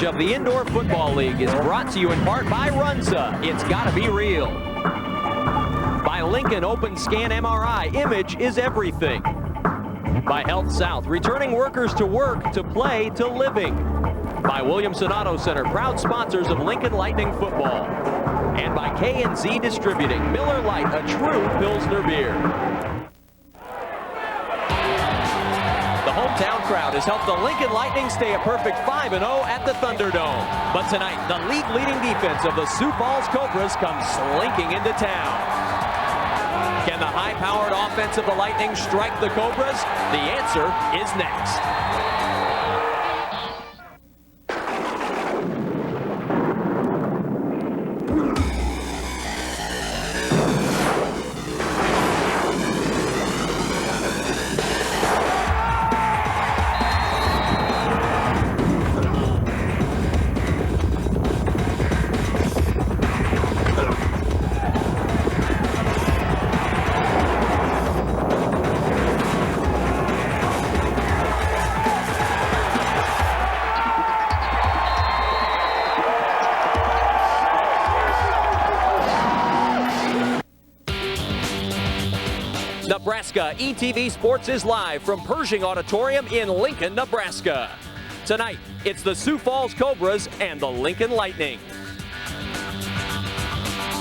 coverage of the Indoor Football League is brought to you in part by Runza. It's gotta be real. By Lincoln Open Scan MRI, image is everything. By Health South, returning workers to work, to play, to living. By Williamson Auto Center, proud sponsors of Lincoln Lightning football. And by K&Z Distributing, Miller Lite, a true Pilsner beer. The hometown crowd has helped the Lincoln Lightning stay a perfect 5-0 at the Thunderdome. But tonight, the league-leading defense of the Sioux Falls Cobras comes slinking into town. Can the high-powered offense of the Lightning strike the Cobras? The answer is next. Nebraska ETV Sports is live from Pershing Auditorium in Lincoln, Nebraska. Tonight, it's the Sioux Falls Cobras and the Lincoln Lightning.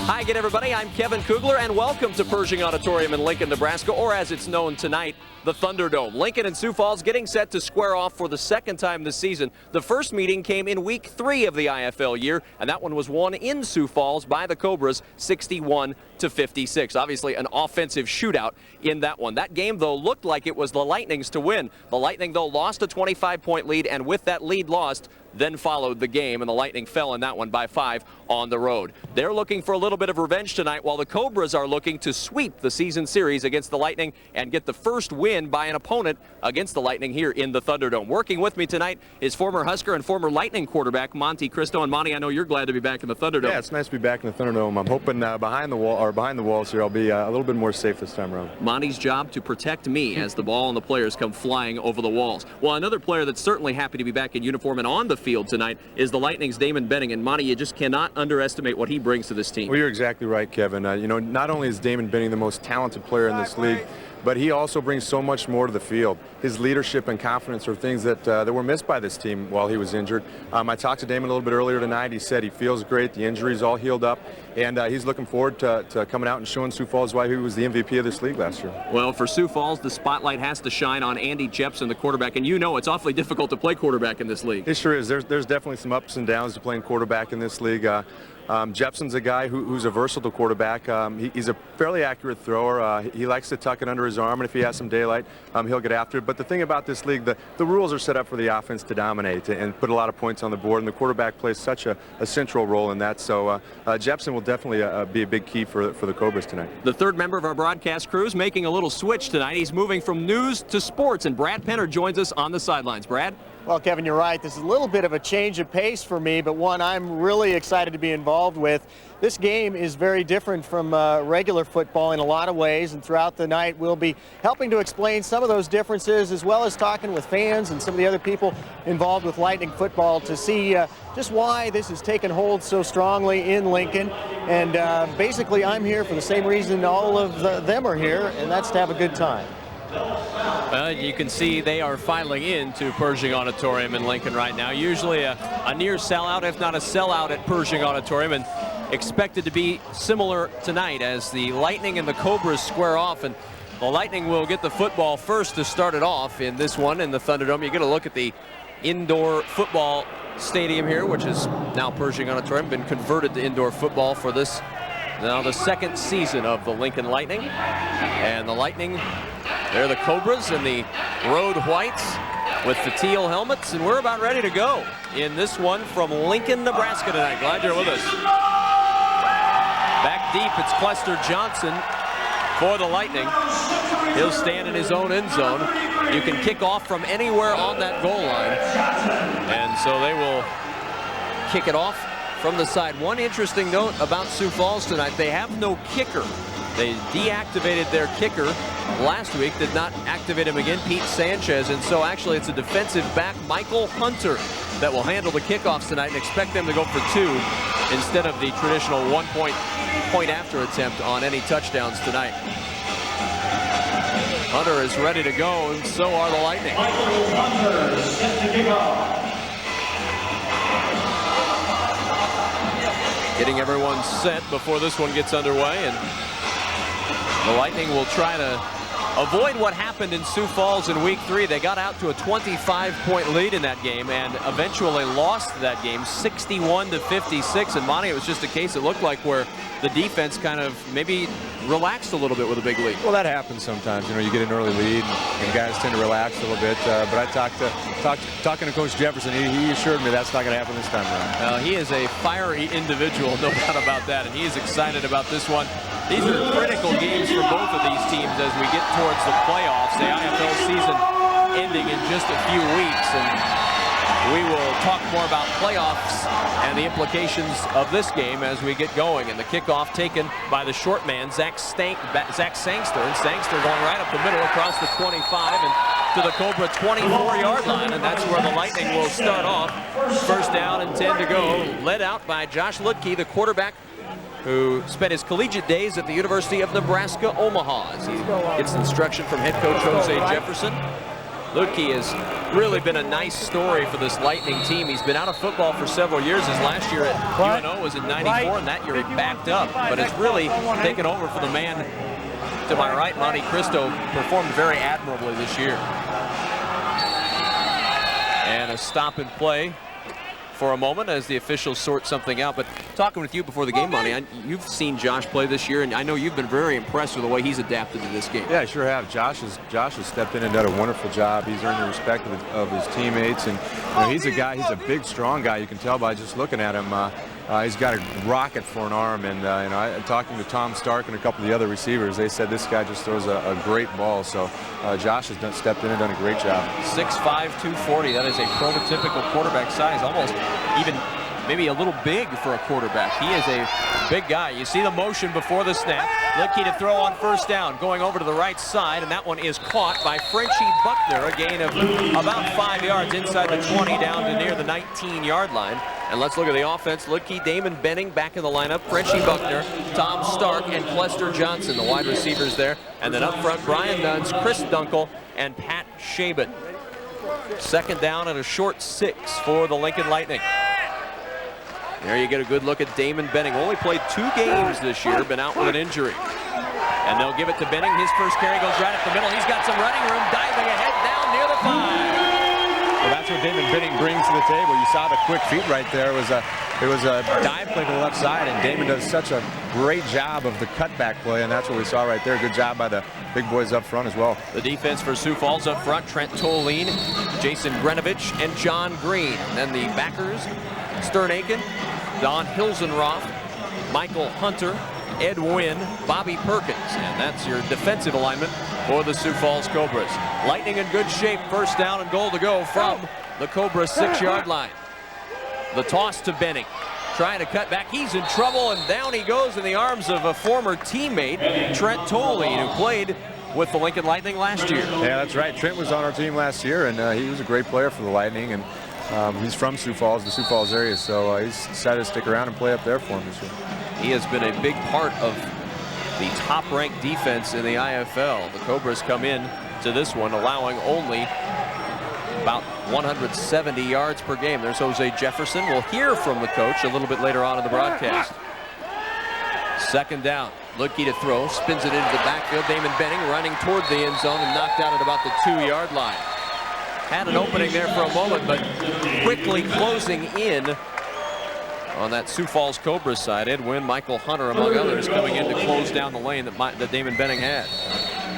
Hi again, everybody. I'm Kevin Kugler, and welcome to Pershing Auditorium in Lincoln, Nebraska, or as it's known tonight, the Thunderdome. Lincoln and Sioux Falls getting set to square off for the second time this season. The first meeting came in week 3 of the IFL year, and that one was won in Sioux Falls by the Cobras, 61-56. Obviously, an offensive shootout in that one. That game, though, looked like it was the Lightning's to win. The Lightning, though, lost a 25-point lead, and with that lead lost, then followed the game, and the Lightning fell in that one by 5 on the road. They're looking for a little bit of revenge tonight, while the Cobras are looking to sweep the season series against the Lightning and get the first win by an opponent against the Lightning here in the Thunderdome. Working with me tonight is former Husker and former Lightning quarterback Monty Cristo. And Monty, I know you're glad to be back in the Thunderdome. Yeah, it's nice to be back in the Thunderdome. I'm hoping behind the walls here, I'll be a little bit more safe this time around. Monty's job to protect me as the ball and the players come flying over the walls. Well, another player that's certainly happy to be back in uniform and on the field tonight is the Lightning's Damon Benning. And Monty, you just cannot underestimate what he brings to this team. Well, you're exactly right, Kevin. You know, not only is Damon Benning the most talented player in this league, but he also brings so much more to the field. His leadership and confidence are things that were missed by this team while he was injured. I talked to Damon a little bit earlier tonight. He said he feels great. The injury's all healed up, and he's looking forward to coming out and showing Sioux Falls why he was the MVP of this league last year. Well, for Sioux Falls, the spotlight has to shine on Andy Jepson, the quarterback, and you know it's awfully difficult to play quarterback in this league. It sure is. There's definitely some ups and downs to playing quarterback in this league. Jepson's a guy who's a versatile quarterback. He's a fairly accurate thrower. He likes to tuck it under his arm, and if he has some daylight, he'll get after it. But the thing about this league, the rules are set up for the offense to dominate and put a lot of points on the board, and the quarterback plays such a central role in that. So Jepson will definitely be a big key for the Cobras tonight. The third member of our broadcast crew is making a little switch tonight. He's moving from news to sports, and Brad Penner joins us on the sidelines. Brad? Well, Kevin, you're right. This is a little bit of a change of pace for me, but one I'm really excited to be involved with. This game is very different from regular football in a lot of ways, and throughout the night we'll be helping to explain some of those differences, as well as talking with fans and some of the other people involved with Lightning football to see just why this has taken hold so strongly in Lincoln. And basically I'm here for the same reason all of them are here, and that's to have a good time. You can see they are filing into Pershing Auditorium in Lincoln right now. Usually a near sellout, if not a sellout at Pershing Auditorium, and expected to be similar tonight as the Lightning and the Cobras square off. And the Lightning will get the football first to start it off in this one in the Thunderdome. You get a look at the indoor football stadium here, which is now Pershing Auditorium, been converted to indoor football for this, now the second season of the Lincoln Lightning. And the Lightning, they're the Cobras in the road whites with the teal helmets, and we're about ready to go in this one from Lincoln, Nebraska tonight. Glad you're with us. Back deep, it's Clester Johnson for the Lightning. He'll stand in his own end zone. You can kick off from anywhere on that goal line, and so they will kick it off from the side. One interesting note about Sioux Falls tonight, they have no kicker They deactivated their kicker last week, did not activate him again, Pete Sanchez, and so actually it's a defensive back, Michael Hunter, that will handle the kickoffs tonight, and expect them to go for 2 instead of the traditional 1 point after attempt on any touchdowns tonight. Hunter is ready to go, and so are the Lightning. Michael Hunter set to kick off. Getting everyone set before this one gets underway, and the Lightning will try to avoid what happened in Sioux Falls in week 3. They got out to a 25-point lead in that game and eventually lost that game 61-56. And Monty, it was just a case, it looked like, where the defense kind of maybe relaxed a little bit with a big lead. Well, that happens sometimes. You know, you get an early lead and guys tend to relax a little bit. But I talking to Coach Jefferson, he assured me that's not going to happen this time around. He is a fiery individual, no doubt about that, and he is excited about this one. These are critical games for both of these teams as we get towards the playoffs. The IFL season ending in just a few weeks, and we will talk more about playoffs and the implications of this game as we get going. And the kickoff taken by the short man, Zach Sangster, and Sangster going right up the middle across the 25 and to the Cobra 24-yard line, and that's where the Lightning will start off. First down and 10 to go, led out by Josh Lutke, the quarterback who spent his collegiate days at the University of Nebraska, Omaha, as he gets instruction from head coach Jose Jefferson. Lutke has really been a nice story for this Lightning team. He's been out of football for several years. His last year at UNO was in '94, and that year he backed up. But it's really taken over for the man to my right, Monte Cristo, performed very admirably this year. And a stop and play for a moment as the officials sort something out. But talking with you before the game, Monty, you've seen Josh play this year, and I know you've been very impressed with the way he's adapted to this game. Yeah, I sure have. Josh has stepped in and done a wonderful job. He's earned the respect of his teammates, and you know, he's a big, strong guy. You can tell by just looking at him. He's got a rocket for an arm, and you know, talking to Tom Stark and a couple of the other receivers, they said this guy just throws a great ball. So Josh has stepped in and done a great job. 6'5", 240. That is a prototypical quarterback size, almost even maybe a little big for a quarterback. He is a big guy. You see the motion before the snap. Lutke to throw on first down, going over to the right side, and that one is caught by Frenchie Buckner, a gain of about 5 yards inside the 20 down to near the 19-yard line. And let's look at the offense. Lutke, Damon Benning back in the lineup. Frenchie Buckner, Tom Stark, and Clester Johnson, the wide receivers there. And then up front, Brian Nuns, Chris Dunkel, and Pat Shaban. Second down and a short 6 for the Lincoln Lightning. There you get a good look at Damon Benning. Only played 2 games this year, been out with an injury. And they'll give it to Benning. His first carry goes right up the middle. He's got some running room, diving ahead down near the 5. Well, that's what Damon Benning brings to the table. You saw the quick feet right there. It was a dive play to the left side, and Damon does such a great job of the cutback play, and that's what we saw right there. Good job by the big boys up front as well. The defense for Sioux Falls up front, Trent Toline, Jason Grenovich, and John Green. And then the backers, Stern Aiken, Don Hilsenroth, Michael Hunter, Ed Wynn, Bobby Perkins. And that's your defensive alignment for the Sioux Falls Cobras. Lightning in good shape, first down and goal to go from the Cobras 6-yard line. The toss to Benning, trying to cut back. He's in trouble, and down he goes in the arms of a former teammate, Trent Toline, who played with the Lincoln Lightning last year. Yeah, that's right. Trent was on our team last year, and he was a great player for the Lightning. And he's from Sioux Falls, the Sioux Falls area, so he's decided to stick around and play up there for him this year. He has been a big part of the top-ranked defense in the IFL. The Cobras come in to this one, allowing only about 170 yards per game. There's Jose Jefferson. We'll hear from the coach a little bit later on in the broadcast. Second down. Lutke to throw, spins it into the backfield. Damon Benning running toward the end zone and knocked out at about the 2-yard line. Had an opening there for a moment, but quickly closing in on that Sioux Falls Cobras side. Ed Wynn, Michael Hunter, among others, coming in to close down the lane that Damon Benning had.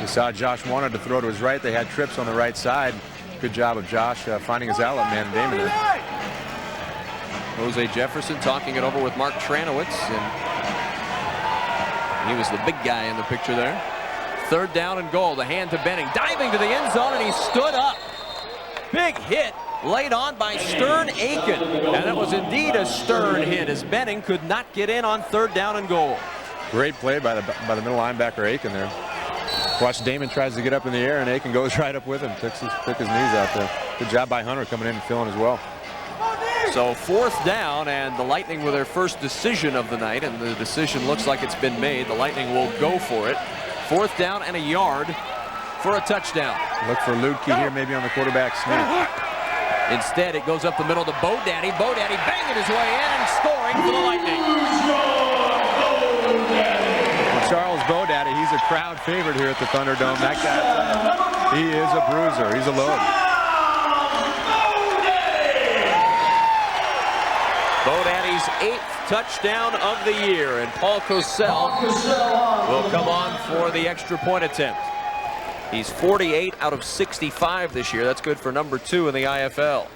We saw Josh wanted to throw to his right. They had trips on the right side. Good job of Josh finding his outlet man, Damon. There. Jose Jefferson talking it over with Mark Tranowitz, and he was the big guy in the picture there. Third down and goal. The hand to Benning, diving to the end zone, and he stood up. Big hit laid on by Stern Aiken, and it was indeed a stern hit as Benning could not get in on third down and goal. Great play by the middle linebacker Aiken there. Watch Damon tries to get up in the air, and Aiken goes right up with him. Took his knees out there. Good job by Hunter coming in and filling as well. So 4th down, and the Lightning with their first decision of the night, and the decision looks like it's been made. The Lightning will go for it. 4th down and a yard for a touchdown. Look for Ludke here, maybe on the quarterback sneak. Instead, it goes up the middle to Bodaddy. Bodaddy banging his way in and scoring for the Lightning. Well, Charles Bodaddy, he's a crowd favorite here at the Thunderdome. That guy, he is a bruiser. He's a load. Bodaddy's 8th touchdown of the year, and Paul Cosell will come on for the extra point attempt. He's 48 out of 65 this year. That's good for number 2 in the IFL.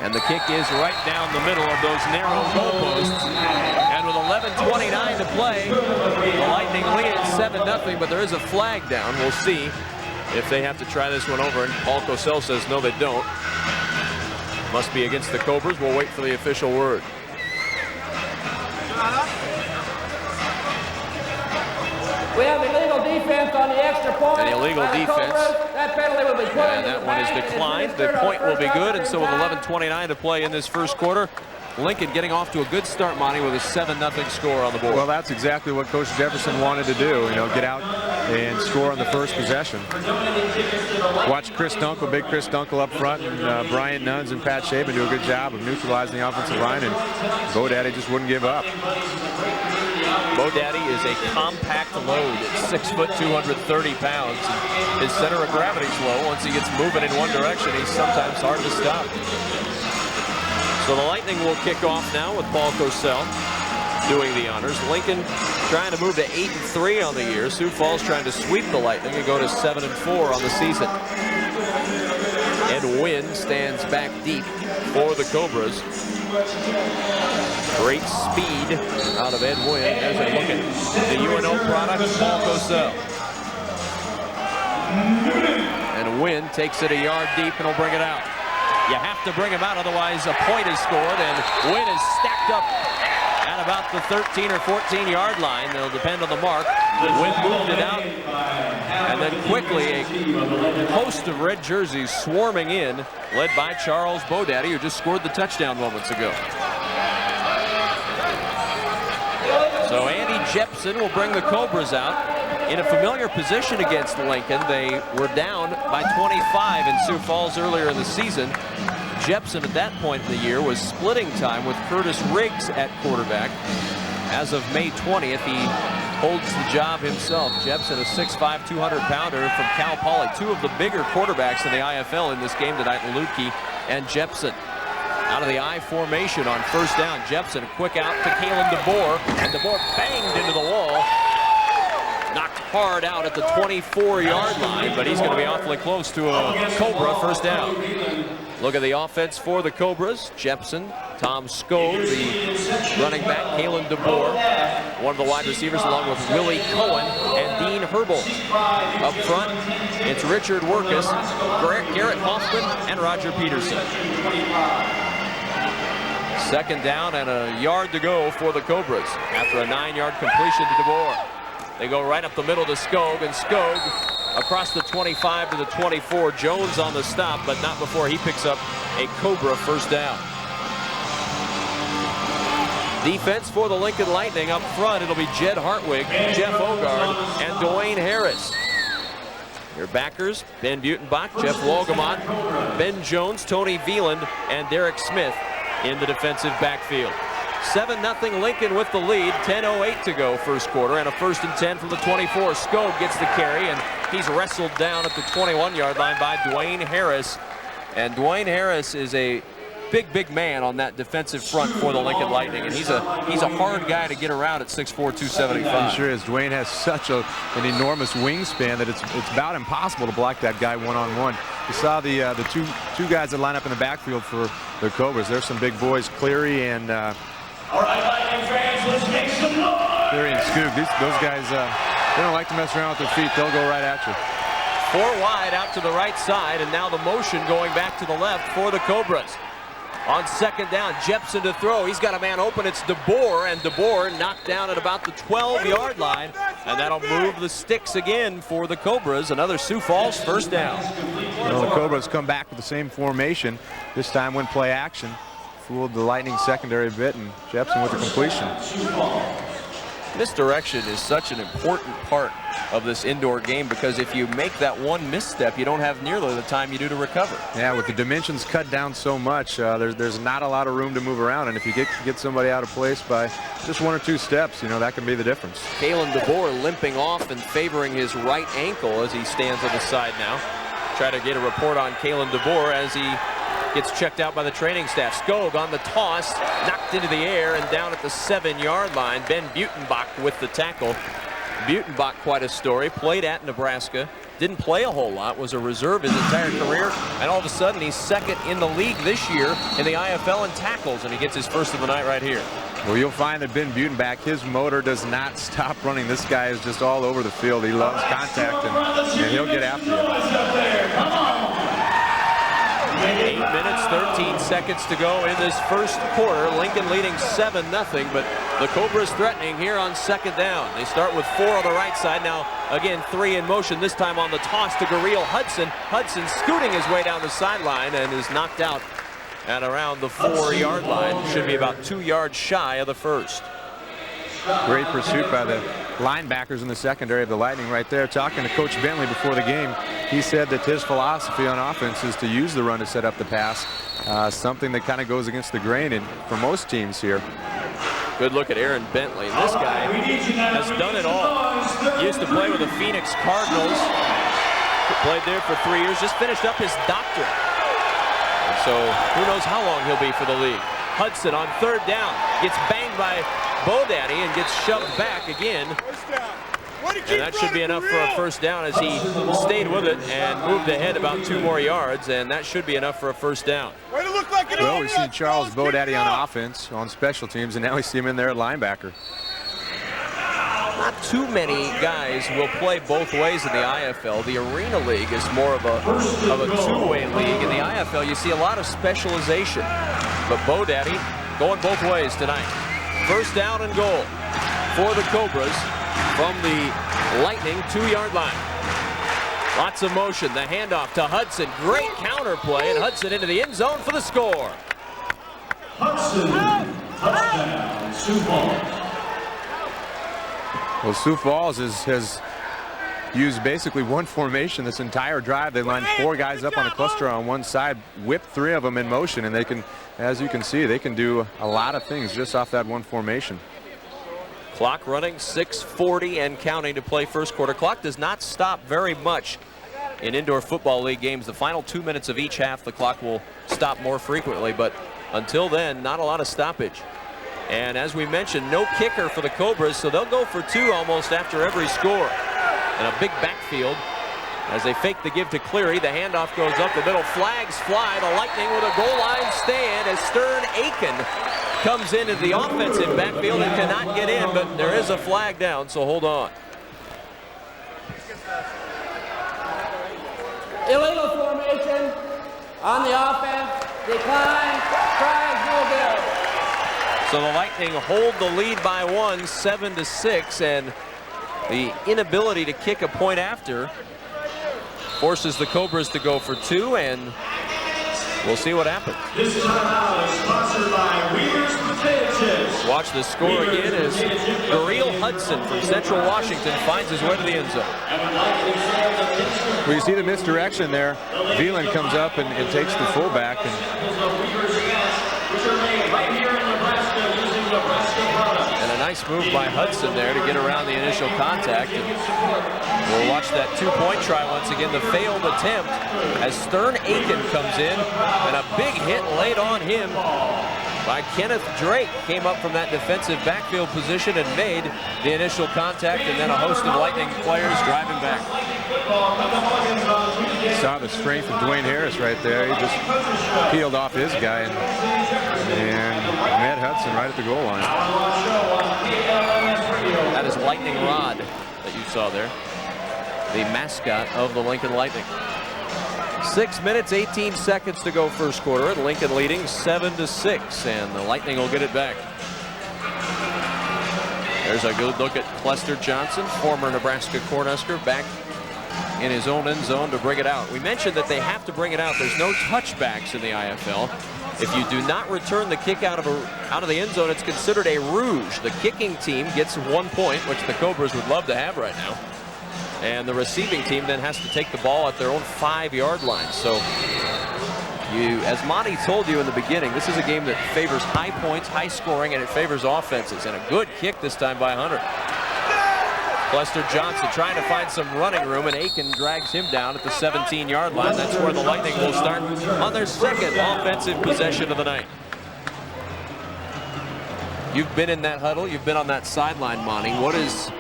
And the kick is right down the middle of those narrow goalposts. And with 11:29 to play, the Lightning lead 7-0, but there is a flag down. We'll see if they have to try this one over. And Paul Cosell says no, they don't. Must be against the Cobras. We'll wait for the official word. We have illegal defense on the extra point. An illegal defense. That penalty will be put. And that one is declined. The point will be good. And so with 11:29 to play in this first quarter, Lincoln getting off to a good start, Monty, with a 7-0 score on the board. Well, that's exactly what Coach Jefferson wanted to do. You know, get out and score on the first possession. Watch Chris Dunkel, big Chris Dunkel up front, and Brian Nuns and Pat Shaban do a good job of neutralizing the offensive line, and Bodaddy just wouldn't give up. Bodaddy is a compact load at 6 foot, 230 pounds. His center of gravity is low. Once he gets moving in one direction, he's sometimes hard to stop. So the Lightning will kick off now with Paul Cosell doing the honors. Lincoln trying to move to 8-3 on the year. Sioux Falls trying to sweep the Lightning and go to 7-4 on the season. Ed Wynn stands back deep for the Cobras. Great speed out of Ed Wynn as they look at the UNO product, Paul Cosell. And Wynn takes it a yard deep and will bring it out. You have to bring him out, otherwise a point is scored, and Wynn is stacked up at about the 13 or 14-yard line. It'll depend on the mark. Wynn moved it out, and then quickly a host of red jerseys swarming in, led by Charles Bodaddy, who just scored the touchdown moments ago. So Andy Jepson will bring the Cobras out in a familiar position against Lincoln. They were down by 25 in Sioux Falls earlier in the season. Jepson at that point in the year was splitting time with Curtis Riggs at quarterback. As of May 20th, he holds the job himself. Jepson, a 6'5", 200-pounder from Cal Poly. Two of the bigger quarterbacks in the IFL in this game tonight, Ludke and Jepson. Out of the I formation on first down, Jepson, a quick out to Kalen DeBoer, and DeBoer banged into the wall. Knocked hard out at the 24-yard line, but he's going to be awfully close to a Cobra first down. Look at the offense for the Cobras. Jepson, Tom Skog, the running back, Kalen DeBoer, one of the wide receivers, along with Willie Cohen and Dean Herbold. Up front, it's Richard Workus, Garrett Hoffman, and Roger Peterson. Second down and a yard to go for the Cobras after a 9-yard completion to DeBoer. They go right up the middle to Skog, and Skog across the 25 to the 24. Jones on the stop, but not before he picks up a Cobra first down. Defense for the Lincoln Lightning up front. It'll be Jed Hartwig, Jeff Ogard, and Dwayne Harris. Their backers, Ben Butenbach, Jeff Wolgamott, Ben Jones, Tony Veland, and Derek Smith in the defensive backfield. 7-0 Lincoln with the lead, 10:08 to go first quarter, and a 1st and 10 from the 24. Skog gets the carry, and he's wrestled down at the 21-yard line by Dwayne Harris. And Dwayne Harris is a big man on that defensive front for the Lincoln Lightning, and he's a hard guy to get around at 6'4", 275. He sure is. Dwayne has such an enormous wingspan that it's about impossible to block that guy one-on-one. You saw the two guys that line up in the backfield for the Cobras. There's some big boys, Cleary and All right, Lightning fans, let's make some noise. Cleary and Scoog. Those guys, they don't like to mess around with their feet. They'll go right at you. 4 wide out to the right side, and now the motion going back to the left for the Cobras. On second down, Jepson to throw. He's got a man open. It's DeBoer, and DeBoer knocked down at about the 12-yard line, and that'll move the sticks again for the Cobras. Another Sioux Falls first down. Well, the Cobras come back with the same formation. This time went play action. Fooled the Lightning secondary a bit, and Jepson with the completion. Misdirection is such an important part of this indoor game, because if you make that one misstep, you don't have nearly the time you do to recover. Yeah, with the dimensions cut down so much, there's not a lot of room to move around, and if you get somebody out of place by just 1 or 2 steps, you know, that can be the difference. Kalen DeBoer limping off and favoring his right ankle as he stands on the side now. Try to get a report on Kalen DeBoer as he gets checked out by the training staff. Skog on the toss, knocked into the air and down at the 7-yard line. Ben Butenbach with the tackle. Butenbach, quite a story, played at Nebraska, didn't play a whole lot, was a reserve his entire career, and all of a sudden he's second in the league this year in the IFL in tackles, and he gets his first of the night right here. Well, you'll find that Ben Butenbach, his motor does not stop running. This guy is just all over the field. He loves contact, and he'll get after you. 8 minutes, 13 seconds to go in this first quarter. Lincoln leading 7-0, but the Cobras threatening here on second down. They start with 4 on the right side. Now, again, 3 in motion, this time on the toss to Gareel Hudson. Hudson scooting his way down the sideline and is knocked out at around the 4-yard line. Should be about 2 yards shy of the first. Great pursuit by the linebackers in the secondary of the Lightning right there. Talking to Coach Bentley before the game, he said that his philosophy on offense is to use the run to set up the pass, something that kind of goes against the grain for most teams here. Good look at Aaron Bentley. This guy has done it all. He used to play with the Phoenix Cardinals. Played there for 3 years, just finished up his doctorate. And so who knows how long he'll be for the league. Hudson on third down, gets banged by Bodaddy and gets shoved back again. And that should be enough for a first down as he stayed with it and moved ahead about 2 more yards, and that should be enough for a first down. Well, we've seen Charles Bodaddy on offense, on special teams, and now we see him in there at linebacker. Not too many guys will play both ways in the IFL. The Arena League is more of a two-way league. In the IFL, you see a lot of specialization. But Bodaddy going both ways tonight. First down and goal for the Cobras from the Lightning 2-yard line. Lots of motion. The handoff to Hudson. Great counter play, and Hudson into the end zone for the score. Hudson, touchdown, Sioux Falls. Well, Sioux Falls has used basically one formation this entire drive. They lined 4 guys up on a cluster on one side, whipped 3 of them in motion, and they can, as you can see, they can do a lot of things just off that one formation. Clock running, 6:40 and counting to play first quarter. Clock does not stop very much in indoor football league games. The final 2 minutes of each half, the clock will stop more frequently, but until then, not a lot of stoppage. And as we mentioned, no kicker for the Cobras, so they'll go for 2 almost after every score. And a big backfield as they fake the give to Cleary. The handoff goes up the middle. Flags fly. The Lightning with a goal line stand as Stern Aiken comes into the offensive backfield and cannot get in, but there is a flag down, so hold on. Illegal formation on the offense. Decline. Tries, no good. So the Lightning hold the lead by 1, 7-6, and the inability to kick a point after forces the Cobras to go for 2, and we'll see what happens. This timeout is sponsored by Weaver's Potato Chips. Watch the score again as Gareel Hudson from Central Washington finds his way to the end zone. Well, you see the misdirection there. Veland comes up and takes the fullback. And a nice move by Hudson there to get around the initial contact. And we'll watch that 2-point try once again. The failed attempt as Stern Aiken comes in, and a big hit laid on him by Kenneth Drake. Came up from that defensive backfield position and made the initial contact, and then a host of Lightning players driving back. Saw the strength of Dwayne Harris right there. He just peeled off his guy and met Hudson right at the goal line. That is Lightning Rod that you saw there, the mascot of the Lincoln Lightning. 6 minutes, 18 seconds to go first quarter, and Lincoln leading 7-6, and the Lightning will get it back. There's a good look at Clester Johnson, former Nebraska Cornhusker, back in his own end zone to bring it out. We mentioned that they have to bring it out. There's no touchbacks in the IFL. If you do not return the kick out of the end zone, it's considered a rouge. The kicking team gets 1 point, which the Cobras would love to have right now. And the receiving team then has to take the ball at their own 5-yard line. So as Monty told you in the beginning, this is a game that favors high points, high scoring, and it favors offenses. And a good kick this time by Hunter. Clester Johnson trying to find some running room, and Aiken drags him down at the 17-yard line. That's where the Lightning will start on their second offensive possession of the night. You've been in that huddle. You've been on that sideline, Monty. What is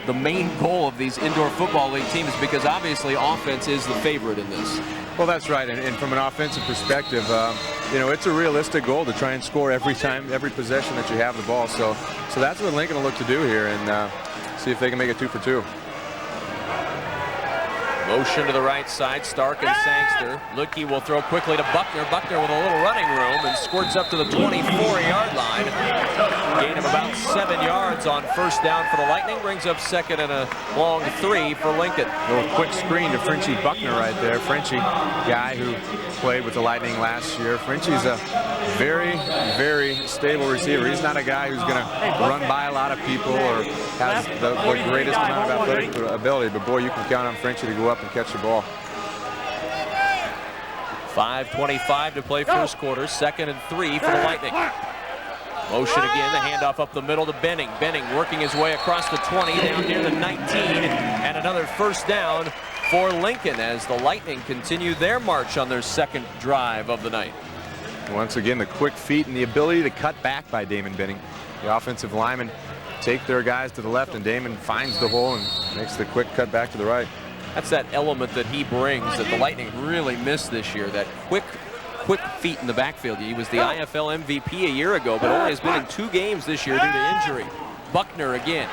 the main goal of these indoor football league teams? Because obviously offense is the favorite in this. Well, that's right, and from an offensive perspective, you know, it's a realistic goal to try and score every possession that you have the ball. So that's what Lincoln will look to do here, and see if they can make it 2 for 2. Motion to the right side, Stark and Sangster. Lutkey will throw quickly to Buckner. Buckner with a little running room and squirts up to the 24-yard line. Gain of about 7 yards on first down for the Lightning. Brings up second and a long 3 for Lincoln. A little quick screen to Frenchie Buckner right there. Frenchie, guy who played with the Lightning last year. Frenchie's a very, very stable receiver. He's not a guy who's going to run by a lot of people or has the greatest amount of athletic ability. But boy, you can count on Frenchie to go up and catch the ball. 5:25 to play first quarter. 2nd and 3 for the Lightning. Motion again, the handoff up the middle to Benning. Benning working his way across the 20 down near the 19, and another first down for Lincoln as the Lightning continue their march on their second drive of the night. Once again, the quick feet and the ability to cut back by Damon Benning. The offensive linemen take their guys to the left, and Damon finds the hole and makes the quick cut back to the right. That's that element that he brings that the Lightning really missed this year, that quick feet in the backfield. He was the IFL MVP a year ago, but only has been in 2 games this year due to injury. Buckner again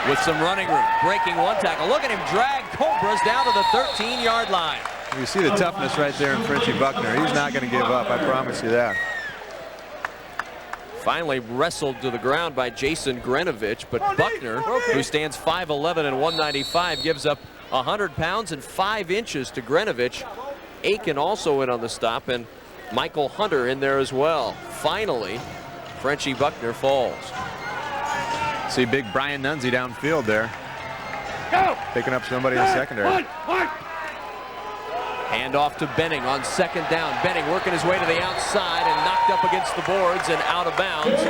with some running room, breaking one tackle. Look at him drag Cobras down to the 13-yard line. You see the toughness right there in Frenchie Buckner. He's not going to give up, I promise you that. Finally wrestled to the ground by Jason Grenovich, but Buckner, who stands 5'11" and 195, gives up 100 pounds and 5 inches to Grenovich. Aiken also in on the stop, and Michael Hunter in there as well. Finally, Frenchie Buckner falls. See big Brian Nunzi downfield there. Picking up somebody in the secondary. Hand off to Benning on 2nd down. Benning working his way to the outside and knocked up against the boards and out of bounds.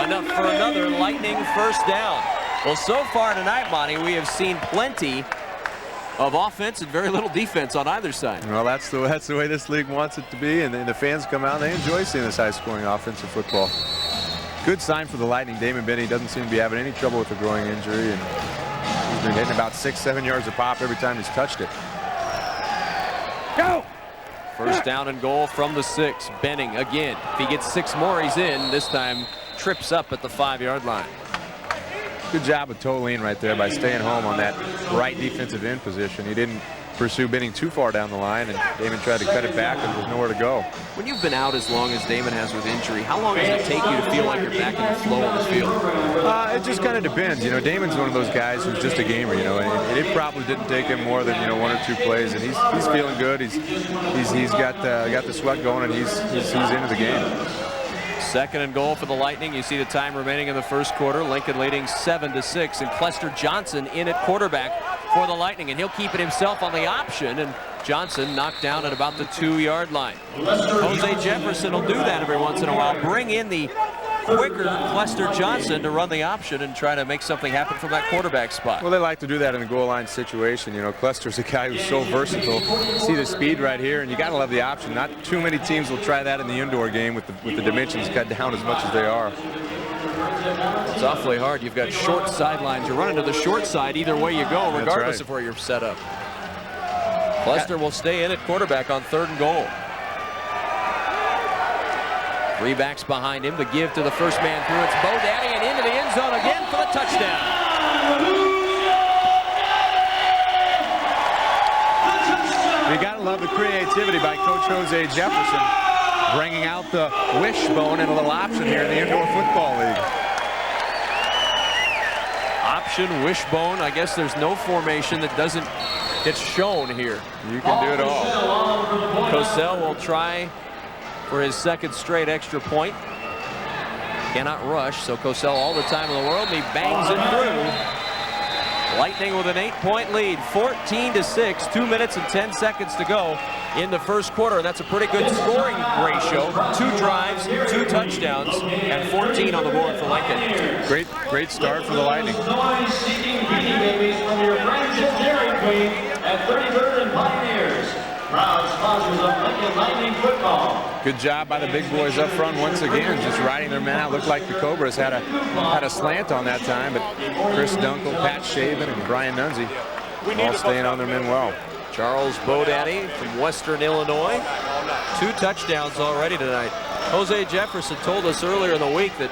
Enough for another Lightning first down. Well, so far tonight, Monty, we have seen plenty of offense and very little defense on either side. Well, that's the way this league wants it to be, and the fans come out and they enjoy seeing this high-scoring offensive football. Good sign for the Lightning. Damon Benning doesn't seem to be having any trouble with a growing injury, and he's been hitting about 6-7 yards a pop every time he's touched it. Go! First down and goal from the 6. Benning again. If he gets 6 more, he's in. This time trips up at the 5-yard line. Good job with Tolene right there by staying home on that right defensive end position. He didn't pursue Benning too far down the line, and Damon tried to cut it back, and there's nowhere to go. When you've been out as long as Damon has with injury, how long does it take you to feel like you're back in the flow on the field? It just kind of depends. You know, Damon's one of those guys who's just a gamer, you know, and it probably didn't take him more than, 1 or 2 plays, and he's feeling good. He's got the sweat going, and he's into the game. 2nd and goal for the Lightning. You see the time remaining in the first quarter. Lincoln leading 7-6, and Clester Johnson in at quarterback for the Lightning, and he'll keep it himself on the option, and Johnson knocked down at about the 2-yard line. Jose Jefferson will do that every once in a while. Bring in the quicker Clester Johnson to run the option and try to make something happen from that quarterback spot. Well, they like to do that in a goal line situation. You know, Clester's a guy who's so versatile. See the speed right here, and you got to love the option. Not too many teams will try that in the indoor game with the dimensions cut down as much as they are. It's awfully hard. You've got short sidelines. You're running to the short side either way you go, regardless of where you're set up. Clester will stay in at quarterback on 3rd and goal. 3 backs behind him. The give to the first man through. It's Bo Daddy, and into the end zone again for the touchdown. You got to love love the creativity by Coach Jose Jefferson, bringing out the wishbone and a little option here in the Indoor Football League. Option, wishbone. I guess there's no formation that doesn't get shown here. You can do it all. Cosell will try for his second straight extra point. Cannot rush, so Cosell all the time in the world, and he bangs it through. Lightning with an 8-point lead, 14-6, 2 minutes and 10 seconds to go in the first quarter, and that's a pretty good scoring ratio. 2 drives, 2 touchdowns, and 14 on the board for Lincoln. Great start for the Lightning. Seeking beanie babies from your friends at Dairy Queen at 33rd and Pioneers. Proud sponsors of Lincoln Lightning football. Good job by the big boys up front once again, just riding their men out. Looked like the Cobras had a slant on that time, but Chris Dunkel, Pat Shaven, and Brian Nunzi all staying on their men well. Charles Bodaddy from Western Illinois, 2 touchdowns already tonight. Jose Jefferson told us earlier in the week that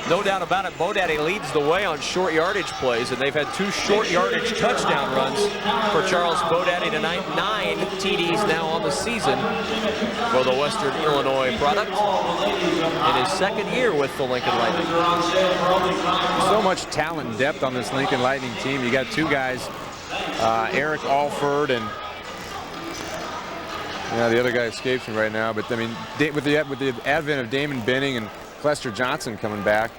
no doubt about it, Bodaddy leads the way on short yardage plays, and they've had 2 short yardage touchdown runs for Charles Bodaddy tonight. 9 TDs now on the season for the Western Illinois product in his second year with the Lincoln Lightning. So much talent and depth on this Lincoln Lightning team. You got 2 guys, Eric Alford and the other guy escapes me right now, but I mean, with the advent of Damon Benning and Lester Johnson coming back,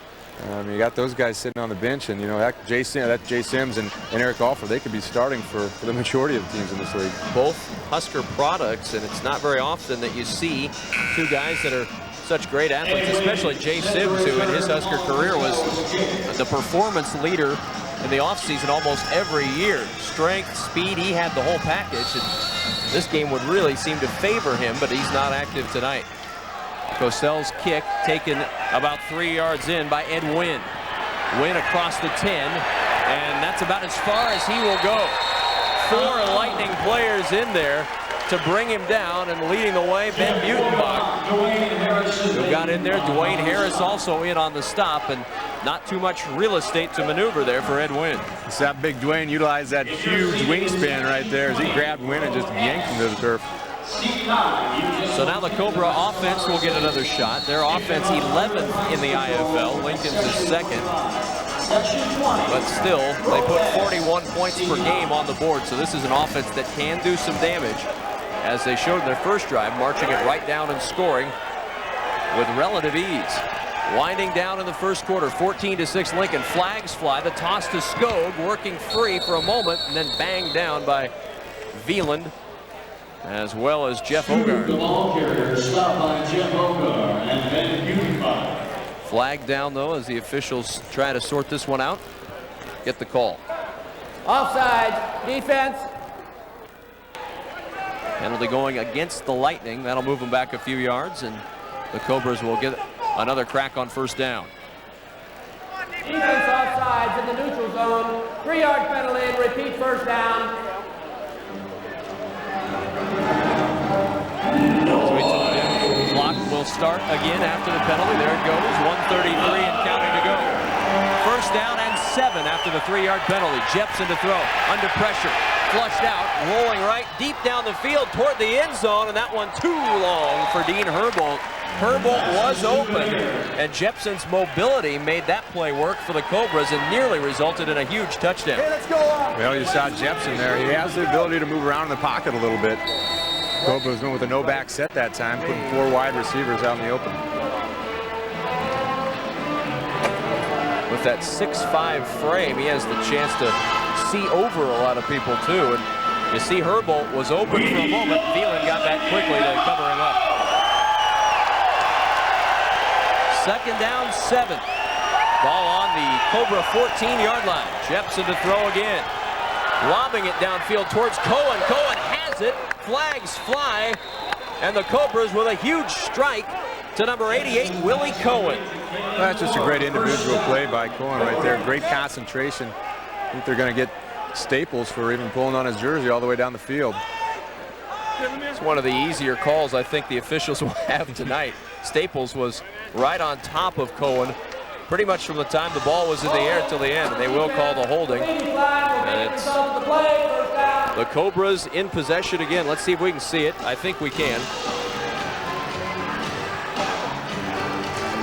you got those guys sitting on the bench, and that Jay Sims and Eric Alford, they could be starting for the majority of the teams in this league. Both Husker products, and it's not very often that you see 2 guys that are such great athletes, especially Jay Sims, who in his Husker career was the performance leader in the offseason almost every year. Strength, speed, he had the whole package, and this game would really seem to favor him, but he's not active tonight. Cosell's kick taken about 3 yards in by Ed Wynn. Wynn across the 10, and that's about as far as he will go. 4 Lightning players in there to bring him down, and leading the way, Ben Butenbach, who got in there. Dwayne Harris also in on the stop, and not too much real estate to maneuver there for Ed Wynn. It's that big Dwayne utilized that huge wingspan right there as he grabbed Wynn and just yanked him to the turf. So now the Cobra offense will get another shot. Their offense 11th in the IFL. Lincoln's is 2nd. But still, they put 41 points per game on the board. So this is an offense that can do some damage, as they showed in their first drive, marching it right down and scoring with relative ease. Winding down in the first quarter, 14-6 Lincoln. Flags fly. The toss to Skog, working free for a moment, and then banged down by Veland, as well as Jeff Ogar. The ball carrier stopped by Jeff Ogar and Ben Butenbach. Flag down though as the officials try to sort this one out. Get the call. Offside, defense. Penalty going against the Lightning. That'll move them back a few yards, and the Cobras will get another crack on first down. Defense offsides in the neutral zone. 3-yard penalty and repeat first down. So we told you, clock will start again after the penalty. There it goes, 1:33 and counting to go. First down and 7 after the 3-yard penalty. Jepson to throw, under pressure, flushed out, rolling right deep down the field toward the end zone, and that one too long for Dean Herbold. Herbold was open, and Jepson's mobility made that play work for the Cobras and nearly resulted in a huge touchdown. Hey, let's go on. Well, you saw Jepson there. He has the ability to move around in the pocket a little bit. Cobras went with a no-back set that time, putting 4 wide receivers out in the open. With that 6'5" frame, he has the chance to see over a lot of people too. And you see Herbold was open for a moment. Veland got back quickly to cover him up. Second down, 7. Ball on the Cobra 14-yard line. Jepson to throw again. Lobbing it downfield towards Cohen. Cohen has it. Flags fly. And the Cobras with a huge strike to number 88, Willie Cohen. That's just a great individual play by Cohen right there. Great concentration. I think they're going to get Staples for even pulling on his jersey all the way down the field. It's one of the easier calls I think the officials will have tonight. Staples was right on top of Cohen, pretty much from the time the ball was in the air till the end, and they will call the holding. And it's the Cobras in possession again. Let's see if we can see it. I think we can.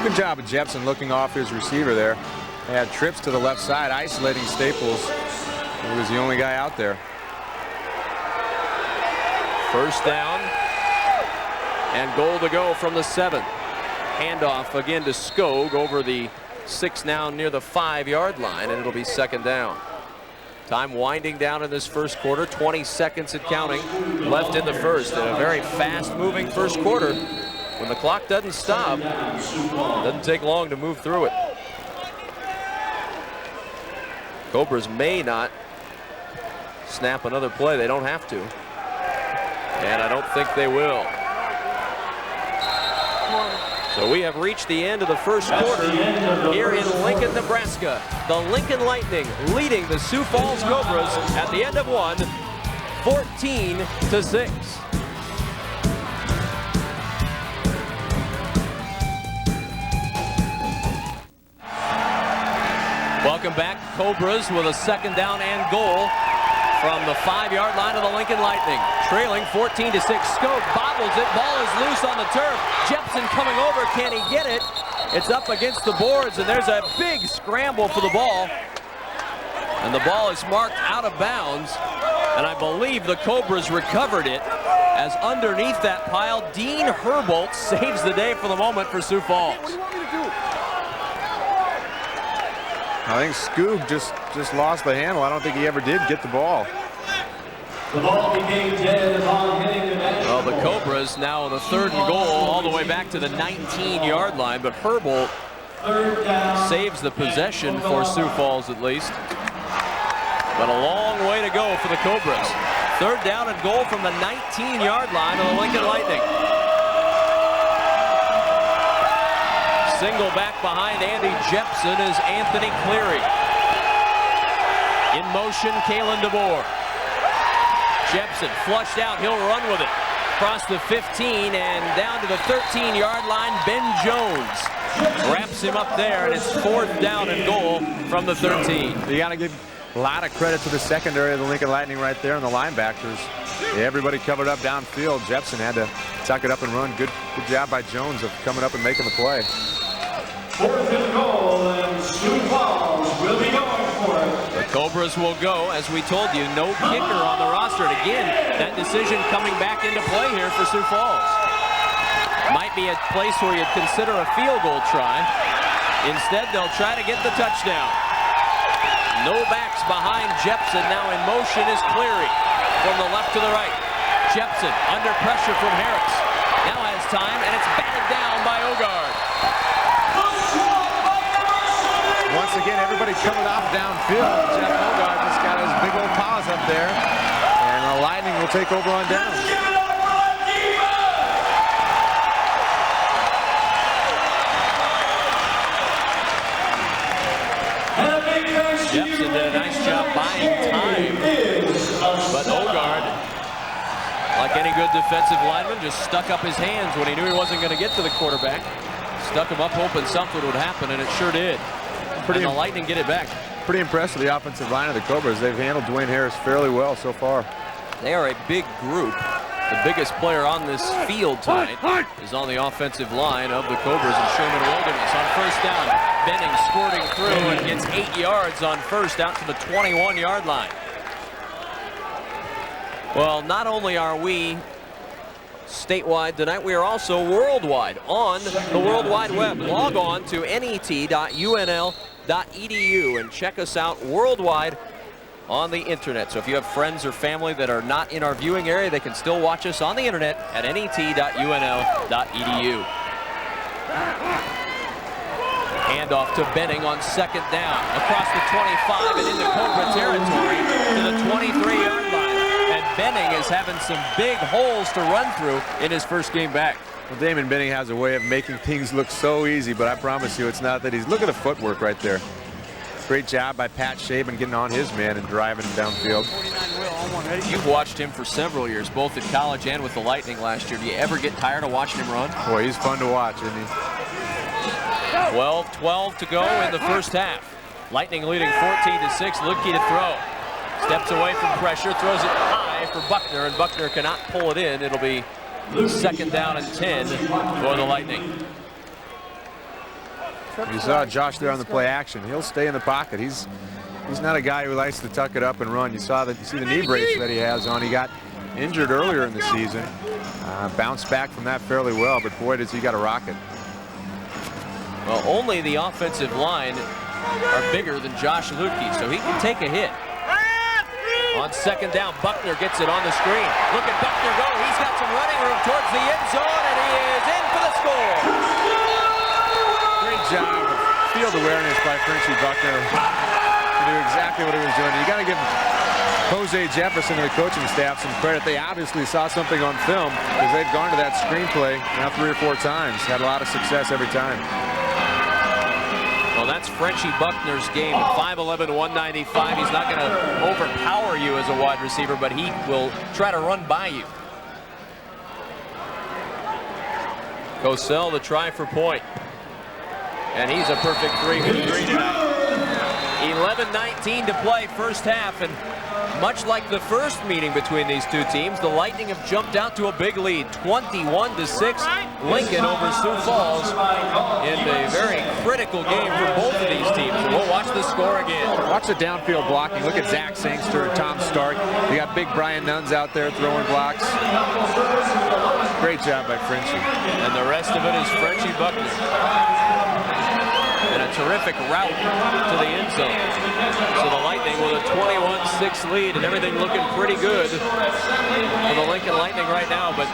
Good job of Jepson looking off his receiver there. They had trips to the left side, isolating Staples. He was the only guy out there. First down and goal to go from the 7. Handoff again to Skog over the 6 now near the 5-yard line, and it'll be second down. Time winding down in this first quarter, 20 seconds and counting left in the first. And a very fast-moving first quarter. When the clock doesn't stop, it doesn't take long to move through it. Cobras may not snap another play. They don't have to. And I don't think they will. So we have reached the end of the first quarter here in Lincoln, Nebraska. The Lincoln Lightning leading the Sioux Falls Cobras at the end of one, 14-6. Welcome back, Cobras with a second down and goal from the 5-yard line of the Lincoln Lightning. Trailing 14-6. Skog bobbles it. Ball is loose on the turf. Jepson coming over. Can he get it? It's up against the boards, and there's a big scramble for the ball. And the ball is marked out of bounds. And I believe the Cobras recovered it, as underneath that pile, Dean Herbold saves the day for the moment for Sioux Falls. What do you want me to do? I think Skog just lost the handle. I don't think he ever did get the ball. The ball became dead upon hitting the net. Well, the Cobras now on the 3rd and goal, all the way back to the 19-yard line, but Herbold saves the possession for Sioux Falls at least. But a long way to go for the Cobras. 3rd down and goal from the 19-yard line of the Lincoln Lightning. Single back behind Andy Jepson is Anthony Cleary. In motion, Kalen DeBoer. Jepson flushed out, he'll run with it. Across the 15 and down to the 13-yard line, Ben Jones wraps him up there, and it's 4th down and goal from the 13. You got to give a lot of credit to the secondary of the Lincoln Lightning right there, and the linebackers. Everybody covered up downfield. Jepson had to tuck it up and run. Good job by Jones of coming up and making the play. 4th and goal, and Sioux Falls will be going for it. The Cobras will go, as we told you, no kicker on the roster. And again, that decision coming back into play here for Sioux Falls. Might be a place where you'd consider a field goal try. Instead, they'll try to get the touchdown. No backs behind Jepson. Now in motion is Cleary from the left to the right. Jepson under pressure from Harris. Now has time, and it's batted down by Ogard. Once again, everybody coming off downfield. Jeff Ogard just got his big old paws up there. And the Lightning will take over on down. Jepson did a nice job buying time. But Ogard, like any good defensive lineman, just stuck up his hands when he knew he wasn't going to get to the quarterback. Stuck him up hoping something would happen, and it sure did. And the Lightning get it back. Pretty impressed with the offensive line of the Cobras. They've handled Dwayne Harris fairly well so far. They are a big group. The biggest player on this field tonight is on the offensive line of the Cobras, and Sherman Wilderness on first down. Benning squirting through and gets 8 yards on first out to the 21-yard line. Well, not only are we statewide tonight, we are also worldwide on the World Wide Web. Log on to net.unl.edu and check us out worldwide on the internet. So if you have friends or family that are not in our viewing area, they can still watch us on the internet at net.unl.edu. Handoff to Benning on second down, across the 25 and into Cobra territory to the 23-yard line. And Benning is having some big holes to run through in his first game back. Well, Damon Benning has a way of making things look so easy, but I promise you it's not that easy. Look at the footwork right there. Great job by Pat Shaban getting on his man and driving him downfield. You've watched him for several years, both in college and with the Lightning last year. Do you ever get tired of watching him run? Boy, he's fun to watch, isn't he? 12 to go in the first half. Lightning leading 14-6. Lutke to throw. Steps away from pressure, throws it high for Buckner, and Buckner cannot pull it in. It'll be 2nd down and 10 for the Lightning. You saw Josh there on the play action. He'll stay in the pocket. He's not a guy who likes to tuck it up and run. You see the knee brace that he has on. He got injured earlier in the season. Bounced back from that fairly well, but boy, does he got a rocket. Well, only the offensive line are bigger than Josh Lutke, so he can take a hit. On 2nd down, Buckner gets it on the screen. Look at Buckner go. He's got some running room towards the end zone, and he is in for the score. Great job of field awareness by Frenchie Buckner. He knew exactly what he was doing. You got to give Jose Jefferson and the coaching staff some credit. They obviously saw something on film because they've gone to that screenplay now 3 or 4 times. Had a lot of success every time. Well, that's Frenchie Buckner's game. 5'11", 195. He's not going to overpower you as a wide receiver, but he will try to run by you. Cosell the try for point. And he's a perfect 3 for the Greenbacks. 11:19 to play first half, and much like the first meeting between these two teams, the Lightning have jumped out to a big lead, 21-6. Lincoln over Sioux Falls in a very critical game for both of these teams. And we'll watch the score again. Watch the downfield blocking. Look at Zach Sangster and Tom Stark. You got big Brian Nuns out there throwing blocks. Great job by Frenchie. And the rest of it is Frenchie Buckner. And a terrific route to the end zone. So the Lightning with a 21-6 lead, and everything looking pretty good for the Lincoln Lightning right now. But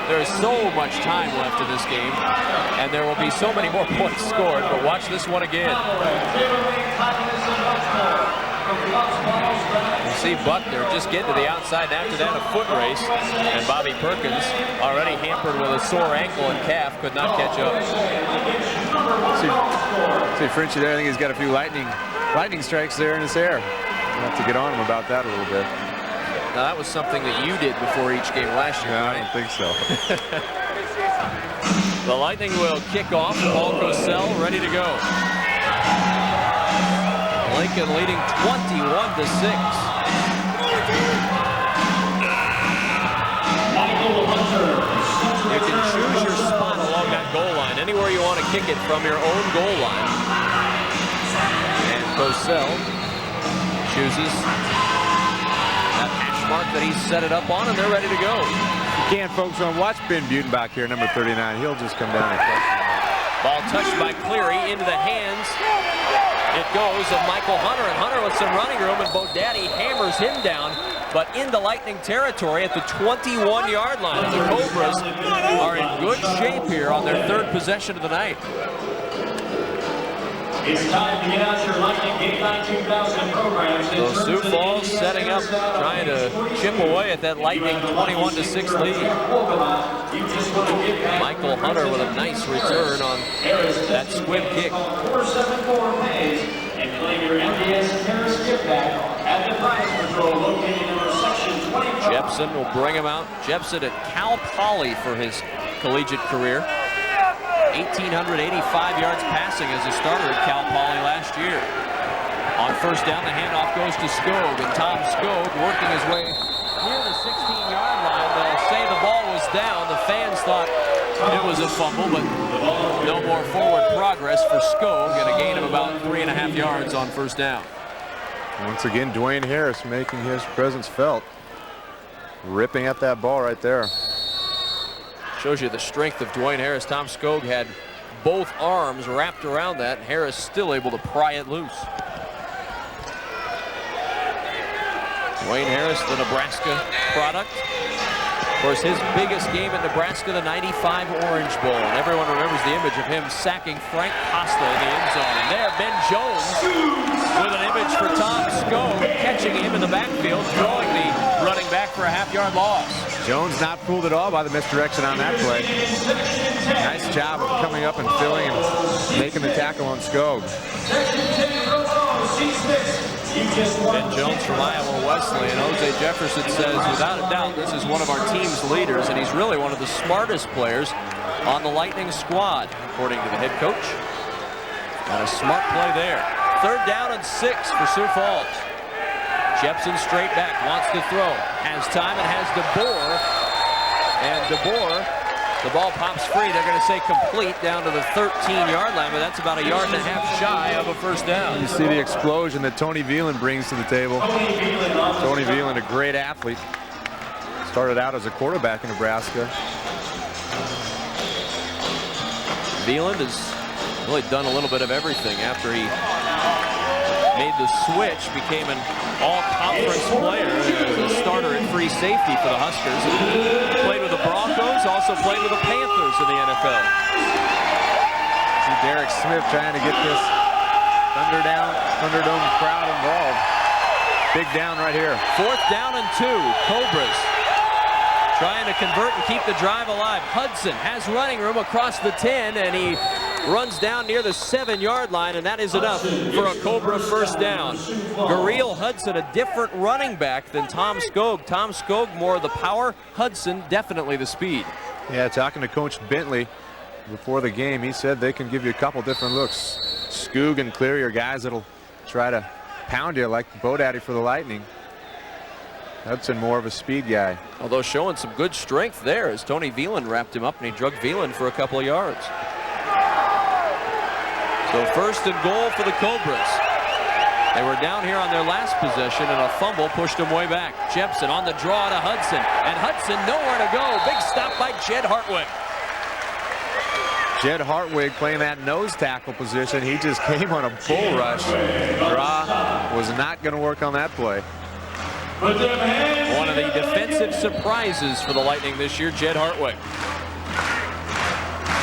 there is so much time left in this game, and there will be so many more points scored. But watch this one again. You see Buckner just getting to the outside, and after that a foot race, and Bobby Perkins, already hampered with a sore ankle and calf, could not catch up. See Frenchie there. I think he's got a few lightning strikes there in his hair. We'll have to get on him about that a little bit. Now that was something that you did before each game last year. No, right? I don't think so. The Lightning will kick off. Paul Cosell ready to go. Lincoln leading 21-6. You can choose your spot along that goal line, anywhere you want to kick it from your own goal line. And Cosell chooses that hash mark that he's set it up on, and they're ready to go. You can't focus on. Watch Ben Butenbach here, number 39. He'll just come down and catch it. Ball touched by Cleary into the hands. It goes of Michael Hunter, and Hunter with some running room, and Bodaddy hammers him down, but into Lightning territory at the 21-yard line. The Cobras are in good shape here on their 3rd possession of the night. It's time to get out your Lightning Game Night 2000 programs. So Sioux Falls setting up, trying to chip away at that Lightning 21-6 lead. Michael Hunter with a nice return on that squib kick. 474 pays and claim your MDS Harris gift bag at the prize patrol located in section 25. Jepson will bring him out. Jepson at Cal Poly for his collegiate career. 1,885 yards passing as a starter at Cal Poly last year. On first down, the handoff goes to Skog, and Tom Skog working his way near the 16-yard line. They'll say the ball was down. The fans thought it was a fumble, but no more forward progress for Skog, and a gain of about 3.5 yards on first down. Once again, Dwayne Harris making his presence felt. Ripping at that ball right there. Shows you the strength of Dwayne Harris. Tom Skog had both arms wrapped around that. Harris still able to pry it loose. Dwayne Harris, the Nebraska product. Of course, his biggest game at Nebraska, the '95 Orange Bowl. And everyone remembers the image of him sacking Frank Costa in the end zone. And there, Ben Jones with an image for Tom Skog, catching him in the backfield, throwing the running back for a half-yard loss. Jones not fooled at all by the misdirection on that play. Nice job of coming up and filling and making the tackle on Skog. Ben Jones from Iowa Wesleyan. Jose Jefferson says, without a doubt, this is one of our team's leaders, and he's really one of the smartest players on the Lightning squad, according to the head coach. Got a smart play there. 3rd down and 6 for Sioux Falls. Jepson straight back, wants to throw. Has time and has DeBoer. And DeBoer, the ball pops free. They're going to say complete down to the 13-yard line, but that's about a yard and a half shy of a first down. You see the explosion that Tony Veland brings to the table. Tony Veland, a great athlete. Started out as a quarterback in Nebraska. Veland has really done a little bit of everything after he made the switch, became an all-conference player as a starter at free safety for the Huskers. Played with the Broncos, also played with the Panthers in the NFL. See Derek Smith trying to get this Thunderdome crowd involved. Big down right here. 4th down and 2. Cobras trying to convert and keep the drive alive. Hudson has running room across the 10, and he runs down near the 7-yard line, and that is enough for a Cobra first down. Gareel Hudson, a different running back than Tom Skog. Tom Skog more the power, Hudson definitely the speed. Yeah, talking to Coach Bentley before the game, he said they can give you a couple different looks. Skoog and Cleary are guys that'll try to pound you like Bo Daddy for the Lightning. Hudson more of a speed guy. Although showing some good strength there as Tony Veland wrapped him up, and he drug Veland for a couple of yards. So 1st and goal for the Cobras. They were down here on their last possession, and a fumble pushed them way back. Jepson on the draw to Hudson, and Hudson nowhere to go. Big stop by Jed Hartwig. Jed Hartwig playing that nose tackle position. He just came on a bull rush. Draw was not going to work on that play. One of the defensive surprises for the Lightning this year, Jed Hartwig.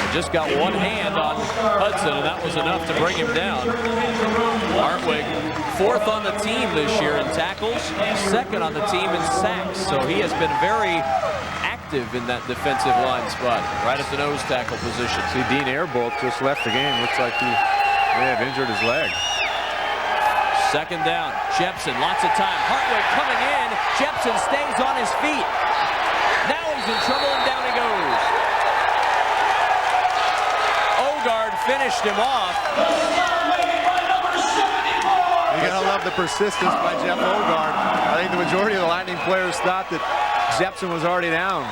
Just got one hand on Hudson, and that was enough to bring him down. Hartwig, 4th on the team this year in tackles, 2nd on the team in sacks. So he has been very active in that defensive line spot, right at the nose tackle position. See, Dean Airbolt just left the game. Looks like he may have injured his leg. 2nd down, Jepson, lots of time. Hartwig coming in. Jepson stays on his feet. Now he's in trouble, and down he goes. Ogard finished him off. You gotta love the persistence by Jeff Ogard. I think the majority of the Lightning players thought that Jepson was already down.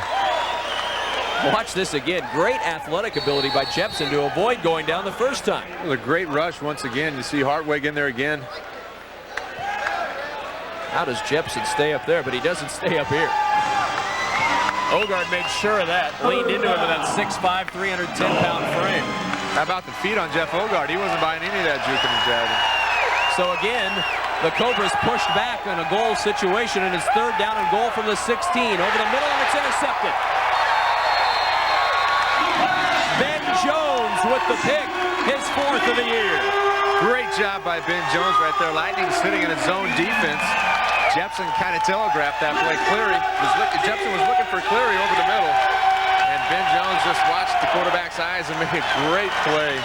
Watch this again. Great athletic ability by Jepson to avoid going down the first time. It was a great rush once again. You see Hartwig in there again. How does Jepson stay up there? But he doesn't stay up here. Ogard made sure of that. Leaned into him with that 6'5", 310-pound frame. How about the feet on Jeff Ogard? He wasn't buying any of that juking and jabbing. So again, the Cobras pushed back in a goal situation, and it's 3rd down and goal from the 16. Over the middle, and it's intercepted. Ben Jones with the pick, his 4th of the year. Great job by Ben Jones right there. Lightning sitting in a zone defense. Jepson kind of telegraphed that play. Jepson was looking for Cleary over the middle, and Ben Jones just watched the quarterback's eyes and made a great play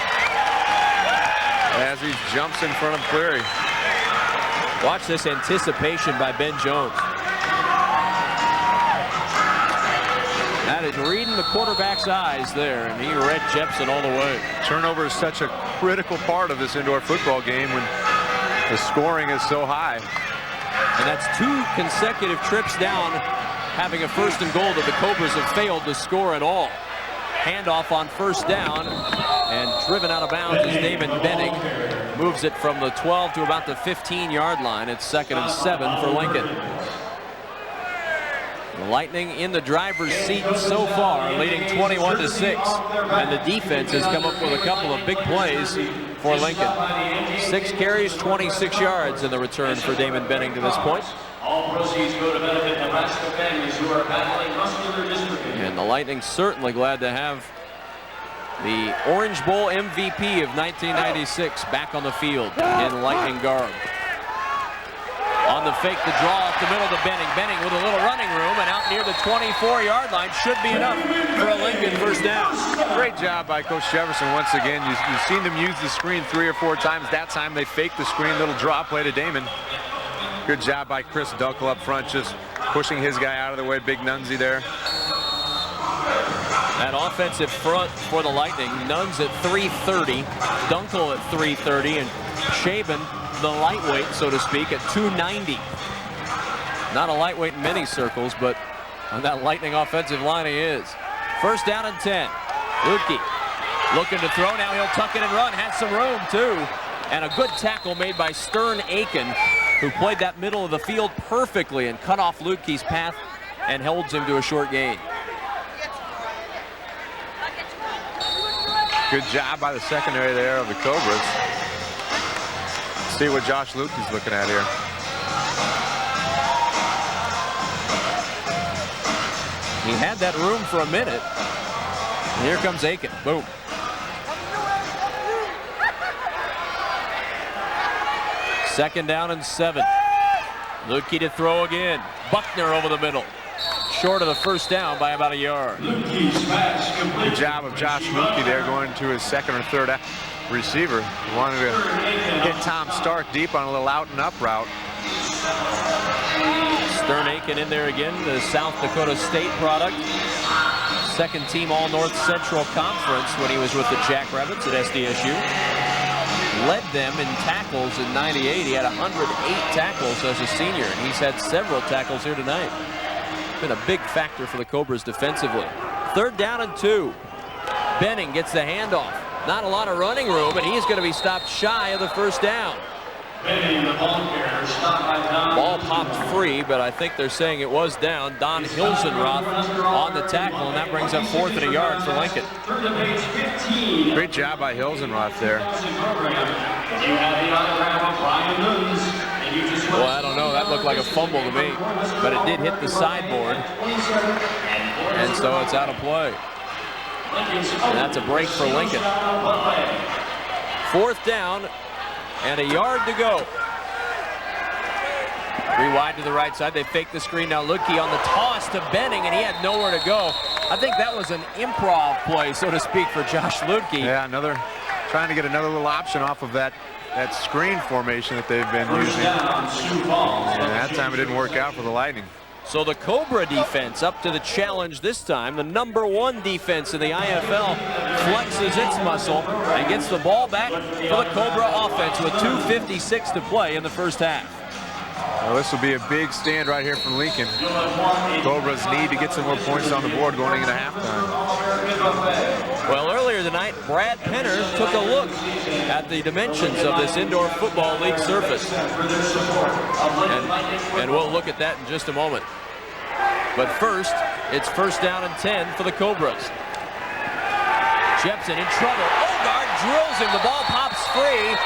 as he jumps in front of Cleary. Watch this anticipation by Ben Jones. That is reading the quarterback's eyes there, and he read Jepson all the way. Turnover is such a critical part of this indoor football game when the scoring is so high. And that's 2 consecutive trips down, having a 1st and goal that the Cobras have failed to score at all. Handoff on 1st down, and driven out of bounds is Damon Benning. Moves it from the 12 to about the 15-yard line. It's 2nd and 7 for Lincoln. The Lightning in the driver's seat so far, leading 21-6. And the defense has come up with a couple of big plays for Lincoln. 6 carries, 26 yards in the return for Damon Benning to this point. All proceeds go to benefit Nebraska families who are battling muscular dystrophy. And the Lightning certainly glad to have the Orange Bowl MVP of 1996 back on the field in Lightning garb. On the fake, the draw up the middle to Benning. Benning with a little running room, and out near the 24-yard line should be enough for a Lincoln first down. Great job by Coach Jefferson once again. You've seen them use the screen 3 or 4 times. That time they faked the screen, little draw play to Damon. Good job by Chris Dunkel up front, just pushing his guy out of the way. Big Nunzi there. That offensive front for the Lightning, Nuns at 330, Dunkel at 330, and Shaban, the lightweight, so to speak, at 290. Not a lightweight in many circles, but on that Lightning offensive line he is. First down and 10. Lutke looking to throw. Now he'll tuck it and run. Has some room, too. And a good tackle made by Stern Aiken, who played that middle of the field perfectly and cut off Lutke's path and holds him to a short gain. Good job by the secondary there of the Cobras. See what Josh Lutke's looking at here. He had that room for a minute. And here comes Aiken. Boom. Second down and 7. Lutke to throw again. Buckner over the middle. Short of the first down by about a yard. Good job of Josh Lutke there going to his second or third receiver. He wanted to hit Tom Stark deep on a little out and up route. Stern Aiken in there again, the South Dakota State product. Second team All North Central Conference when he was with the Jackrabbits at SDSU. Led them in tackles in '98. He had 108 tackles as a senior, and he's had several tackles here tonight. Been a big factor for the Cobras defensively. Third down and 2. Benning gets the handoff. Not a lot of running room, and he's going to be stopped shy of the first down. Ball popped free, but I think they're saying it was down. Don Hilsenroth on the tackle, and that brings up 4th and a yard for Lincoln. Great job by Hilsenroth there. Well, I don't know. That looked like a fumble to me, but it did hit the sideboard, and so it's out of play. And that's a break for Lincoln. 4th down and a yard to go. 3 wide to the right side. They fake the screen. Now Lutke on the toss to Benning, and he had nowhere to go. I think that was an improv play, so to speak, for Josh Lutke. Yeah, trying to get another little option off of that screen formation that they've been using. And that time it didn't work out for the Lightning. So the Cobra defense up to the challenge this time. The #1 defense in the IFL flexes its muscle and gets the ball back for the Cobra offense with 2:56 to play in the first half. Well, this will be a big stand right here from Lincoln. Cobras need to get some more points on the board going into halftime. Well, earlier tonight, Brad Penner took a look at the dimensions of this indoor football league surface. And we'll look at that in just a moment. But first, it's first down and 10 for the Cobras. Jepson in trouble. Ogard drills him. The ball pops free.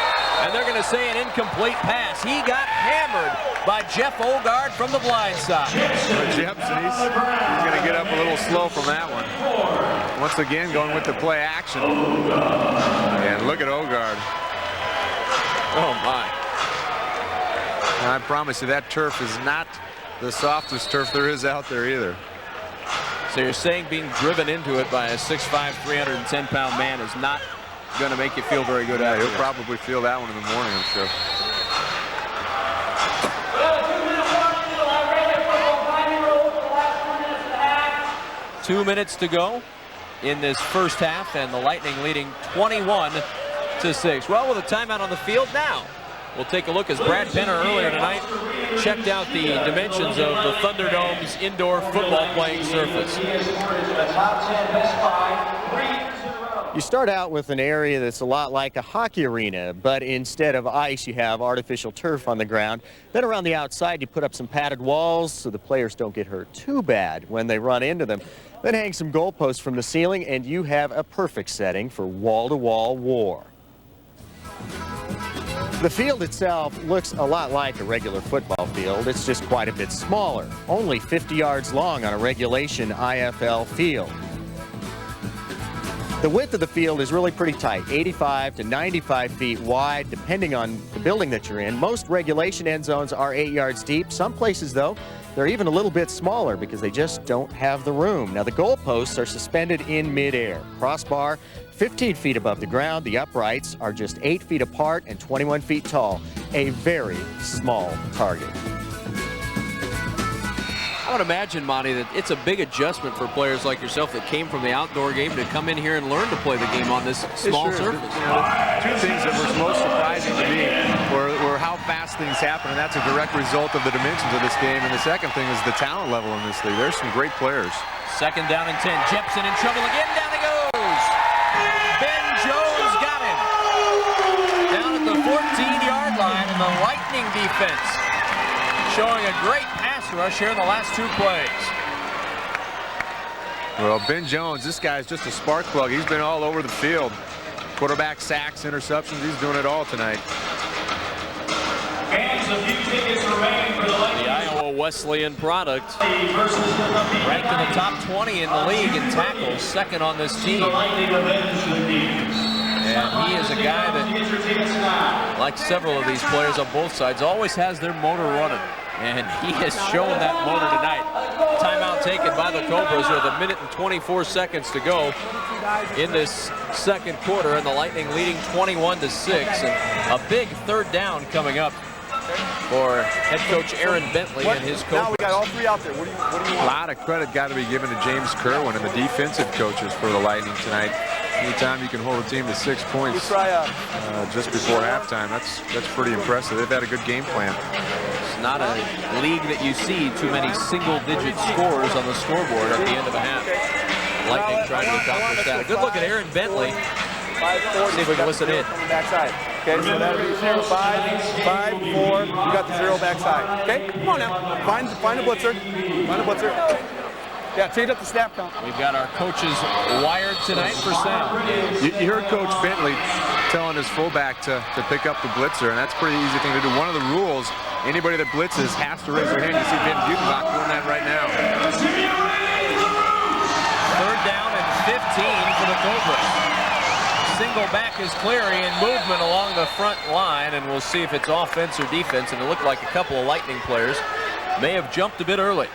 And they're going to say an incomplete pass. He got hammered by Jeff Ogard from the blind side. Jepson, he's going to get up a little slow from that one. Once again, going with the play action. And look at Ogard. Oh, my. And I promise you, that turf is not the softest turf there is out there either. So you're saying being driven into it by a 6'5", 310-pound man is not going to make you feel very good. He'll probably feel that one in the morning, I'm sure. Two minutes to go in this first half, and the Lightning leading 21-6. Well, with a timeout on the field now, we'll take a look as Brad Penner earlier tonight checked out the dimensions of the Thunderdome's indoor football playing surface. You start out with an area that's a lot like a hockey arena, but instead of ice, you have artificial turf on the ground. Then around the outside, you put up some padded walls so the players don't get hurt too bad when they run into them. Then hang some goalposts from the ceiling, and you have a perfect setting for wall-to-wall war. The field itself looks a lot like a regular football field. It's just quite a bit smaller, only 50 yards long on a regulation IFL field. The width of the field is really pretty tight, 85 to 95 feet wide, depending on the building that you're in. Most regulation end zones are 8 yards deep. Some places, though, they're even a little bit smaller because they just don't have the room. Now, the goalposts are suspended in midair. Crossbar 15 feet above the ground. The uprights are just 8 feet apart and 21 feet tall. A very small target. I would imagine, Monty, that it's a big adjustment for players like yourself that came from the outdoor game to come in here and learn to play the game on this small surface. You know, two things that were most surprising to me were how fast things happen, and that's a direct result of the dimensions of this game. And the second thing is the talent level in this league. There's some great players. 2nd down and 10. Jepson in trouble again. Down he goes. Ben Jones got him. Down at the 14-yard line, and the Lightning defense showing a great pass rush here in the last 2 plays. Well, Ben Jones, this guy's just a spark plug. He's been all over the field. Quarterback sacks, interceptions, he's doing it all tonight. Fans, a few tickets remaining for the Lightning. The Iowa Wesleyan product, ranked in the top 20 in the league in tackles, 2nd on this team. And he is a guy that, like several of these players on both sides, always has their motor running. And he has shown that motor tonight. Timeout taken by the Cobras with 1 minute and 24 seconds to go in this 2nd quarter, and the Lightning leading 21-6. And a big 3rd down coming up for head coach Aaron Bentley and his Cobras. Now we got all 3 out there. What do you want? A lot of credit got to be given to James Kerwin and the defensive coaches for the Lightning tonight. Anytime you can hold a team to 6 points just before halftime, that's pretty impressive. They've had a good game plan. It's not a league that you see too many single-digit scores on the scoreboard at the end of a half. Lightning trying to accomplish that. A good look at Aaron Bentley. See if we can listen in. Backside. Okay, so that'll be 0, 5, 5, 4. You got the 0 backside. Okay, come on now. Find a blitzer. Find a blitzer. Yeah, change up the snap count. We've got our coaches wired tonight for sound. You heard Coach Bentley telling his fullback to pick up the blitzer, and that's a pretty easy thing to do. One of the rules, anybody that blitzes has to raise their hand. You see Ben Butenbach doing that right now. 3rd down and 15 for the Cobras. Single back is Cleary in movement along the front line, and we'll see if it's offense or defense. And it looked like a couple of Lightning players may have jumped a bit early.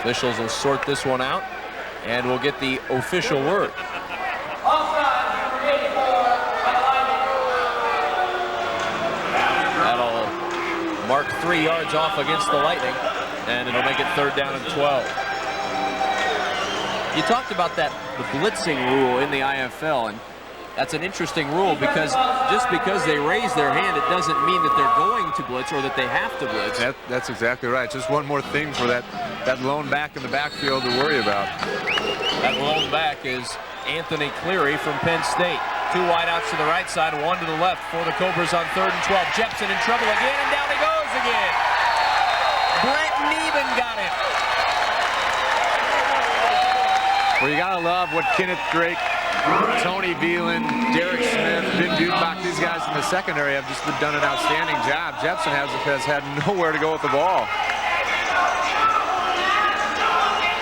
Officials will sort this one out, and we'll get the official word. That'll mark 3 yards off against the Lightning, and it'll make it 3rd down and 12. You talked about the blitzing rule in the IFL, and that's an interesting rule because just because they raise their hand, it doesn't mean that they're going to blitz or that they have to blitz. That's exactly right. Just one more thing for that lone back in the backfield to worry about. That lone back is Anthony Cleary from Penn State. 2 wideouts to the right side, 1 to the left for the Cobras on 3rd and 12. Jepson in trouble again, and down he goes again. Brent Neben got him. Well, you gotta love what Kenneth Drake, Tony Veland, Derek Smith, Ben Butenbach, these guys in the secondary have just done an outstanding job. Jepson has had nowhere to go with the ball.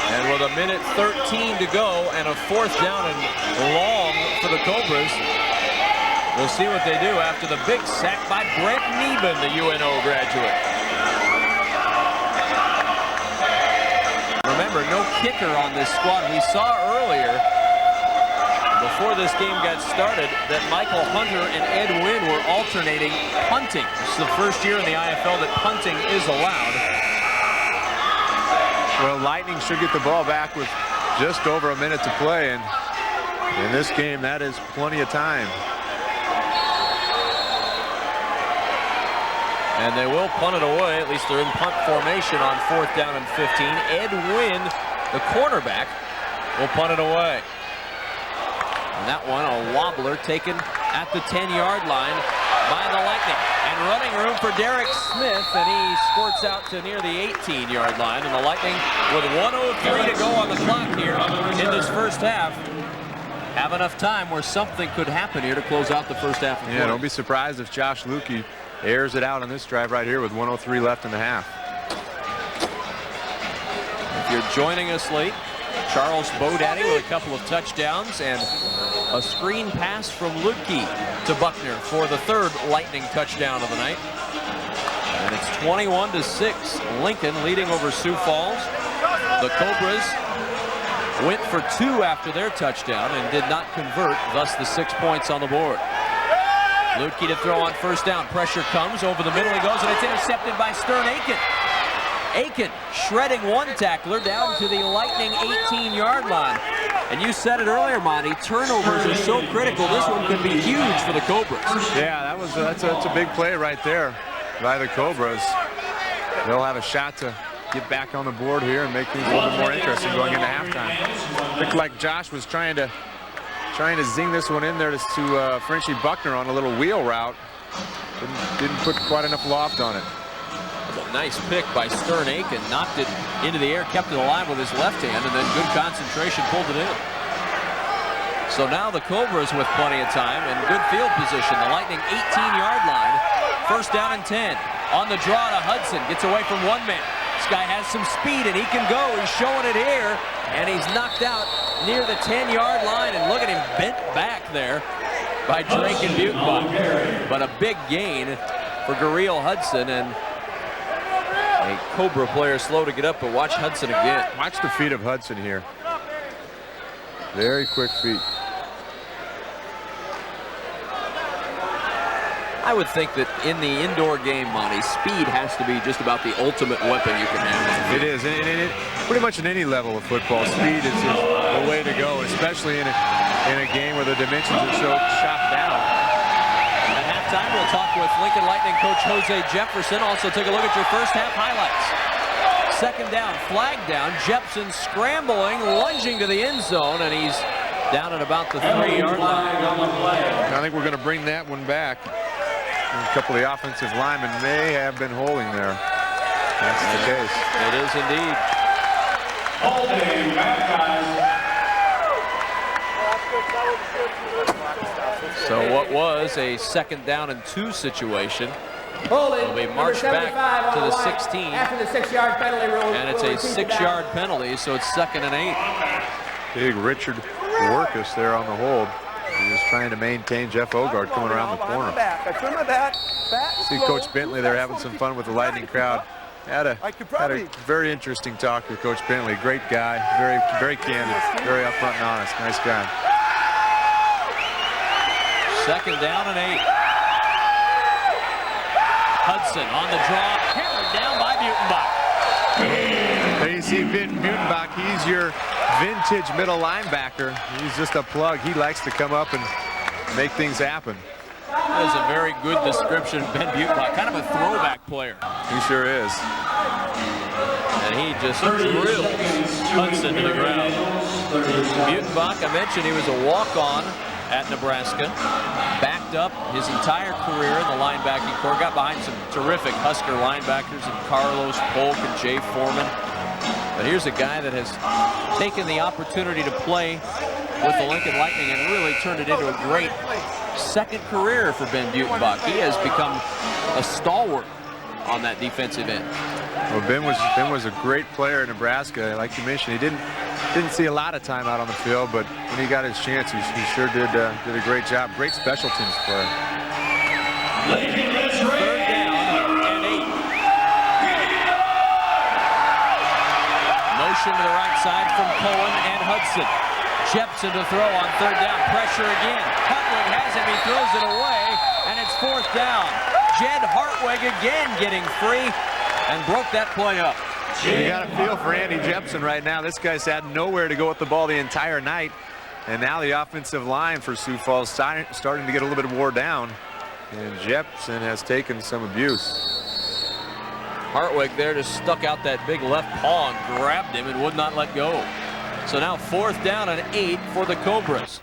And with 1 minute 13 to go and a 4th down and long for the Cobras, we'll see what they do after the big sack by Brent Neben, the UNO graduate. Remember, no kicker on this squad. We saw earlier, before this game got started, that Michael Hunter and Ed Wynn were alternating punting. This is the first year in the IFL that punting is allowed. Well, Lightning should get the ball back with just over a minute to play, and in this game, that is plenty of time. And they will punt it away. At least they're in punt formation on 4th down and 15. Ed Wynn, the cornerback, will punt it away. And that one, a wobbler taken at the 10-yard line by the Lightning. And running room for Derek Smith, and he squirts out to near the 18-yard line. And the Lightning, with 1:03 to go on the clock here in this first half, have enough time where something could happen here to close out the first half of play. Yeah, don't be surprised if Josh Lukey airs it out on this drive right here with 1:03 left in the half. If you're joining us late, Charles Bodaddy with a couple of touchdowns and a screen pass from Lukey to Buckner for the 3rd Lightning touchdown of the night. And it's 21-6. Lincoln leading over Sioux Falls. The Cobras went for 2 after their touchdown and did not convert, thus the 6 points on the board. Lutke to throw on first down. Pressure comes over the middle. He goes, and it's intercepted by Stern Aiken. Aiken shredding one tackler down to the Lightning 18-yard line. And you said it earlier, Monty, turnovers are so critical. This one could be huge for the Cobras. Yeah, that's a big play right there by the Cobras. They'll have a shot to get back on the board here and make things a little bit more interesting going into halftime. Looked like Josh was trying to zing this one in there to Frenchie Buckner on a little wheel route. Didn't put quite enough loft on it. A nice pick by Stern Aiken, knocked it into the air, kept it alive with his left hand, and then good concentration, pulled it in. So now the Cobras with plenty of time and good field position. The Lightning 18-yard line, first down and 10. On the draw to Hudson, gets away from one man. This guy has some speed and he can go. He's showing it here, and he's knocked out near the 10-yard line, and look at him bent back there by Drake and Butenbach. But a big gain for Gureel Hudson, and a Cobra player slow to get up, but watch Hudson again. Watch the feet of Hudson here. Very quick feet. I would think that in the indoor game, Monty, speed has to be just about the ultimate weapon you can have. It is, and pretty much in any level of football, speed is the way to go, especially in a game where the dimensions are so chopped down. At halftime, we'll talk with Lincoln Lightning coach Jose Jefferson. Also take a look at your first half highlights. Second down, flag down. Jepson scrambling, lunging to the end zone, and he's down at about the 3-yard line. I think we're going to bring that one back. A couple of the offensive linemen may have been holding there. That's the case. It is indeed. Holding back, guys. So what was a second down and 2 situation will be marched back to the 16. After the 6-yard penalty rule. And it's a 6-yard penalty, so it's 2nd and 8. Big Richard Workus there on the hold. He was trying to maintain Jeff Ogard coming around the corner. See Coach Bentley there having some fun with the Lightning crowd. Had a very interesting talk with Coach Bentley. Great guy, very candid, very upfront and honest. Nice guy. 2nd down and 8. Hudson on the draw, hammered down by Butenbach. There you see Vin Butenbach. He's your vintage middle linebacker. He's just a plug. He likes to come up and make things happen. That is a very good description of Ben Butenbach. Kind of a throwback player. He sure is. And he just drills Hudson to the ground. Butenbach, I mentioned he was a walk-on at Nebraska. Backed up his entire career in the linebacking corps. Got behind some terrific Husker linebackers in Carlos Polk and Jay Foreman. But here's a guy that has taken the opportunity to play with the Lincoln Lightning and really turned it into a great second career for Ben Butenbach. He has become a stalwart on that defensive end. Well, Ben was a great player in Nebraska. Like you mentioned, he didn't see a lot of time out on the field, but when he got his chance, he sure did a great job. Great special teams player. 3rd down and 8. Motion to the right side from Cohen and Hudson. Jepson to throw on 3rd down. Pressure again. Hartwig has him. He throws it away, and it's 4th down. Jed Hartwig again getting free and broke that play up. You got a feel for Andy Jepson right now. This guy's had nowhere to go with the ball the entire night. And now the offensive line for Sioux Falls starting to get a little bit wore down. And Jepson has taken some abuse. Hartwig there just stuck out that big left paw and grabbed him and would not let go. So now 4th down and 8 for the Cobras.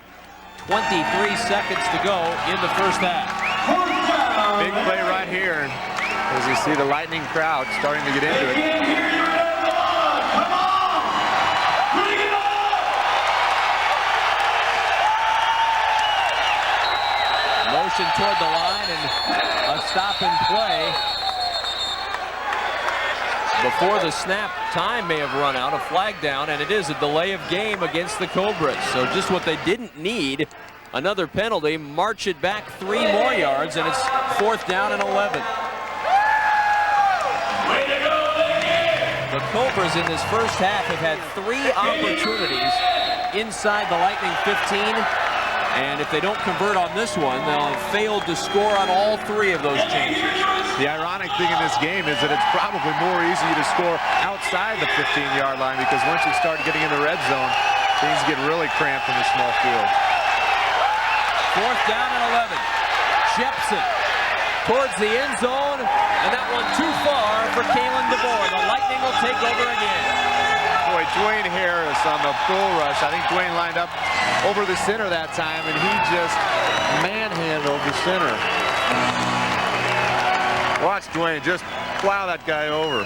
23 seconds to go in the first half. Big play right here as you see the Lightning crowd starting to get into it. Motion toward the line and a stop and play. Before the snap, time may have run out, a flag down, and it is a delay of game against the Cobras. So just what they didn't need, another penalty, march it back 3 more yards, and it's 4th down and 11. The Cobras in this first half have had 3 opportunities inside the Lightning 15, And if they don't convert on this one, they'll have failed to score on all 3 of those changes. The ironic thing in this game is that it's probably more easy to score outside the 15-yard line, because once you start getting in the red zone, things get really cramped in the small field. 4th down and 11. Jepson towards the end zone, and that one too far for Kalen DeBoer. The Lightning will take over again. Boy, Dwayne Harris on the bull rush. I think Dwayne lined up over the center that time, and he just manhandled the center. Watch Dwayne just plow that guy over.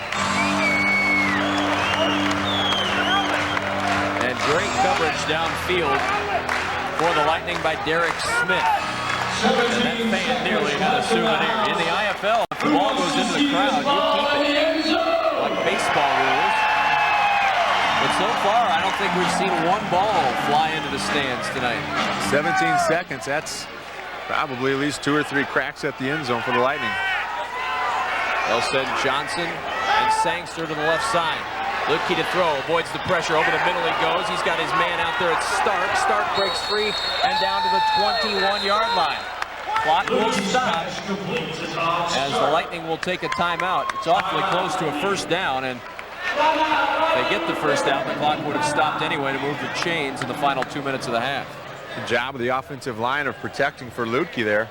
And great coverage downfield for the Lightning by Derek Smith. And that fan nearly had a souvenir. In the IFL, if the ball goes into the crowd, you keep it. Like baseball rules. But so far, I don't think we've seen one ball fly into the stands tonight. 17 seconds. That's probably at least 2 or 3 cracks at the end zone for the Lightning. They'll send Johnson and Sangster to the left side. Lutke to throw, avoids the pressure. Over the middle he goes. He's got his man out there at Stark. Stark breaks free and down to the 21-yard line. Clock will stop as the Lightning will take a timeout. It's awfully close to a first down, and if they get the first down, the clock would have stopped anyway to move the chains in the final 2 minutes of the half. Good job of the offensive line of protecting for Lutke there.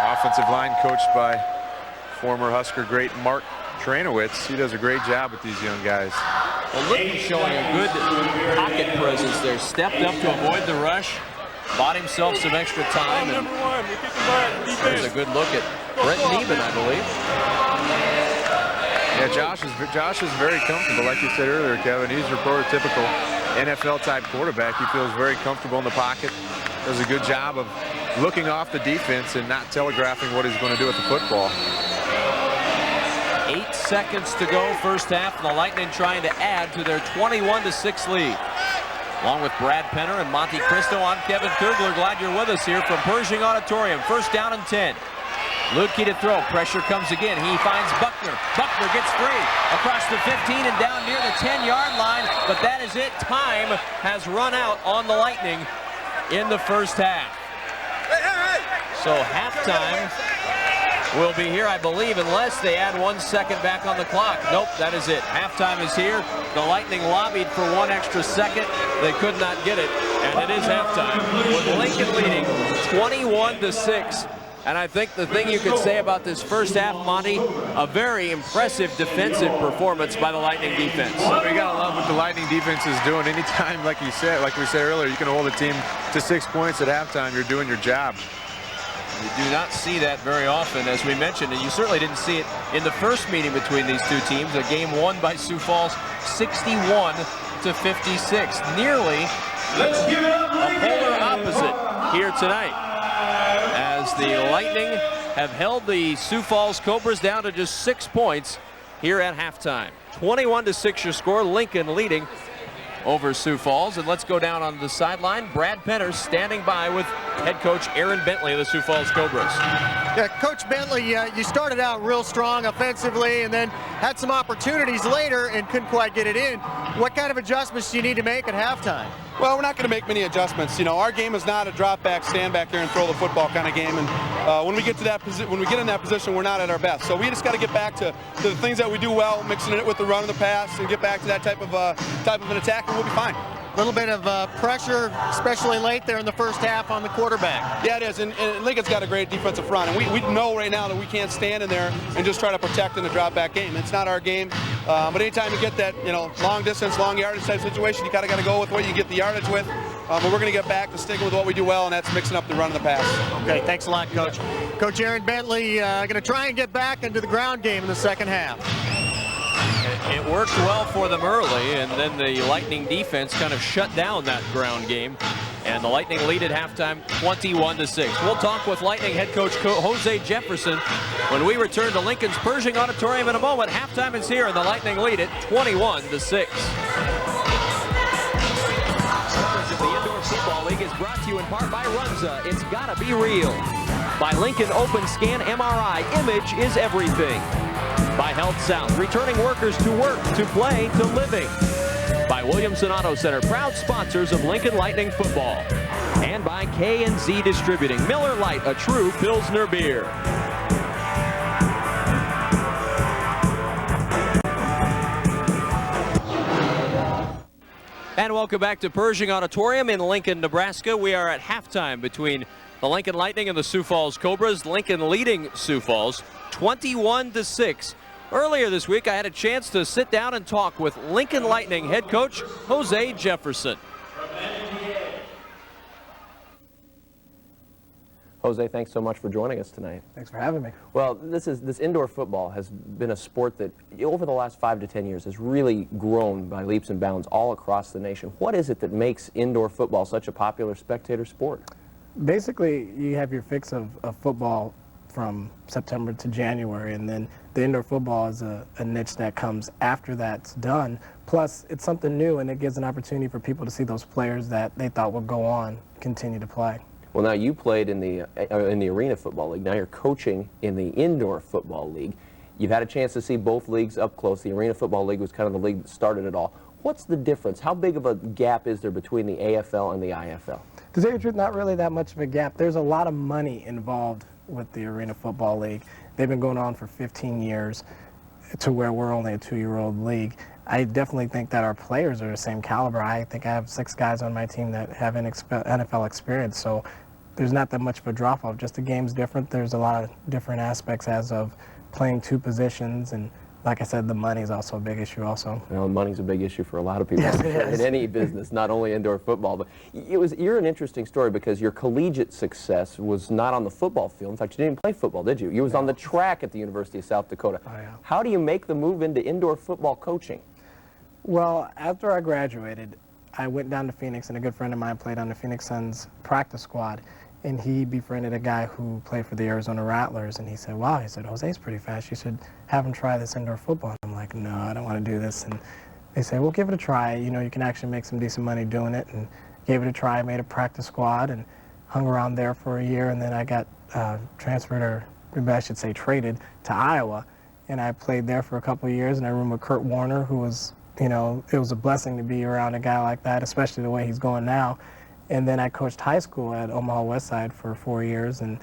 Offensive line coached by former Husker great Mark Tranowitz. He does a great job with these young guys. Well, Lutke showing a good pocket presence there. Stepped up to avoid the rush. Bought himself some extra time. And there's a good look at Brett Neiman, I believe. Yeah, Josh is very comfortable, like you said earlier, Kevin. He's your prototypical NFL-type quarterback. He feels very comfortable in the pocket. Does a good job of looking off the defense and not telegraphing what he's going to do with the football. 8 seconds to go, first half, and the Lightning trying to add to their 21-6 lead. Along with Brad Penner and Monty Cristo, I'm Kevin Kugler. Glad you're with us here from Pershing Auditorium. First down and 10. Lutke to throw. Pressure comes again. He finds Buckner. Buckner gets free across the 15 and down near the 10-yard line. But that is it. Time has run out on the Lightning in the first half. So halftime will be here, I believe, unless they add 1 second back on the clock. Nope, that is it. Halftime is here. The Lightning lobbied for 1 extra second. They could not get it, and it is halftime. With Lincoln leading 21-6. And I think the thing you could say about this first half, Monty, a very impressive defensive performance by the Lightning defense. Well, you gotta love what the Lightning defense is doing. Anytime, like we said earlier, you can hold a team to 6 points at halftime, you're doing your job. You do not see that very often, as we mentioned, and you certainly didn't see it in the first meeting between these two teams, a game won by Sioux Falls 61-56. Nearly a polar opposite here tonight, as the Lightning have held the Sioux Falls Cobras down to just 6 points here at halftime. 21-6 your score, Lincoln leading over Sioux Falls. And let's go down on the sideline. Brad Penner standing by with head coach Aaron Bentley of the Sioux Falls Cobras. Yeah, Coach Bentley, you started out real strong offensively and then had some opportunities later and couldn't quite get it in. What kind of adjustments do you need to make at halftime? Well, we're not going to make many adjustments. You know, our game is not a drop back, stand back there and throw the football kind of game. And when we get to that when we get in that position, we're not at our best. So we just got to get back to the things that we do well, mixing it with the run and the pass, and get back to that type of an attack, and we'll be fine. A little bit of pressure, especially late there in the first half on the quarterback. Yeah, it is, and Lincoln's got a great defensive front, and we know right now that we can't stand in there and just try to protect in the drop back game. It's not our game, but anytime you get that, you know, long distance, long yardage type situation, you kind of got to go with what you get the yardage with. But we're going to get back to sticking with what we do well, and that's mixing up the run and the pass. Okay, thanks a lot, Coach. Coach Aaron Bentley going to try and get back into the ground game in the second half. It worked well for them early, and then the Lightning defense kind of shut down that ground game. And the Lightning lead at halftime 21-6. We'll talk with Lightning head coach Jose Jefferson when we return to Lincoln's Pershing Auditorium in a moment. Halftime is here, and the Lightning lead it 21-6. The Indoor Football League is brought to you in part by Runza. It's gotta be real. By Lincoln Open Scan MRI. Image is everything. By Health South, returning workers to work, to play, to living. By Williamson Auto Center, proud sponsors of Lincoln Lightning football. And by K&Z Distributing, Miller Lite, a true Pilsner beer. And welcome back to Pershing Auditorium in Lincoln, Nebraska. We are at halftime between the Lincoln Lightning and the Sioux Falls Cobras. Lincoln leading Sioux Falls 21-6. Earlier this week, I had a chance to sit down and talk with Lincoln Lightning head coach Jose Jefferson. Jose, thanks so much for joining us tonight. Thanks for having me. Well, this indoor football has been a sport that over the last 5 to 10 years has really grown by leaps and bounds all across the nation. What is it that makes indoor football such a popular spectator sport? Basically, you have your fix of football from September to January, and then the indoor football is a niche that comes after that's done. Plus, it's something new, and it gives an opportunity for people to see those players that they thought would go on, continue to play. Well, now you played in the Arena Football League. Now you're coaching in the Indoor Football League. You've had a chance to see both leagues up close. The Arena Football League was kind of the league that started it all. What's the difference? How big of a gap is there between the AFL and the IFL? To tell you the truth, not really that much of a gap. There's a lot of money involved with the Arena Football League. They've been going on for 15 years to where we're only a 2-year-old league. I definitely think that our players are the same caliber. I think I have 6 guys on my team that have NFL experience, so there's not that much of a drop-off. Just the game's different. There's a lot of different aspects as of playing 2 positions, and like I said, the money is also a big issue also. Well, money's a big issue for a lot of people Yes, it is. in any business, not only indoor football. But you're an interesting story because your collegiate success was not on the football field. In fact, you didn't play football, did you? You was on the track at the University of South Dakota. Oh, yeah. How do you make the move into indoor football coaching? Well, after I graduated, I went down to Phoenix, and a good friend of mine played on the Phoenix Suns practice squad. And he befriended a guy who played for the Arizona Rattlers, and he said, wow, he said, Jose's pretty fast. You should have him try this indoor football. And I'm like, no, I don't want to do this. And they said, well, give it a try. You know, you can actually make some decent money doing it. And gave it a try, made a practice squad, and hung around there for a year. And then I got transferred, or maybe I should say traded, to Iowa. And I played there for a couple of years, and I roomed with Kurt Warner, who was, you know, it was a blessing to be around a guy like that, especially the way he's going now. And then I coached high school at Omaha Westside for 4 years and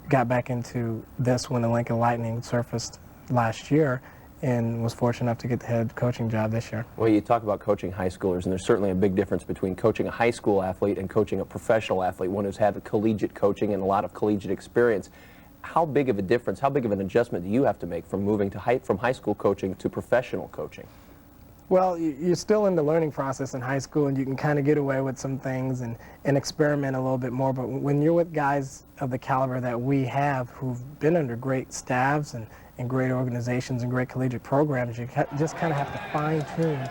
got back into this when the Lincoln Lightning surfaced last year, and was fortunate enough to get the head coaching job this year. Well, you talk about coaching high schoolers, and there's certainly a big difference between coaching a high school athlete and coaching a professional athlete, one who's had the collegiate coaching and a lot of collegiate experience. How big of a difference, how big of an adjustment do you have to make from moving to from high school coaching to professional coaching? Well, you're still in the learning process in high school, and you can kind of get away with some things and experiment a little bit more. But when you're with guys of the caliber that we have, who've been under great staffs and great organizations and great collegiate programs, you just kind of have to fine-tune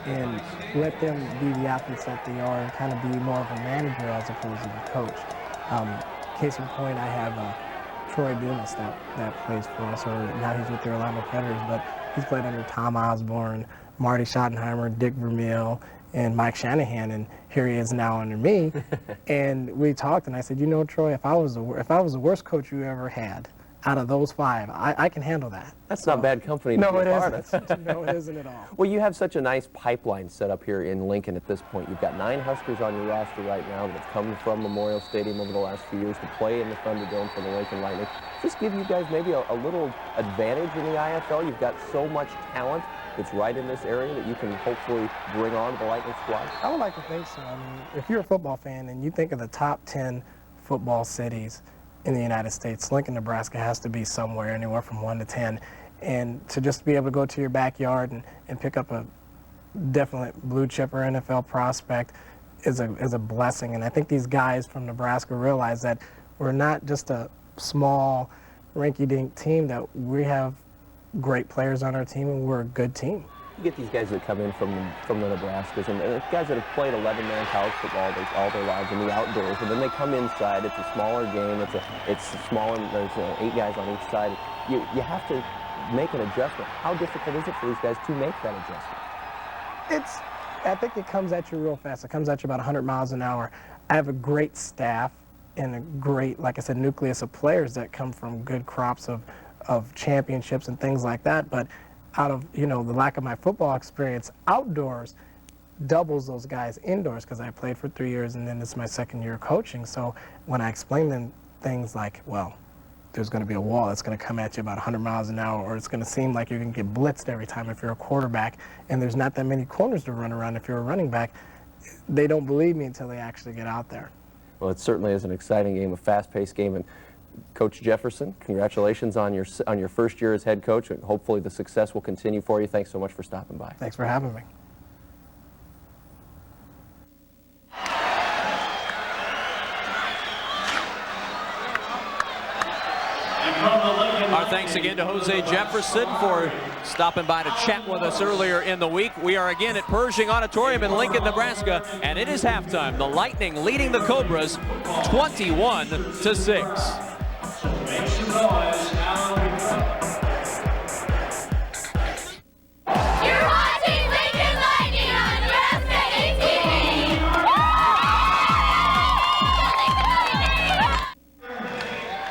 and let them be the athletes that they are, and kind of be more of a manager as opposed to the coach. Case in point, I have Troy Dumas that plays for us, or now he's with the Orlando Predators, but he's played under Tom Osborne, Marty Schottenheimer, Dick Vermeil, and Mike Shanahan, and here he is now under me. And we talked, and I said, you know, Troy, if I was the worst coach you ever had, out of those 5, I can handle that. That's not bad company to no, be it a part isn't. of. No, it isn't at all. Well, you have such a nice pipeline set up here in Lincoln at this point. You've got 9 Huskers on your roster right now that have come from Memorial Stadium over the last few years to play in the Thunderdome for the Lincoln Lightning. Just give you guys maybe a little advantage in the IFL. You've got so much talent that's right in this area that you can hopefully bring on the Lightning squad. I would like to think so. I mean, if you're a football fan and you think of the top 10 football cities in the United States, Lincoln, Nebraska has to be somewhere, anywhere from 1 to 10. And to just be able to go to your backyard and pick up a definite blue chip or NFL prospect is a blessing. And I think these guys from Nebraska realize that we're not just a small rinky-dink team, that we have great players on our team, and we're a good team. You get these guys that come in from the Nebraskas, and guys that have played 11-man college football all their lives in the outdoors, and then they come inside. It's a smaller game. It's smaller. There's 8 guys on each side. You have to make an adjustment. How difficult is it for these guys to make that adjustment? I think it comes at you real fast. It comes at you about 100 miles an hour. I have a great staff and a great, like I said, nucleus of players that come from good crops of championships and things like that. But out of, you know, the lack of my football experience outdoors, doubles those guys indoors because I played for 3 years and then this is my second year coaching. So when I explain them things like, well, there's going to be a wall that's going to come at you about 100 miles an hour, or it's going to seem like you're going to get blitzed every time if you're a quarterback, and there's not that many corners to run around if you're a running back, they don't believe me until they actually get out there. Well, it certainly is an exciting game, a fast-paced game. And Coach Jefferson, congratulations on your first year as head coach, and hopefully the success will continue for you. Thanks so much for stopping by. Thanks for having me. Our thanks again to Jose Jefferson for stopping by to chat with us earlier in the week. We are again at Pershing Auditorium in Lincoln, Nebraska, and it is halftime. The Lightning leading the Cobras 21-6. Make some noise now. You're watching Lincoln Lightning on Nebraska ATV.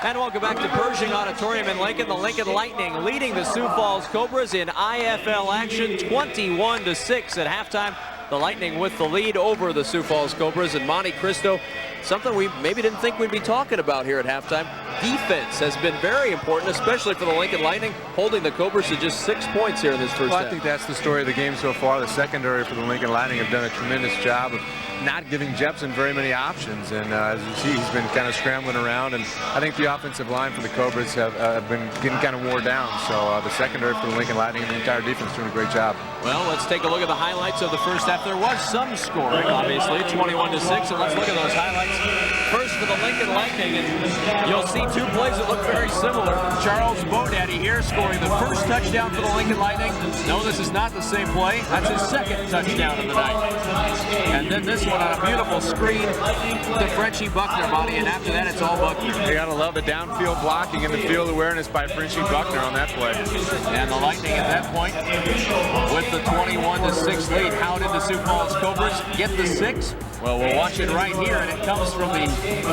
And welcome back to Pershing Auditorium in Lincoln. The Lincoln Lightning leading the Sioux Falls Cobras in IFL action 21-6 at halftime. The Lightning with the lead over the Sioux Falls Cobras. And Monty Cristo, something we maybe didn't think we'd be talking about here at halftime. Defense has been very important, especially for the Lincoln Lightning, holding the Cobras to just 6 points here in this first half. I think that's the story of the game so far. The secondary for the Lincoln Lightning have done a tremendous job of not giving Jepson very many options. And as you see, he's been kind of scrambling around. And I think the offensive line for the Cobras have been getting kind of wore down. So the secondary for the Lincoln Lightning and the entire defense doing a great job. Well, let's take a look at the highlights of the first half. There was some scoring, obviously, 21-6, and let's look at those highlights. First for the Lincoln Lightning, and you'll see two plays that look very similar. Charles Bodaddy here scoring the first touchdown for the Lincoln Lightning. No, this is not the same play. That's his second touchdown of the night. And then this one on a beautiful screen to Frenchie Buckner, Monty, and after that it's all Buckner. You gotta love the downfield blocking and the field awareness by Frenchie Buckner on that play. And the Lightning at that point with the 21-6 lead. How did the Sioux Falls Cobras get the 6? Well, we'll watch it right here, and it comes from the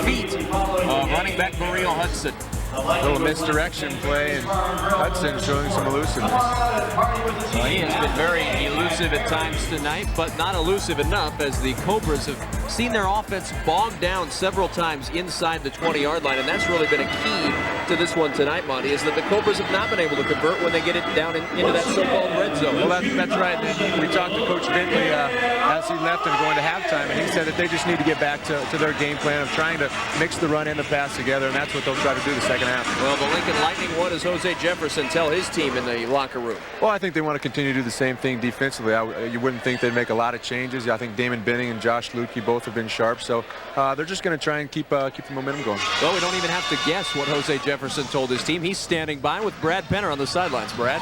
feet of running back Muriel Hudson. A little misdirection play, and Hudson showing some elusiveness. Well, he has been very elusive at times tonight, but not elusive enough, as the Cobras have seen their offense bogged down several times inside the 20-yard line, and that's really been a key to this one tonight, Monty, is that the Cobras have not been able to convert when they get it down into that so-called red zone. Well, that's right. We talked to Coach Bentley as he left and going to halftime, and he said that they just need to get back to their game plan of trying to mix the run and the pass together, and that's what they'll try to do the second half. Well, the Lincoln Lightning, what does Jose Jefferson tell his team in the locker room? Well, I think they want to continue to do the same thing defensively. You wouldn't think they'd make a lot of changes. I think Damon Benning and Josh Lukey both have been sharp, so they're just going to try and keep the momentum going. Well, we don't even have to guess what Jose Jefferson told his team. He's standing by with Brad Penner on the sidelines. Brad?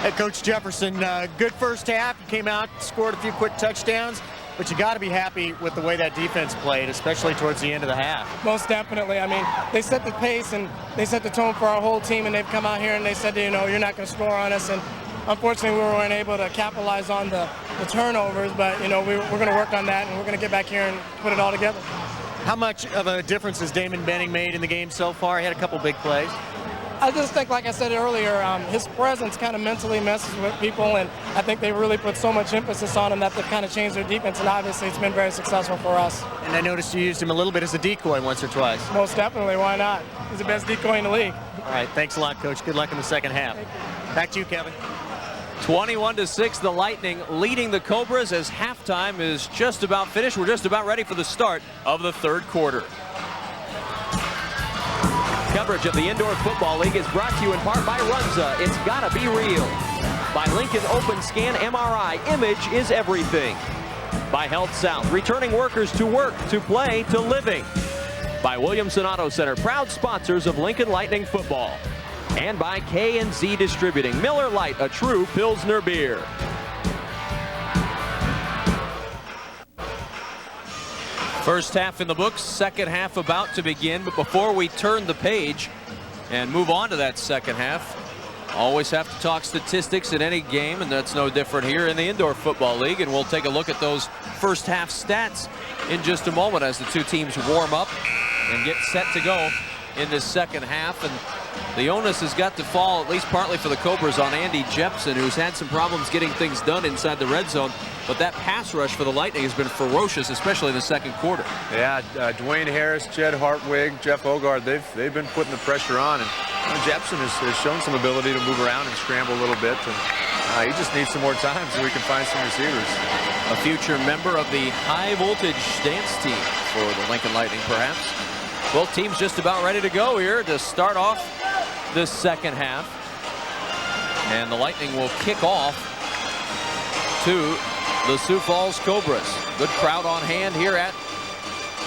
Hey, Coach Jefferson, good first half. You came out, scored a few quick touchdowns. But you got to be happy with the way that defense played, especially towards the end of the half. Most definitely. I mean, they set the pace and they set the tone for our whole team, and they've come out here and they said, you know, you're not going to score on us. And unfortunately, we weren't able to capitalize on the turnovers, but, you know, we're going to work on that, and we're going to get back here and put it all together. How much of a difference has Damon Benning made in the game so far? He had a couple big plays. I just think, like I said earlier, his presence kind of mentally messes with people, and I think they really put so much emphasis on him that they've kind of changed their defense, and obviously it's been very successful for us. And I noticed you used him a little bit as a decoy once or twice. Most definitely, why not? He's the best decoy in the league. All right, thanks a lot, Coach. Good luck in the second half. Back to you, Kevin. 21-6, the Lightning leading the Cobras as halftime is just about finished. We're just about ready for the start of the third quarter. Coverage of the Indoor Football League is brought to you in part by Runza. It's gotta be real. By Lincoln Open Scan MRI. Image is everything. By Health South. Returning workers to work, to play, to living. By Williamson Auto Center. Proud sponsors of Lincoln Lightning football. And by K&Z Distributing. Miller Lite, a true Pilsner beer. First half in the books, second half about to begin. But before we turn the page and move on to that second half, always have to talk statistics in any game, and that's no different here in the Indoor Football League. And we'll take a look at those first half stats in just a moment as the two teams warm up and get set to go in this second half. And the onus has got to fall, at least partly for the Cobras, on Andy Jepson, who's had some problems getting things done inside the red zone. but that pass rush for the Lightning has been ferocious, especially in the second quarter. Yeah, Dwayne Harris, Jed Hartwig, Jeff Ogard, they've been putting the pressure on, and Jepson has shown some ability to move around and scramble a little bit, and he just needs some more time so we can find some receivers. A future member of the high voltage dance team for the Lincoln Lightning, perhaps. Both teams just about ready to go here to start off this second half. And the Lightning will kick off to the Sioux Falls Cobras. Good crowd on hand here at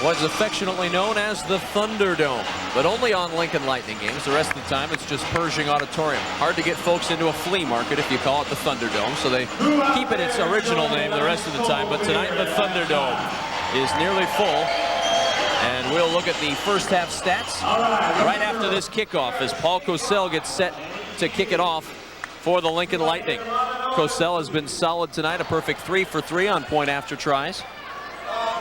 what is affectionately known as the Thunderdome, but only on Lincoln Lightning games. The rest of the time it's just Pershing Auditorium. Hard to get folks into a flea market if you call it the Thunderdome, so they keep it its original name the rest of the time. But tonight the Thunderdome is nearly full, and we'll look at the first half stats right after this kickoff as Paul Cosell gets set to kick it off for the Lincoln Lightning. Cosell has been solid tonight, a perfect 3 for 3 on point after tries.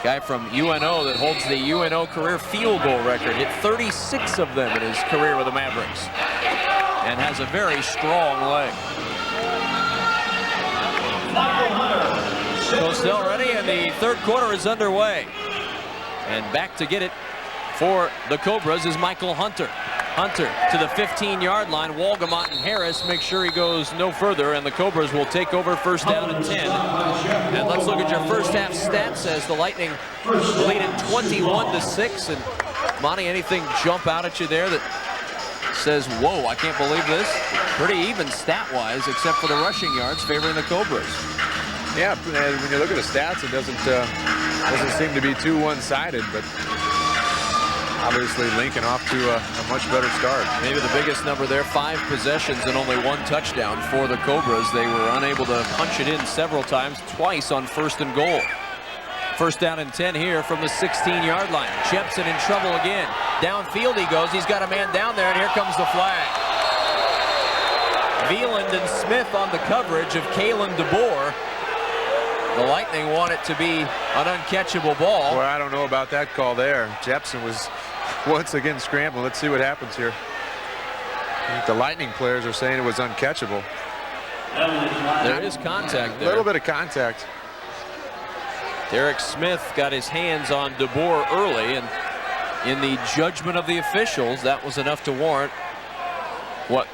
Guy from UNO that holds the UNO career field goal record. Hit 36 of them in his career with the Mavericks. And has a very strong leg. Cosell ready, and the third quarter is underway. And back to get it for the Cobras is Michael Hunter. Hunter to the 15-yard line. Walgamot and Harris make sure he goes no further, and the Cobras will take over first down and 10. And let's look at your first half stats as the Lightning lead it 21-6. And Monty, anything jump out at you there that says, whoa, I can't believe this? Pretty even stat-wise, except for the rushing yards favoring the Cobras. Yeah, when you look at the stats, it doesn't seem to be too one-sided, but obviously Lincoln off to a much better start. Maybe the biggest number there, 5 possessions and only 1 touchdown for the Cobras. They were unable to punch it in several times, twice on first and goal. First down and 10 here from the 16-yard line. Jepson in trouble again. Downfield he goes. He's got a man down there, and here comes the flag. Veland and Smith on the coverage of Kalen DeBoer. The Lightning want it to be an uncatchable ball. Well, I don't know about that call there. Jepson was once again scrambling. Let's see what happens here. I think the Lightning players are saying it was uncatchable. There is contact there. A little bit of contact. Derek Smith got his hands on DeBoer early, and in the judgment of the officials, that was enough to warrant what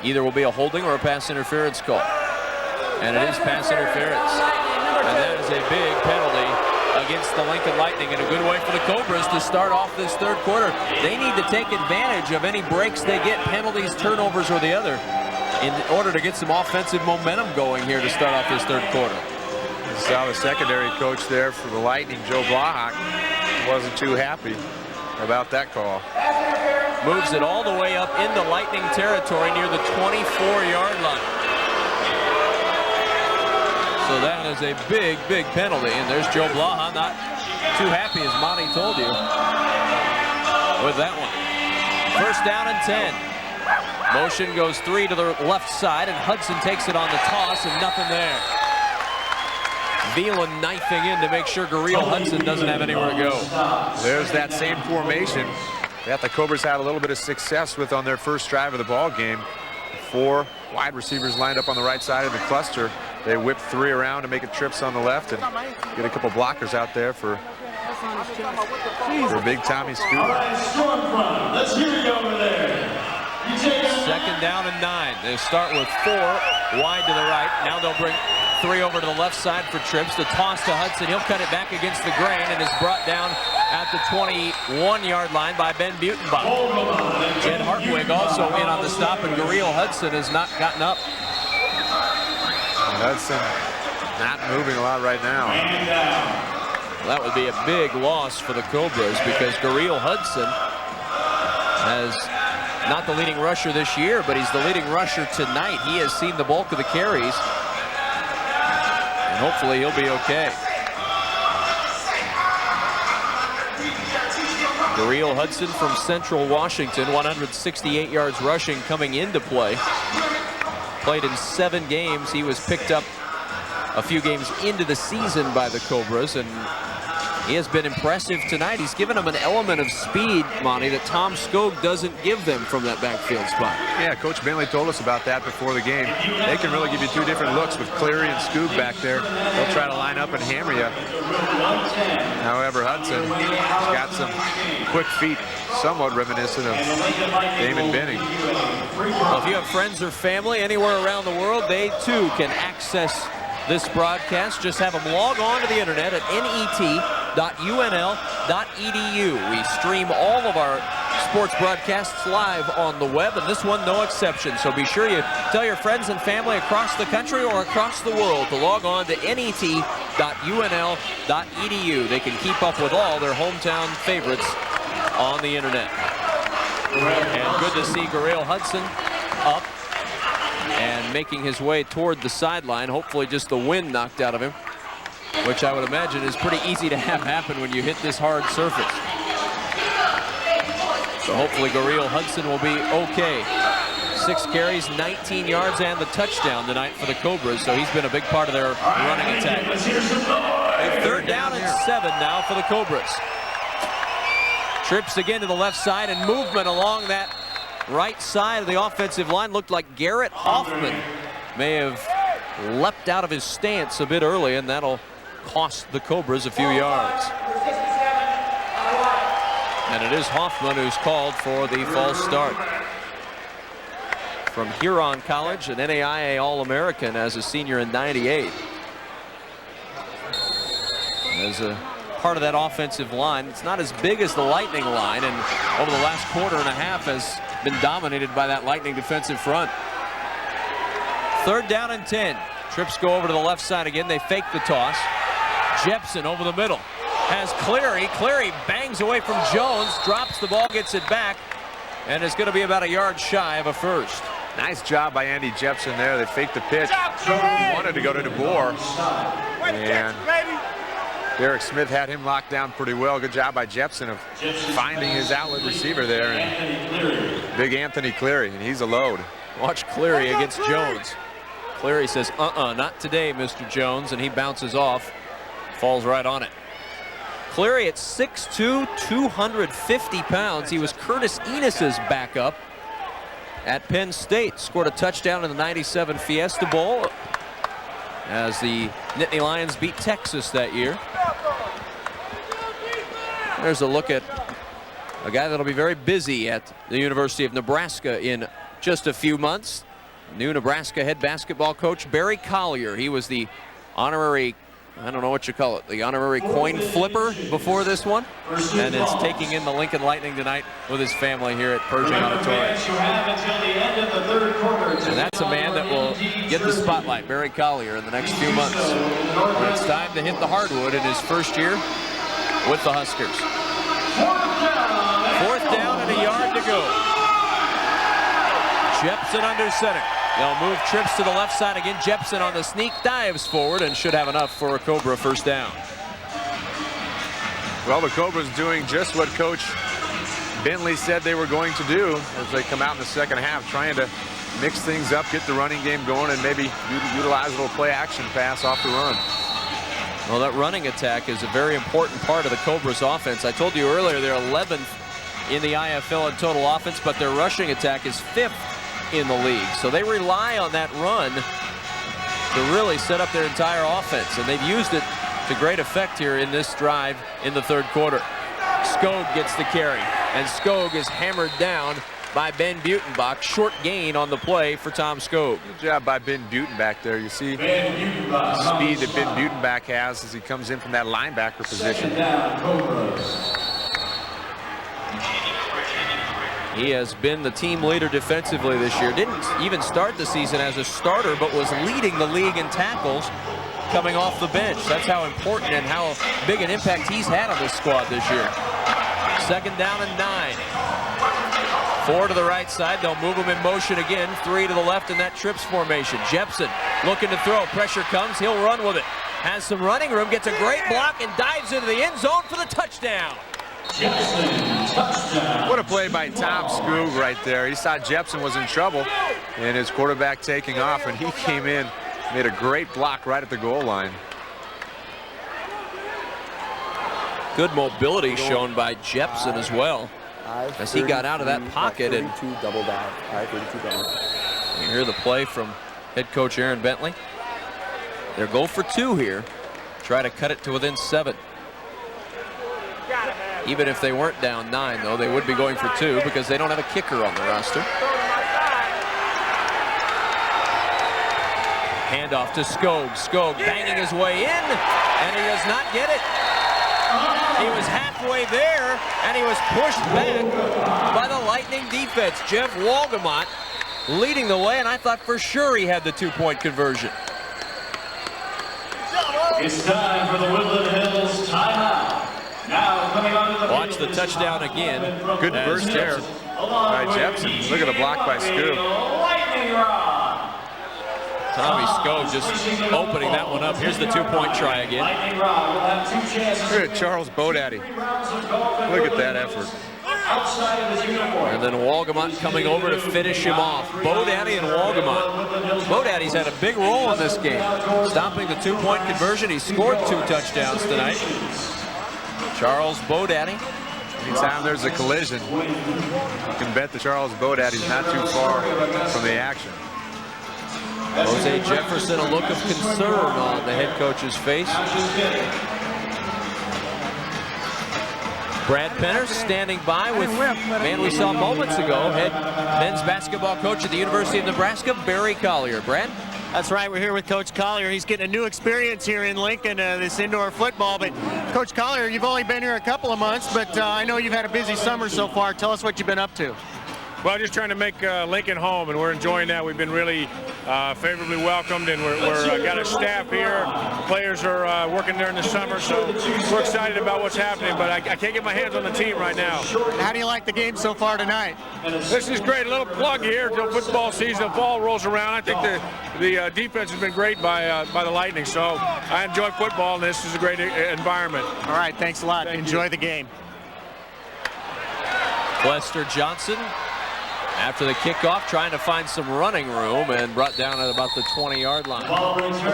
either will be a holding or a pass interference call. And it is pass interference. And that is a big penalty against the Lincoln Lightning, and a good way for the Cobras to start off this third quarter. They need to take advantage of any breaks they get, penalties, turnovers, or the other, in order to get some offensive momentum going here to start off this third quarter. You saw the secondary coach there for the Lightning, Joe Blahak, wasn't too happy about that call. Moves it all the way up into Lightning territory near the 24-yard line. So that is a big, big penalty, and there's Joe Blaha, not too happy, as Monty told you, with that one. First down and 10. Motion goes 3 to the left side, and Hudson takes it on the toss, and nothing there. Veland knifing in to make sure Gureel Hudson doesn't have anywhere to go. There's that same formation that the Cobras had a little bit of success with on their first drive of the ball game. 4 wide receivers lined up on the right side of the cluster. They whip 3 around to make it trips on the left and get a couple blockers out there for big Tommy Scoop. Let's hear you over there. Second down and 9. They start with 4 wide to the right. Now they'll bring 3 over to the left side for trips. The toss to Hudson. He'll cut it back against the grain and is brought down at the 21-yard line by Ben Butenbach. Jed Hartwig also in on the stop, and Gureel Hudson has not gotten up. Hudson not moving a lot right now. Well, that would be a big loss for the Cobras because Gureel Hudson has not the leading rusher this year, but he's the leading rusher tonight. He has seen the bulk of the carries, and hopefully he'll be okay. Gureel Hudson from Central Washington, 168 yards rushing coming into play. Played in 7 games. He was picked up a few games into the season by the Cobras, and He has been impressive tonight. He's given them an element of speed, Monty, that Tom Skog doesn't give them from that backfield spot. Yeah, Coach Bentley told us about that before the game. They can really give you two different looks with Cleary and Skog back there. They'll try to line up and hammer you. However, Hudson has got some quick feet, somewhat reminiscent of Damon Benning. Well, if you have friends or family anywhere around the world, they too can access this broadcast. Just have them log on to the internet at net.unl.edu. We stream all of our sports broadcasts live on the web, and this one no exception. So be sure you tell your friends and family across the country or across the world to log on to net.unl.edu. They can keep up with all their hometown favorites on the internet. And good to see Garail Hudson up and making his way toward the sideline. Hopefully just the wind knocked out of him, which I would imagine is pretty easy to have happen when you hit this hard surface. So hopefully Garail Hudson will be okay. 6 carries, 19 yards, and the touchdown tonight for the Cobras, so he's been a big part of their running attack. A 3rd down and 7 now for the Cobras. Trips again to the left side, and movement along that right side of the offensive line. Looked like Garrett Hoffman may have leapt out of his stance a bit early, and that'll cost the Cobras a few yards. And it is Hoffman who's called for the false start. From Huron College, an NAIA All-American as a senior in '98. As a part of that offensive line, it's not as big as the Lightning line, and over the last quarter and a half has been dominated by that Lightning defensive front. 3rd down and 10. Trips go over to the left side again. They fake the toss. Jepson over the middle. Has Cleary. Cleary bangs away from Jones, drops the ball, gets it back, and it's going to be about a yard shy of a first. Nice job by Andy Jepson there. They faked the pitch. Wanted to go to DeBoer. And Derek Smith had him locked down pretty well. Good job by Jepson of finding his outlet receiver there. And big Anthony Cleary, and he's a load. Watch Cleary against Jones. Cleary says, not today, Mr. Jones, and he bounces off, falls right on it. Cleary at 6'2", 250 pounds. He was Curtis Enos's backup at Penn State. Scored a touchdown in the '97 Fiesta Bowl as the Nittany Lions beat Texas that year. There's a look at a guy that'll be very busy at the University of Nebraska in just a few months. New Nebraska head basketball coach Barry Collier. He was the honorary, I don't know what you call it, the honorary coin flipper before this one, and is taking in the Lincoln Lightning tonight with his family here at Pershing Auditorium. And that's a man that will get the spotlight, Barry Collier, in the next few months, when it's time to hit the hardwood in his first year with the Huskers. 4th down and a yard to go. Jepson under center. They'll move Trips to the left side again. Jepson on the sneak, dives forward, and should have enough for a Cobra 1st down. Well, the Cobras doing just what Coach Bentley said they were going to do as they come out in the 2nd half, trying to mix things up, get the running game going, and maybe utilize a little play action pass off the run. Well, that running attack is a very important part of the Cobras offense. I told you earlier they're 11th in the IFL in total offense, but their rushing attack is 5th in the league. So they rely on that run to really set up their entire offense, and they've used it to great effect here in this drive in the 3rd quarter. Skog gets the carry, and Skog is hammered down by Ben Butenbach. Short gain on the play for Tom Skog. Good job by Ben Butenbach there. You see the speed that Ben Butenbach has as he comes in from that linebacker position. He has been the team leader defensively this year. Didn't even start the season as a starter, but was leading the league in tackles coming off the bench. That's how important and how big an impact he's had on this squad this year. 2nd down and 9. 4 to the right side. They'll move him in motion again. 3 to the left in that Trips formation. Jepson looking to throw. Pressure comes. He'll run with it. Has some running room. Gets a great block and dives into the end zone for the touchdown. What a play by Tom Skog right there. He saw Jepson was in trouble and his quarterback taking off, and he came in, made a great block right at the goal line. Good mobility shown by Jepson as well, as he got out of that pocket. And you hear the play from head coach Aaron Bentley. They're go for 2 here. Try to cut it to within 7. Even if they weren't down 9, though, they would be going for 2 because they don't have a kicker on the roster. Handoff to Skog. Skog banging his way in, and he does not get it. He was halfway there, and he was pushed back by the Lightning defense. Jeff Walgamot leading the way, and I thought for sure he had the 2-point conversion. It's time for the Woodland Hills timeout. Now coming on to the Watch the touchdown again. Good burst there by Jepson. Look at the block by Scoop. Tommy Skog just opening that one up. Here's the 2-point try again. Look at Charles Bodaddy. Look at that effort. And then Walgamot coming over to finish him off. Bodaddy and Walgamot. Bodaddy's had a big role in this game, stopping the 2-point conversion. He scored 2 touchdowns tonight. Charles Bodaddy. Anytime there's a collision, you can bet that Charles Bodaddy's not too far from the action. Jose Jefferson, a look of concern on the head coach's face. Brad Penner standing by with man we saw moments ago, head men's basketball coach at the University of Nebraska, Barry Collier. Brad? That's right, we're here with Coach Collier. He's getting a new experience here in Lincoln, this indoor football. But Coach Collier, you've only been here a couple of months, but I know you've had a busy summer so far. Tell us what you've been up to. Well, just trying to make Lincoln home, and we're enjoying that. We've been really favorably welcomed, and we're got a staff here. Players are working during the summer, so we're excited about what's happening, but I can't get my hands on the team right now. How do you like the game so far tonight? This is great. A little plug here till football season. Fall rolls around. I think the defense has been great by the Lightning, so I enjoy football, and this is a great environment. All right, thanks a lot. Enjoy the game. Lester Johnson, after the kickoff, trying to find some running room and brought down at about the 20-yard line.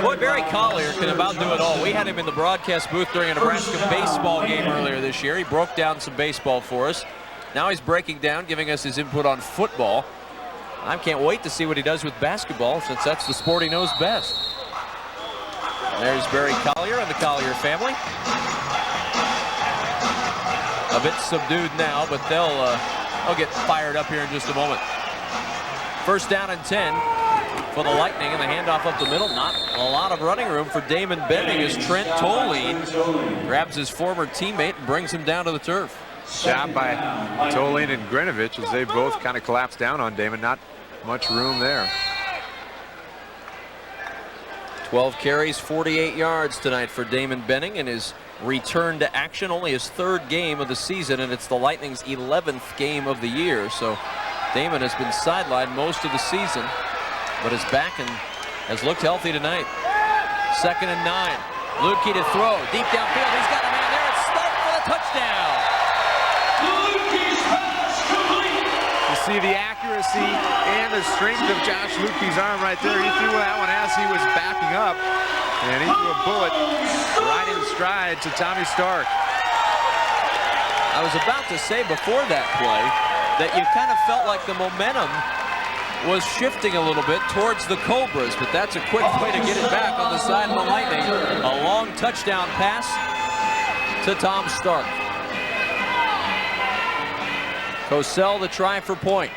Boy, Barry Collier can about do it all. We had him in the broadcast booth during a Nebraska baseball game earlier this year. He broke down some baseball for us. Now he's breaking down, giving us his input on football. I can't wait to see what he does with basketball, since that's the sport he knows best. And there's Barry Collier and the Collier family. A bit subdued now, but they'll get fired up here in just a moment. First down and 10 for the Lightning, and the handoff up the middle. Not a lot of running room for Damon Benning as Trent Toline grabs his former teammate and brings him down to the turf. Shot by Toline and Grinovich as they both kind of collapsed down on Damon. Not much room there. 12 carries, 48 yards tonight for Damon Benning in his return to action. Only his 3rd game of the season, and it's the Lightning's 11th game of the year. So Damon has been sidelined most of the season, but is back and has looked healthy tonight. 2nd and 9. Lukey to throw. Deep downfield. He's got a man there. It's Stark for the touchdown. You see the accuracy and the strength of Josh Lukey's arm right there. He threw that one as he was backing up, and he threw a bullet right in stride to Tommy Stark. I was about to say before that play that you kind of felt like the momentum was shifting a little bit towards the Cobras, but that's a quick way to get it back on the side of the Lightning. A long touchdown pass to Tom Stark. Cosell the try for point.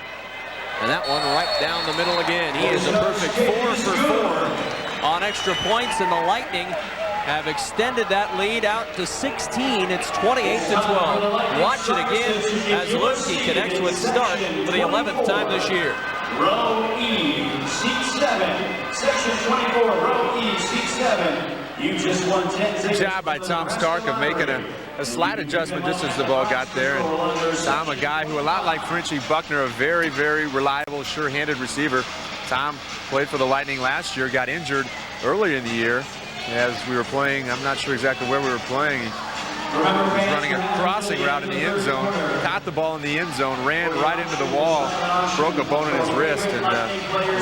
And that one right down the middle again. He is a perfect 4 for 4 on extra points, and the Lightning have extended that lead out to 16. It's 28-12. Watch it again as Lukey connects with Stark for the 11th time this year. Row E, seat 7, section 24, row E, seat 7. You just won 10 Good job by Tom Stark of making a slight adjustment just as the ball got there. And Tom, a guy who, a lot like Frenchie Buckner, a very, very reliable, sure-handed receiver. Tom played for the Lightning last year, got injured earlier in the year as we were playing. I'm not sure exactly where we were playing. He was running a crossing route in the end zone, caught the ball in the end zone, ran right into the wall, broke a bone in his wrist, and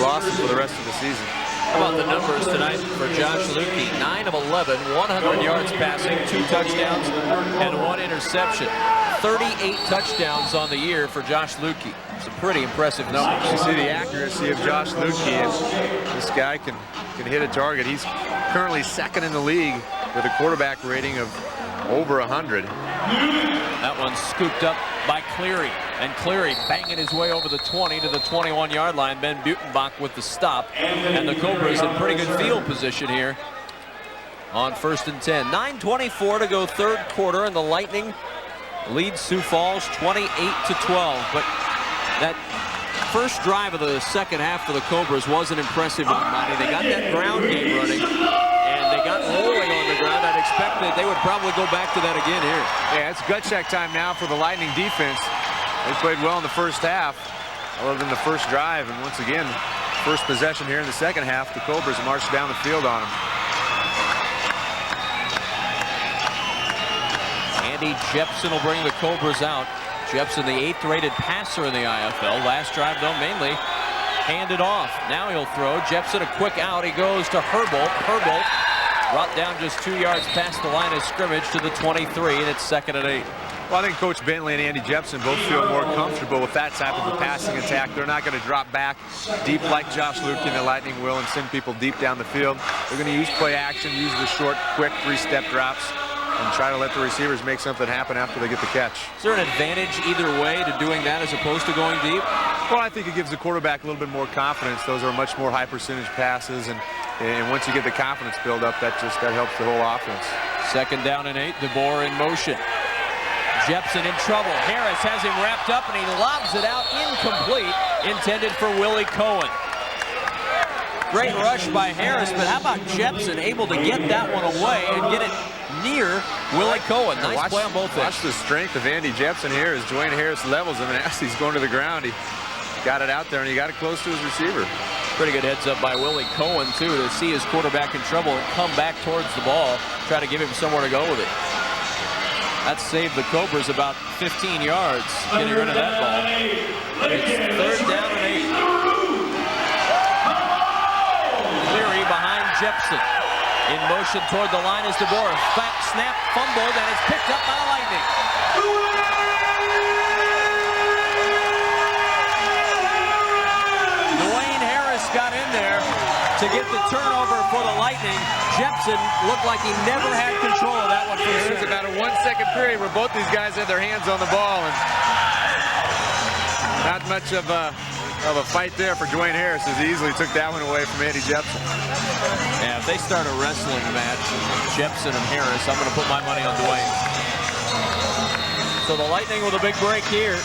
lost it for the rest of the season. How about the numbers tonight for Josh Lukey? 9 of 11, 100 yards passing, 2 touchdowns, and 1 interception. 38 touchdowns on the year for Josh Lukey. Some pretty impressive numbers. You see the accuracy of Josh Lukey, and this guy can hit a target. He's currently second in the league with a quarterback rating of over 100. That one's scooped up by Cleary, and Cleary banging his way over the 20 to the 21-yard line. Ben Butenbach with the stop, and the Cobras in pretty good field position here on 1st and 10. 9:24 to go, third quarter, and the Lightning lead Sioux Falls 28-12. But that first drive of the second half for the Cobras wasn't impressive on Monty. They got that ground game running, and they got rolling on the ground. I'd expect that they would probably go back to that again here. Yeah, it's gut check time now for the Lightning defense. They played well in the first half, other than the first drive. And once again, first possession here in the second half, the Cobras marched down the field on them. Andy Jepson will bring the Cobras out. Jepson, the 8th rated passer in the IFL. Last drive, though, mainly handed off. Now he'll throw. Jepson a quick out. He goes to Herbold. Herbold brought down just 2 yards past the line of scrimmage to the 23, and it's 2nd and 8. Well, I think Coach Bentley and Andy Jepson both feel more comfortable with that type of a passing attack. They're not going to drop back deep like Josh Lukey and the Lightning will and send people deep down the field. They're going to use play action, use the short, quick 3-step drops, and try to let the receivers make something happen after they get the catch. Is there an advantage either way to doing that as opposed to going deep? Well, I think it gives the quarterback a little bit more confidence. Those are much more high percentage passes, and once you get the confidence build up, that helps the whole offense. 2nd down and 8, DeBoer in motion. Jepson in trouble. Harris has him wrapped up, and he lobs it out incomplete, intended for Willie Cohen. Great rush by Harris, but how about Jepson able to get that one away and get it near Willie Cohen? Nice play on both ends. Watch the strength of Andy Jepson here as Dwayne Harris levels him, and as he's going to the ground, he got it out there, and he got it close to his receiver. Pretty good heads up by Willie Cohen, too, to see his quarterback in trouble and come back towards the ball, try to give him somewhere to go with it. That saved the Cobras about 15 yards getting rid of that ball. It's 3rd down and 8. Cleary behind Jepson. In motion toward the line is DeBoer. Fat snap, fumbled, and it's picked up by the Lightning. Dwayne Harris got in there to get the turnover for the Lightning. Jepson looked like he never had control of that one. It was about a 1-second period where both these guys had their hands on the ball, and not much of a fight there for Dwayne Harris as he easily took that one away from Andy Jepson. Yeah, if they start a wrestling match, Jepson and Harris, I'm going to put my money on Dwayne. So the Lightning with a big break here,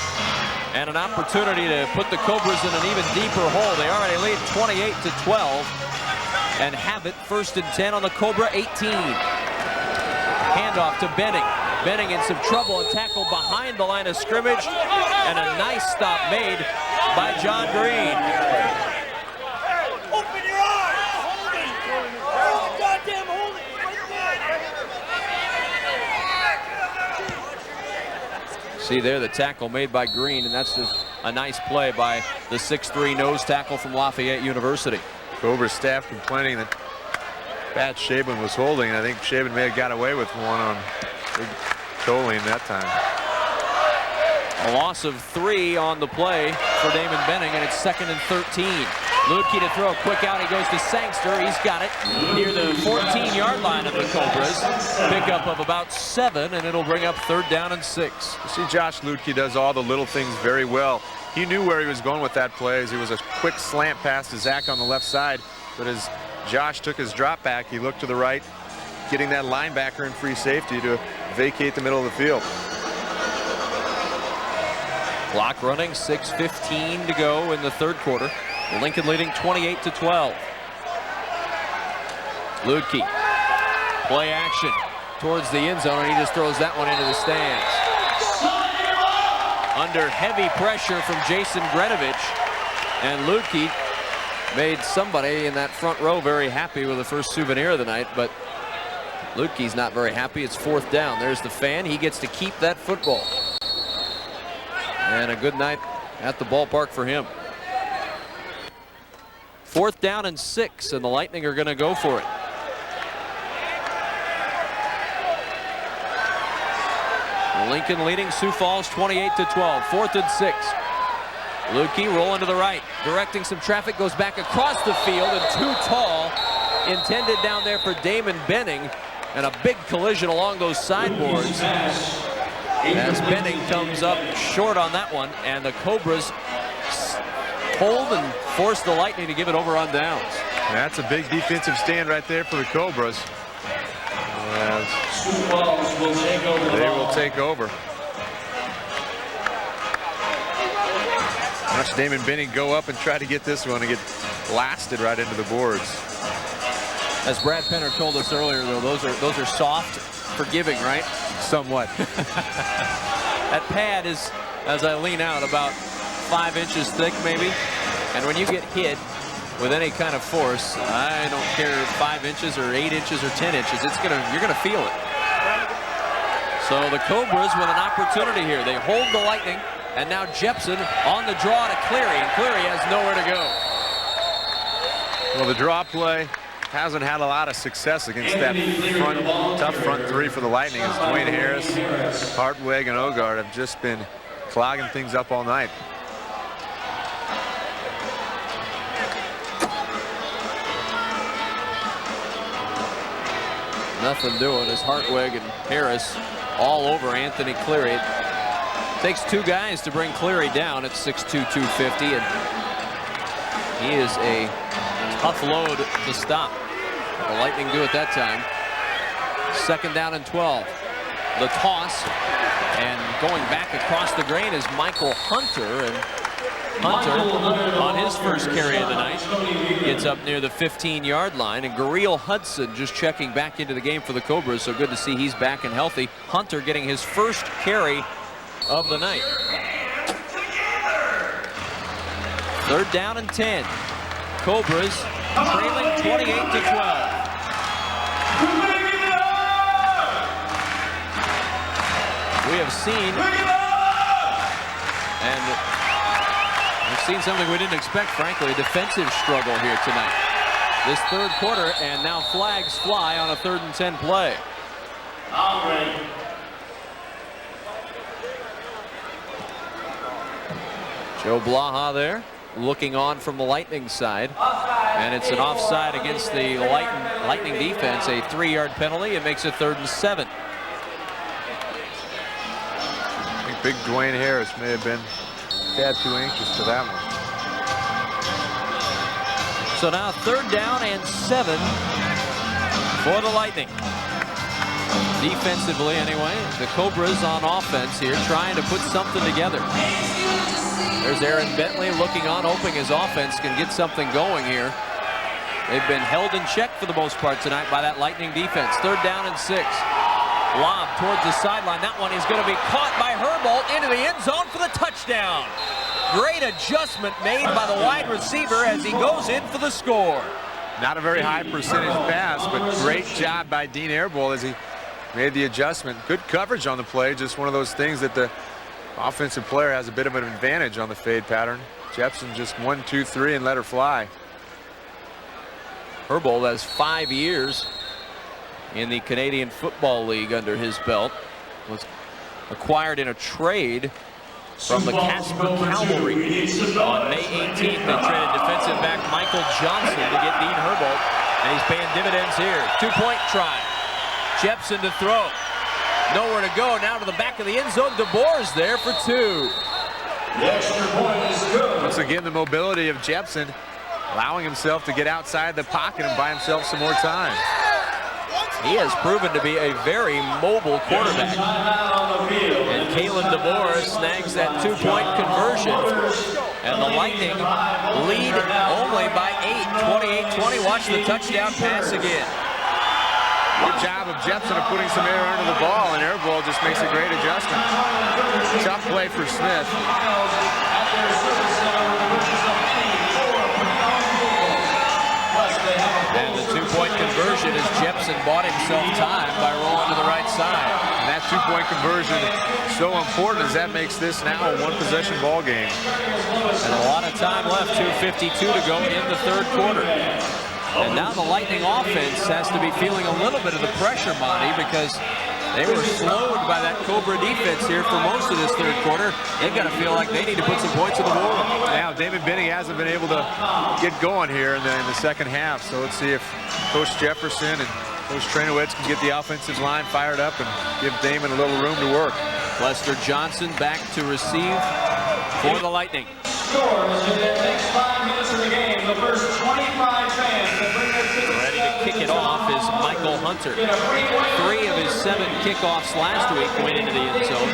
and an opportunity to put the Cobras in an even deeper hole. They already lead 28-12 and have it 1st and 10 on the Cobra 18. Handoff to Benning. Benning in some trouble and tackled behind the line of scrimmage, and a nice stop made by John Green. Open your eyes! Hold it! Goddamn hold it! See there the tackle made by Green, and that's a nice play by the 6'3" nose tackle from Lafayette University. Cobra staff complaining that Pat Shaban was holding, and I think Shaban may have got away with one on Big Colleen that time. A loss of 3 on the play for Damon Benning, and it's 2nd and 13. Lukey to throw a quick out. He goes to Sangster. He's got it near the 14-yard line of the Cobras. Pickup of about 7, and it'll bring up 3rd down and 6. You see, Josh Lukey does all the little things very well. He knew where he was going with that play, as it was a quick slant pass to Zach on the left side. But as Josh took his drop back, he looked to the right, getting that linebacker in free safety to vacate the middle of the field. Clock running, 6:15 to go in the 3rd quarter. Lincoln leading 28-12. Lukey, play action towards the end zone, and he just throws that one into the stands. Under heavy pressure from Jason Grenovich, and Lukey made somebody in that front row very happy with the first souvenir of the night, but Lukey's not very happy. It's 4th down. There's the fan. He gets to keep that football. And a good night at the ballpark for him. 4th down and 6, and the Lightning are going to go for it. Lincoln leading Sioux Falls 28-12. 4th and 6. Lukey rolling to the right, directing some traffic, goes back across the field, and too tall, intended down there for Damon Benning, and a big collision along those sideboards as Benning comes up short on that one, and the Cobras hold and force the Lightning to give it over on downs. That's a big defensive stand right there for the Cobras. They will take over. Watch Damon Benning go up and try to get this one and get blasted right into the boards. As Brad Penner told us earlier, though, those are soft, forgiving, right? Somewhat. That pad is, as I lean out, about 5 inches thick, maybe. And when you get hit with any kind of force, I don't care 5 inches or 8 inches or 10 inches, you're gonna feel it. So the Cobras with an opportunity here. They hold the Lightning, and now Jepson on the draw to Cleary, and Cleary has nowhere to go. Well, the draw play hasn't had a lot of success against that tough front three for the Lightning, as Dwayne Harris, Hartwig, and Ogard have just been clogging things up all night. Nothing doing as Hartwig and Harris all over Anthony Cleary. It takes 2 guys to bring Cleary down at 6'2", 250, and he is a tough load to stop. The Lightning do it that time. 2nd down and 12. The toss, and going back across the grain is Michael Hunter, and Hunter on his first carry of the night gets up near the 15-yard line, and Gareel Hudson just checking back into the game for the Cobras, so good to see he's back and healthy. Hunter getting his first carry of the night. 3rd down and 10. Cobras trailing 28-12. We have seen, and we've seen something we didn't expect, frankly, a defensive struggle here tonight. This 3rd quarter, and now flags fly on a 3rd and 10 play. Joe Blaha there, looking on from the Lightning side. And it's an offside against the Lightning defense, a 3-yard penalty. It makes it 3rd and 7. I think big Dwayne Harris may have been a tad too anxious for that one. So now 3rd down and 7 for the Lightning. Defensively, anyway, the Cobras on offense here, trying to put something together. There's Aaron Bentley looking on, hoping his offense can get something going here. They've been held in check for the most part tonight by that Lightning defense. 3rd down and 6. Lob towards the sideline. That one is going to be caught by Herbold into the end zone for the touchdown. Great adjustment made by the wide receiver as he goes in for the score. Not a very high percentage pass, but great job by Dean Herbold as he made the adjustment. Good coverage on the play. Just one of those things that the offensive player has a bit of an advantage on the fade pattern. Jepson just 1, 2, 3 and let her fly. Herbold has 5 years in the Canadian Football League under his belt. Was acquired in a trade from the Casper Cavalry. On May 18th, they traded defensive back Michael Johnson to get Dean Herbold, and he's paying dividends here. 2-point try. Jepson to throw. Nowhere to go. Now to the back of the end zone. DeBoer's there for 2. The extra point is good. Once again, the mobility of Jepson, allowing himself to get outside the pocket and buy himself some more time. He has proven to be a very mobile quarterback. And Kalen DeBoer snags that 2-point conversion. And the Lightning lead only by 8, 28-20. Watch the touchdown pass again. Good job of Jepson of putting some air under the ball, and Herbold just makes a great adjustment. Tough play for Smith. And the 2-point conversion as Jepson bought himself time by rolling to the right side. And that 2-point conversion is so important as that makes this now a 1-possession ball game. And a lot of time left, 2:52 to go in the third quarter. And now the Lightning offense has to be feeling a little bit of the pressure, Monty, because they were slowed by that Cobra defense here for most of this third quarter. They've got to feel like they need to put some points on the board. Now, Damon Benning hasn't been able to get going here in the second half. So let's see if Coach Jefferson and Coach Trainowitz can get the offensive line fired up and give Damon a little room to work. Lester Johnson back to receive for the Lightning. Scores in the next 5 minutes of the game. The first 25 fans that bring their tickets. Ready to kick it off is Michael Hunter. 3 of his 7 kickoffs last week went into the end zone,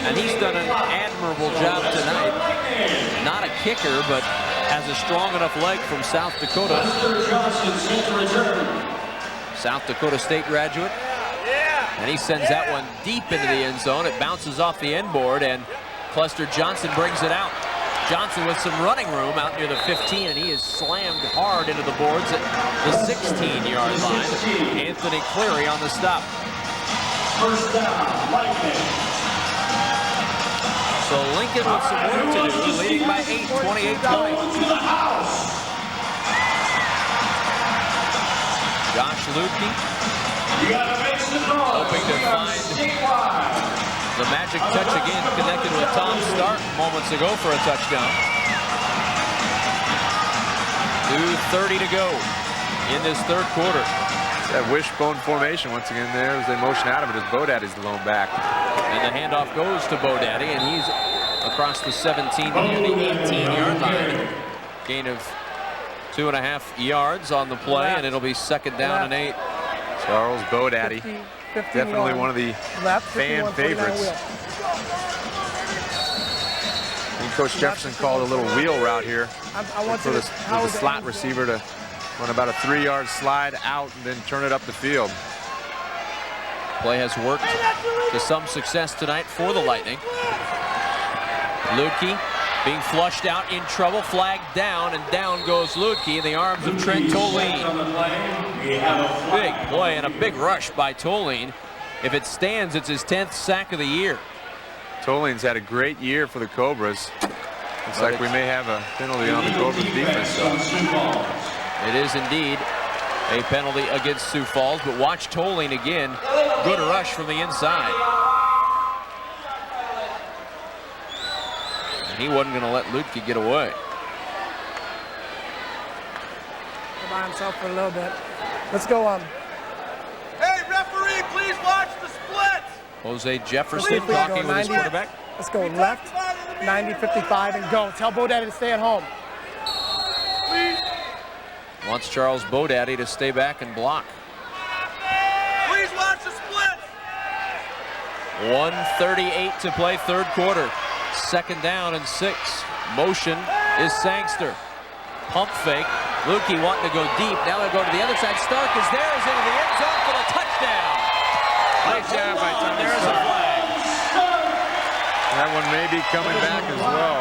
and he's done an admirable job tonight. Not a kicker, but has a strong enough leg from South Dakota. South Dakota State graduate. And he sends that one deep into the end zone. It bounces off the end board, and Lester Johnson brings it out. Johnson with some running room out near the 15, and he is slammed hard into the boards at the 16-yard line. Anthony Cleary on the stop. First down, Lightning. So Lincoln with some work to do, leading by 8, 28-20. Josh Lukey hoping to find the magic touch again, connected with Tom Stark moments ago for a touchdown. 2:30 to go in this third quarter. That wishbone formation once again there as they motion out of it as Bodaddy's the lone back. And the handoff goes to Bodaddy, and he's across the 17 near the 18-yard line. Gain of 2.5 yards on the play, and it'll be second down and 8. Charles Bodaddy. Definitely one of the fan favorites. And Coach Jefferson called a little wheel route here for the slot receiver to run about a 3-yard slide out and then turn it up the field. Play has worked to some success tonight for the Lightning. Lukey being flushed out, in trouble, flagged down, and down goes Lukey in the arms of Trent Tolene. Big play and a big rush by Tolene. If it stands, it's his 10th sack of the year. Tolene's had a great year for the Cobras. Looks like we may have a penalty on the Cobras defense. It is indeed a penalty against Sioux Falls, but watch Tolene again. Good rush from the inside. He wasn't going to let Lutke get away. By himself for a little bit. Let's go on. Hey, referee, please watch the split. Jose Jefferson talking with his quarterback. Let's go left, 90, 55, and go. Tell Bodaddy to stay at home. Please. Wants Charles Bodaddy to stay back and block. Please watch the split. 1:38 to play, third quarter. Second down and 6. Motion is Sangster. Pump fake. Lukey wanting to go deep. Now they'll go to the other side. Stark is there, is into the end zone for the touchdown. Nice job by Tom. There's a flag. That one may be coming back as well.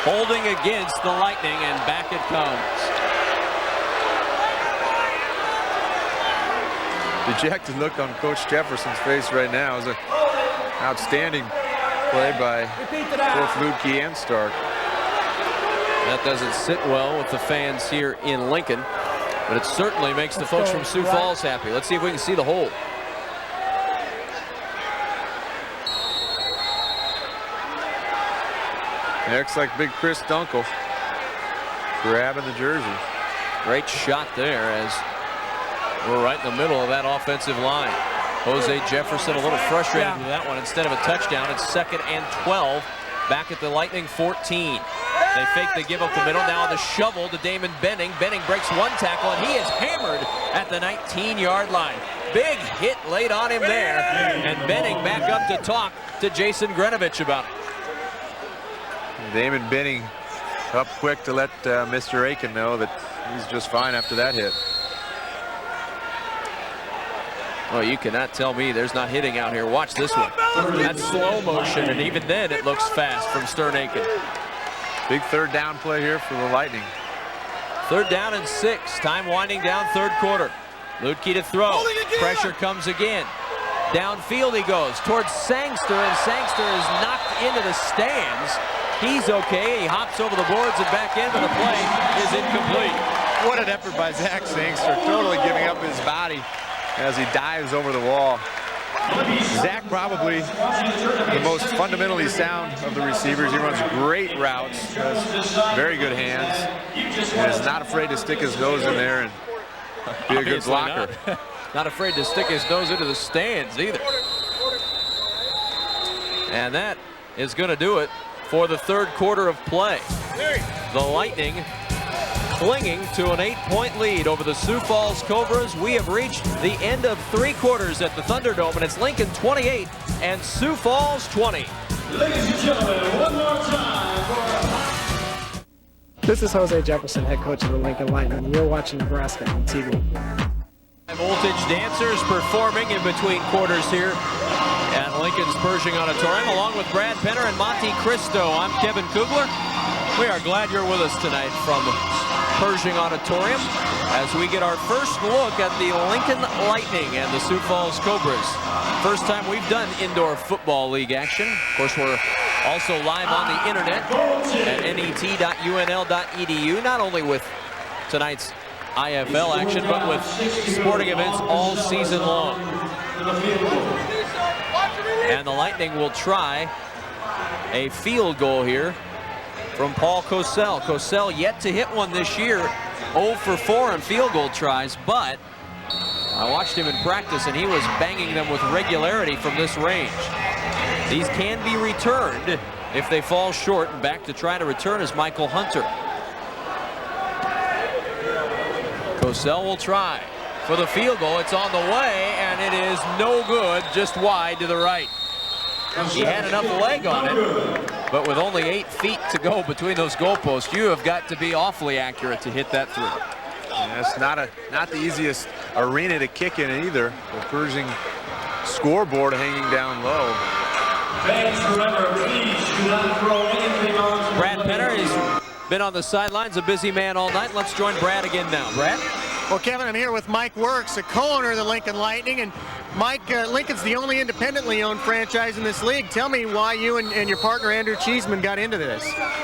Holding against the Lightning, and back it comes. Dejected look on Coach Jefferson's face right now. Is an outstanding play by both Lukey and Stark. That doesn't sit well with the fans here in Lincoln, but it certainly makes the folks from Sioux Falls happy. Let's see if we can see the hold. Looks like big Chris Dunkel grabbing the jersey. Great shot there as we're right in the middle of that offensive line. Jose Jefferson a little frustrated with that one. Instead of a touchdown, it's 2nd and 12 back at the Lightning 14. They fake, they give up the middle. Now the shovel to Damon Benning. Benning breaks one tackle, and he is hammered at the 19-yard line. Big hit laid on him there, and Benning back up to talk to Jason Grenovich about it. Damon Benning up quick to let Mr. Aiken know that he's just fine after that hit. Well, you cannot tell me there's not hitting out here. Watch this one. That's slow motion, and even then it looks fast from Stern Aiken. Big third down play here for the Lightning. 3rd down and 6. Time winding down, third quarter. Lutke to throw. Pressure comes again. Downfield he goes towards Sangster, and Sangster is knocked into the stands. He's okay. He hops over the boards and back in, but the play is incomplete. What an effort by Zach Sangster, totally giving up his body as he dives over the wall. Zach probably the most fundamentally sound of the receivers. He runs great routes, has very good hands, and is not afraid to stick his nose in there and be a good blocker. Not afraid to stick his nose into the stands either. And that is going to do it for the third quarter of play. The Lightning clinging to an 8-point lead over the Sioux Falls Cobras. We have reached the end of 3 quarters at the Thunderdome, and it's Lincoln 28 and Sioux Falls 20. Ladies and gentlemen, one more time for... This is Jose Jefferson, head coach of the Lincoln Lightning, and you're watching Nebraska on TV. Voltage dancers performing in between quarters here at Lincoln's Pershing Auditorium, along with Brad Penner and Monte Cristo. I'm Kevin Kugler. We are glad you're with us tonight from Pershing Auditorium as we get our first look at the Lincoln Lightning and the Sioux Falls Cobras. First time we've done indoor football league action. Of course, we're also live on the internet at net.unl.edu, not only with tonight's IFL action, but with sporting events all season long. And the Lightning will try a field goal here from Paul Cosell. Cosell yet to hit one this year, 0 for 4 in field goal tries, but I watched him in practice and he was banging them with regularity from this range. These can be returned if they fall short, and back to try to return is Michael Hunter. Cosell will try for the field goal. It's on the way, and it is no good, just wide to the right. He had enough leg on it, but with only 8 feet to go between those goalposts, you have got to be awfully accurate to hit that through. Yeah, it's not the easiest arena to kick in either. The Pershing scoreboard hanging down low. Fans, remember, please do not throw anything on. Brad Penner has been on the sidelines, a busy man all night. Let's join Brad again now. Brad? Well, Kevin, I'm here with Mike Works, a co-owner of the Lincoln Lightning, and Mike, Lincoln's the only independently owned franchise in this league. Tell me why you and your partner Andrew Cheeseman got into this.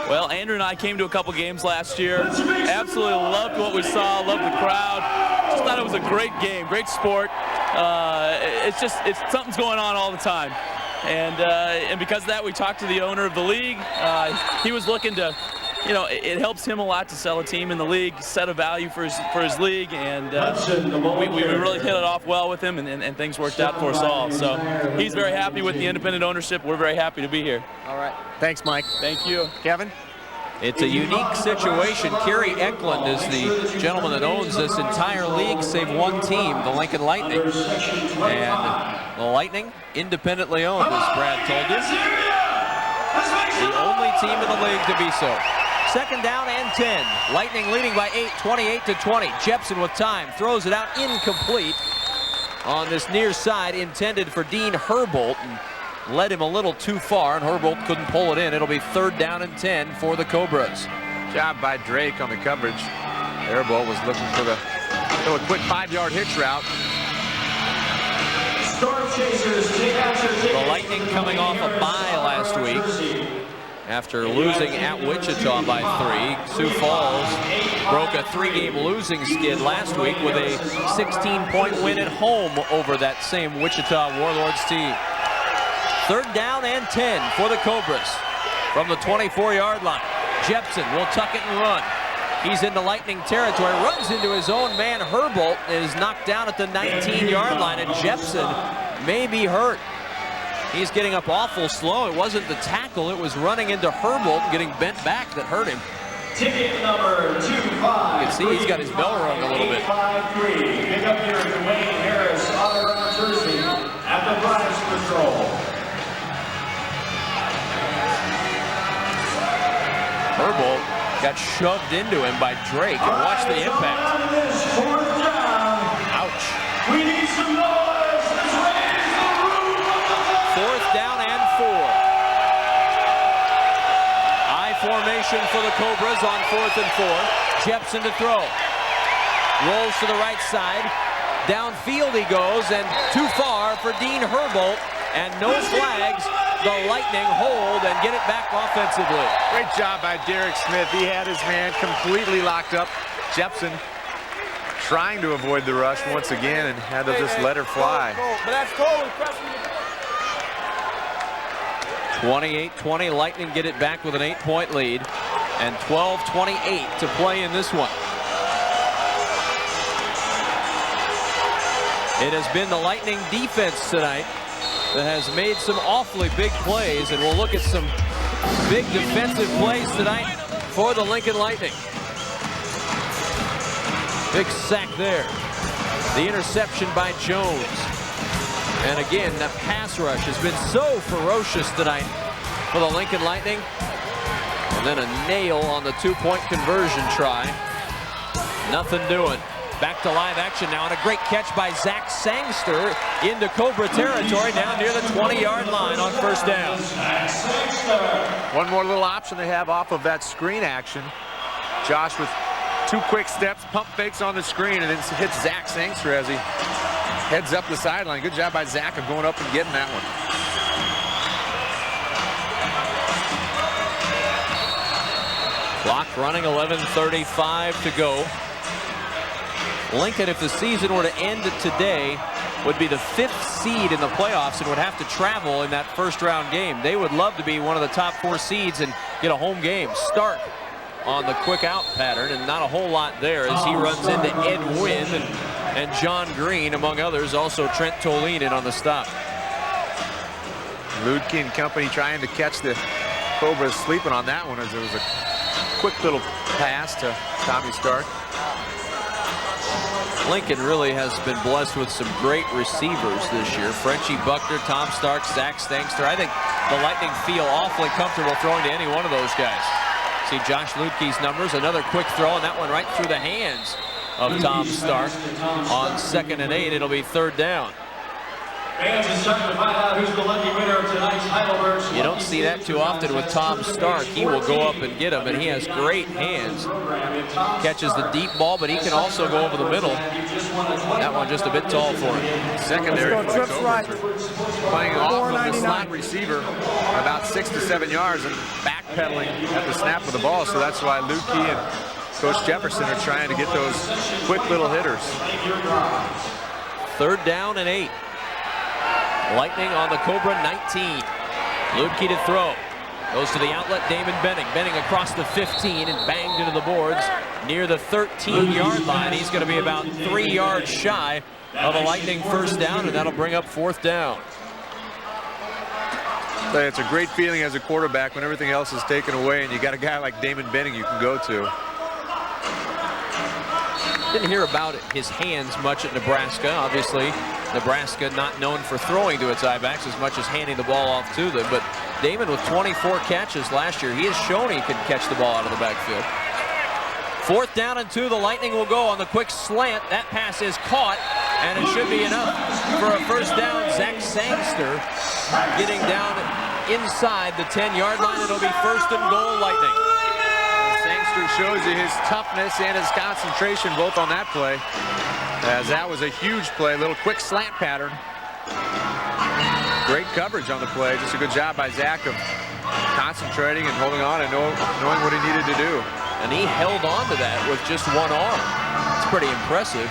Well, Andrew and I came to a couple games last year. Absolutely loved what we saw, loved the crowd. Just thought it was a great game, great sport. It's something's going on all the time. And because of that, we talked to the owner of the league. He was looking to, you know, it helps him a lot to sell a team in the league, set a value for his league, and we really hit it off well with him, and things worked out for us all. So he's very happy with the independent ownership. We're very happy to be here. All right. Thanks, Mike. Thank you. Kevin? It's a unique situation. Kerry Eklund is the gentleman that owns this entire league, save one team, the Lincoln Lightning. And the Lightning, independently owned, as Brad told you. The only team in the league to be so. Second down and 10. Lightning leading by 8, 28-20. Jepson with time, throws it out incomplete on this near side, intended for Dean Herbolt, and led him a little too far, and Herbolt couldn't pull it in. It'll be third down and 10 for the Cobras. Job by Drake on the coverage. Herbolt was looking for the quick 5-yard hitch route. The Lightning coming off a bye last week after losing at Wichita by 3. Sioux Falls broke a 3-game losing skid last week with a 16-point win at home over that same Wichita Warlords team. Third down and 10 for the Cobras from the 24-yard line. Jepson will tuck it and run. He's into Lightning territory, runs into his own man Herbolt, and is knocked down at the 19-yard line, and Jepson may be hurt. He's getting up awful slow. It wasn't the tackle, it was running into Herbolt and getting bent back that hurt him. Ticket number 253. You can see he's got his bell rung a little bit. Pick up your Dwayne Harris autograph jersey at the prize patrol. Herbolt got shoved into him by Drake, and watch the impact. Ouch. We need some noise. Let's raise the roof of the Fourth down and 4. I formation for the Cobras on 4th and 4. Jepson to throw. Rolls to the right side. Downfield he goes, and too far for Dean Herbolt, and no flags the Lightning hold and get it back offensively. Great job by Derek Smith. He had his man completely locked up. Jepson trying to avoid the rush once again and had to just let her fly. But that's cold. 28-20, Lightning get it back with an 8-point lead, and 12-28 to play in this one. It has been the Lightning defense tonight that has made some awfully big plays, and we'll look at some big defensive plays tonight for the Lincoln Lightning. Big sack there. The interception by Jones. And again, the pass rush has been so ferocious tonight for the Lincoln Lightning. And then a nail on the 2-point conversion try. Nothing doing. Back to live action now, and a great catch by Zach Sangster into Cobra territory down near the 20-yard line on first down. One more little option they have off of that screen action. Josh with 2 quick steps, pump fakes on the screen, and then hits Zach Sangster as he heads up the sideline. Good job by Zach of going up and getting that one. Clock running, 11:35 to go. Lincoln, if the season were to end today, would be the 5th seed in the playoffs and would have to travel in that first-round game. They would love to be one of the top 4 seeds and get a home game. Stark on the quick out pattern, and not a whole lot there as he runs into Ed Wynn and John Green, among others. Also Trent Tolene in on the stop. Ludke and company trying to catch the Cobras sleeping on that one as there was a quick little pass to Tommy Stark. Lincoln really has been blessed with some great receivers this year. Frenchie Buckner, Tom Stark, Zach Sangster. I think the Lightning feel awfully comfortable throwing to any one of those guys. See Josh Ludke's numbers, another quick throw, and that one right through the hands of Tom Stark. On 2nd and 8, it'll be 3rd down. Fans is starting to find out who's the lucky winner of tonight's Heidelberg. You don't see that too often with Tom Stark. He will go up and get him, and he has great hands. Catches the deep ball, but he can also go over the middle. That one just a bit tall for him. Secondary for the Cobras playing off of the slot receiver about 6 to 7 yards and backpedaling at the snap of the ball. So that's why Ludke and Coach Jefferson are trying to get those quick little hitters. 3rd down and 8. Lightning on the Cobra 19. Ludke to throw. Goes to the outlet, Damon Benning. Benning across the 15 and banged into the boards near the 13-yard line. He's going to be about 3 yards shy of a Lightning first down, and that'll bring up 4th down. It's a great feeling as a quarterback when everything else is taken away and you got a guy like Damon Benning you can go to. Didn't hear about his hands much at Nebraska. Obviously, Nebraska not known for throwing to its I-backs as much as handing the ball off to them. But Damon with 24 catches last year, he has shown he can catch the ball out of the backfield. 4th down and 2, the Lightning will go on the quick slant. That pass is caught, and it should be enough for a first down. Zach Sangster getting down inside the 10-yard line. It'll be 1st and goal, Lightning. Sangster shows you his toughness and his concentration both on that play, as that was a huge play, a little quick slant pattern. Great coverage on the play. Just a good job by Zach of concentrating and holding on and knowing what he needed to do. And he held on to that with just one arm. It's pretty impressive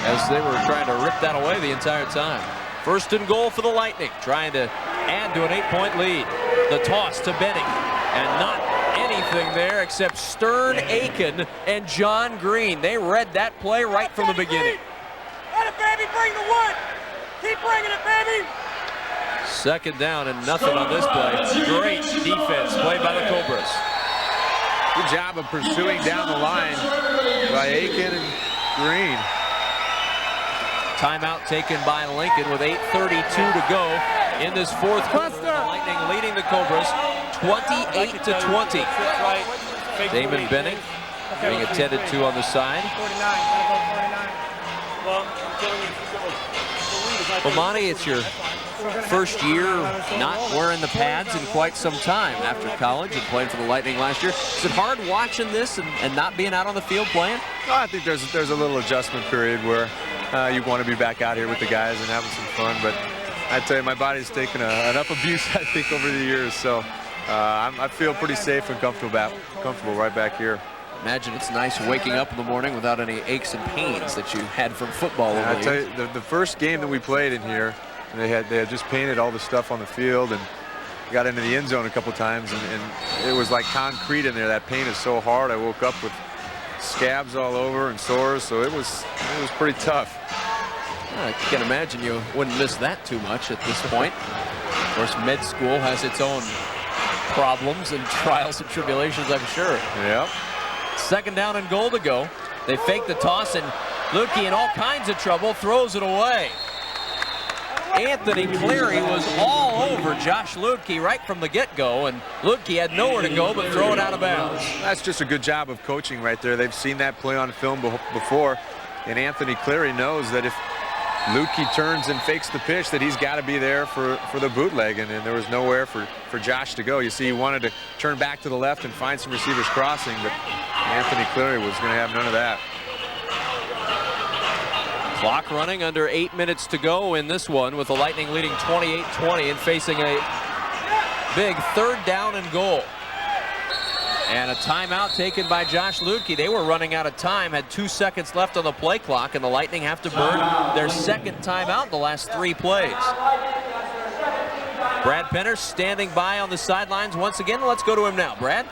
as they were trying to rip that away the entire time. 1st and goal for the Lightning, trying to add to an 8-point lead. The toss to Benning, and not anything there except Stern Aiken and John Green. They read that play right from the beginning. Let it, baby, bring the wood. Keep bringing it, baby. 2nd down and nothing on this play. Great defense played by the Cobras. Good job of pursuing down the line by Aiken and Green. Timeout taken by Lincoln with 8:32 to go in this 4th quarter. The Lightning leading the Cobras 28 to 20. Damon Benning being attended to on the side. Well, Monty, it's your first year not wearing the pads in quite some time after college and playing for the Lightning last year. Is it hard watching this and not being out on the field playing? Well, I think there's a little adjustment period where you want to be back out here with the guys and having some fun, but I tell you, my body's taken enough abuse, I think, over the years. So I feel pretty safe and comfortable right back here. Imagine it's nice waking up in the morning without any aches and pains that you had from football. I tell you, the first game that we played in here, they had just painted all the stuff on the field and got into the end zone a couple times, and it was like concrete in there. That paint is so hard. I woke up with scabs all over and sores, so it was pretty tough. I can imagine you wouldn't miss that too much at this point. Of course, med school has its own problems and trials and tribulations, I'm sure. Yep. Second down and goal to go. They fake the toss, and Lukey in all kinds of trouble throws it away. Anthony Cleary was all over Josh Lukey right from the get-go, and Lukey had nowhere to go but throw it out of bounds. That's just a good job of coaching right there. They've seen that play on film before, and Anthony Cleary knows that if Lukey turns and fakes the pitch, that he's got to be there for the bootleg, and there was nowhere for Josh to go. You see, he wanted to turn back to the left and find some receivers crossing, but Anthony Cleary was going to have none of that. Clock running, under 8 minutes to go in this one, with the Lightning leading 28-20 and facing a big third down and goal. And a timeout taken by Josh Lukey. They were running out of time, had 2 seconds left on the play clock, and the Lightning have to burn their second timeout in the last 3 plays. Brad Penner standing by on the sidelines once again. Let's go to him now. Brad?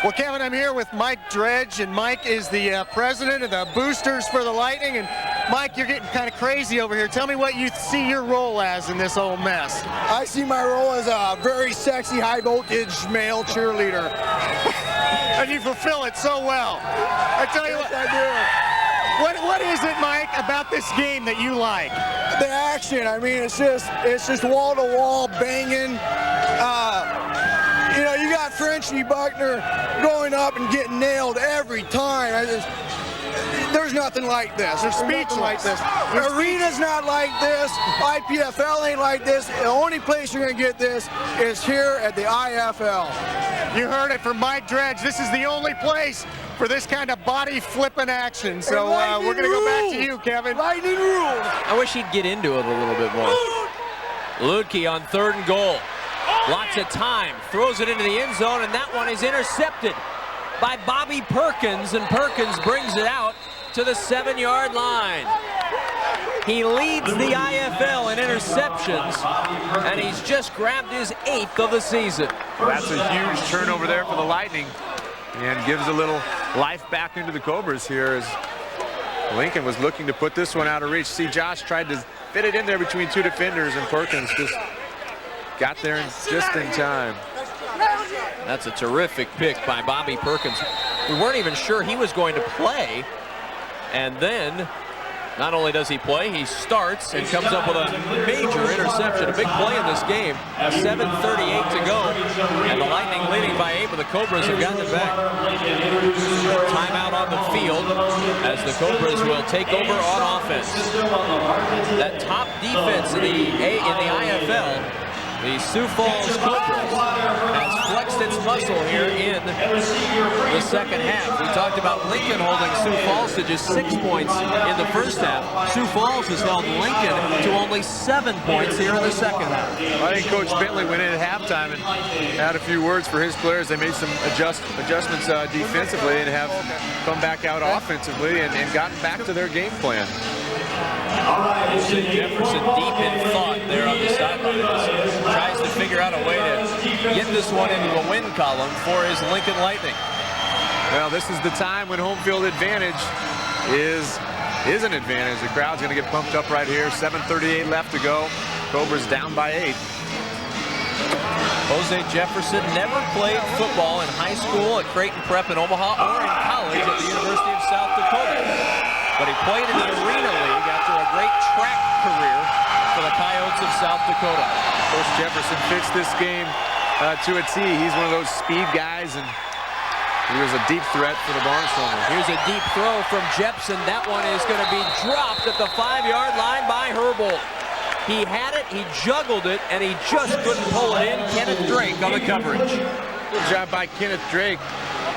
Well, Kevin, I'm here with Mike Dredge, and Mike is the president of the boosters for the Lightning. And Mike, you're getting kind of crazy over here. Tell me what you see your role as in this whole mess. I see my role as a very sexy, high-voltage male cheerleader. And you fulfill it so well. I tell you what, I do. What is it, Mike, about this game that you like? The action. I mean, it's just wall-to-wall banging. You know, you got Frenchie Buckner going up and getting nailed every time. There's nothing like this. There's speechless. Like this. Arena's not like this. IPFL ain't like this. The only place you're going to get this is here at the IFL. You heard it from Mike Dredge. This is the only place for this kind of body flipping action. So we're going to go back to you, Kevin. Lightning rule. I wish he'd get into it a little bit more. Lukey on 3rd and goal. Lots of time, throws it into the end zone, and that one is intercepted by Bobby Perkins, and Perkins brings it out to the 7-yard line. He leads the IFL in interceptions, and he's just grabbed his 8th of the season. That's a huge turnover there for the Lightning, and gives a little life back into the Cobras here as Lincoln was looking to put this one out of reach. See, Josh tried to fit it in there between 2 defenders, and Perkins just got there just in time. That's a terrific pick by Bobby Perkins. We weren't even sure he was going to play. And then, not only does he play, he starts and comes up with a major interception. A big play in this game. 7:38 to go. And the Lightning leading by 8, but the Cobras have gotten it back. Timeout on the field as the Cobras will take over on offense. That top defense in the IFL, the Sioux Falls Cobras, has flexed its muscle here in the second half. We talked about Lincoln holding Sioux Falls to just 6 points in the first half. Sioux Falls has held Lincoln to only 7 points here in the second half. I think Coach Bentley went in at halftime and had a few words for his players. They made some adjustments defensively and have come back out offensively and gotten back to their game plan. Jefferson deep in thought there on the sidelines. Tries to figure out a way to get this one into the win column for his Lincoln Lightning. Well, this is the time when home field advantage is an advantage. The crowd's going to get pumped up right here. 7:38 left to go. Cobras down by 8. Jose Jefferson never played football in high school at Creighton Prep in Omaha or in college at the University of South Dakota. But he played in the Arena League after a great track career for the Coyotes of South Dakota. Coach Jefferson fits this game to a T. He's one of those speed guys, and he was a deep threat for the Barnstormers. Here's a deep throw from Jepson. That one is going to be dropped at the 5-yard line by Herbold. He had it, he juggled it, and he just couldn't pull it in. Kenneth Drake on the coverage. Good job by Kenneth Drake.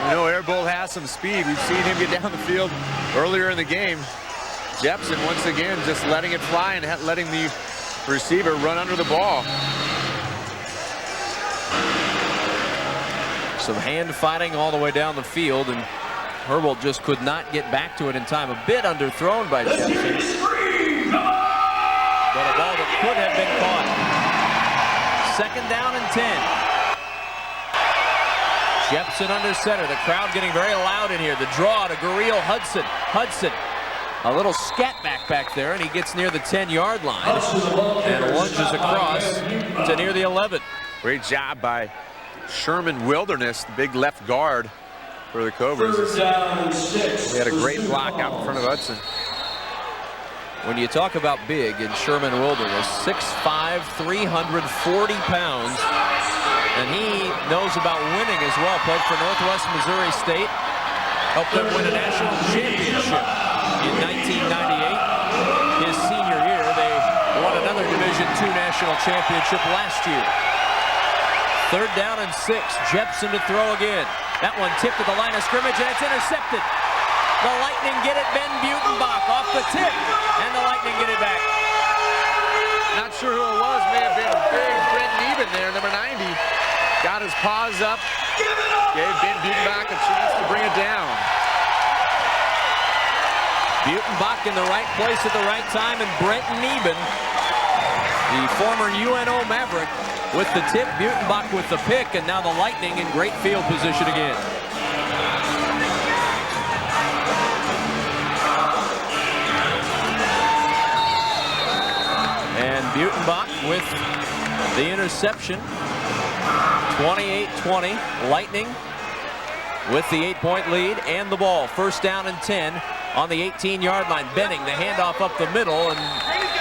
You know, Herbold has some speed. We've seen him get down the field earlier in the game. Jepson, once again, just letting it fly and letting the receiver run under the ball. Some hand fighting all the way down the field, and Herbold just could not get back to it in time. A bit underthrown by Jepson, but a ball that could have been caught. 2nd down and 10. Jepson under center. The crowd getting very loud in here. The draw to Gurriel Hudson. Hudson, a little scat back there, and he gets near the 10-yard line and lunges across to near the 11. Great job by Sherman Wilderness, the big left guard for the Cobras. He had a great block out in front of Hudson. When you talk about big in Sherman Wilderness, 6'5", 340 pounds, and he knows about winning as well. Played for Northwest Missouri State, helped them win a national championship in 1998. His senior year, they won another Division II national championship last year. 3rd down and 6. Jepson to throw again. That one tipped to the line of scrimmage, and it's intercepted. The Lightning get it. Ben Butenbach off the tip, and the Lightning get it back. Not sure who it was. May have been big Brent Neben there, number 90. Got his paws up. Gave Ben Butenbach a chance to bring it down. Butenbach in the right place at the right time, and Brent Neben, the former UNO Maverick, with the tip. Butenbach with the pick, and now the Lightning in great field position again. And Butenbach with the interception. 28-20. Lightning with the 8-point lead and the ball. 1st down and 10 on the 18-yard line. Benning, the handoff up the middle, and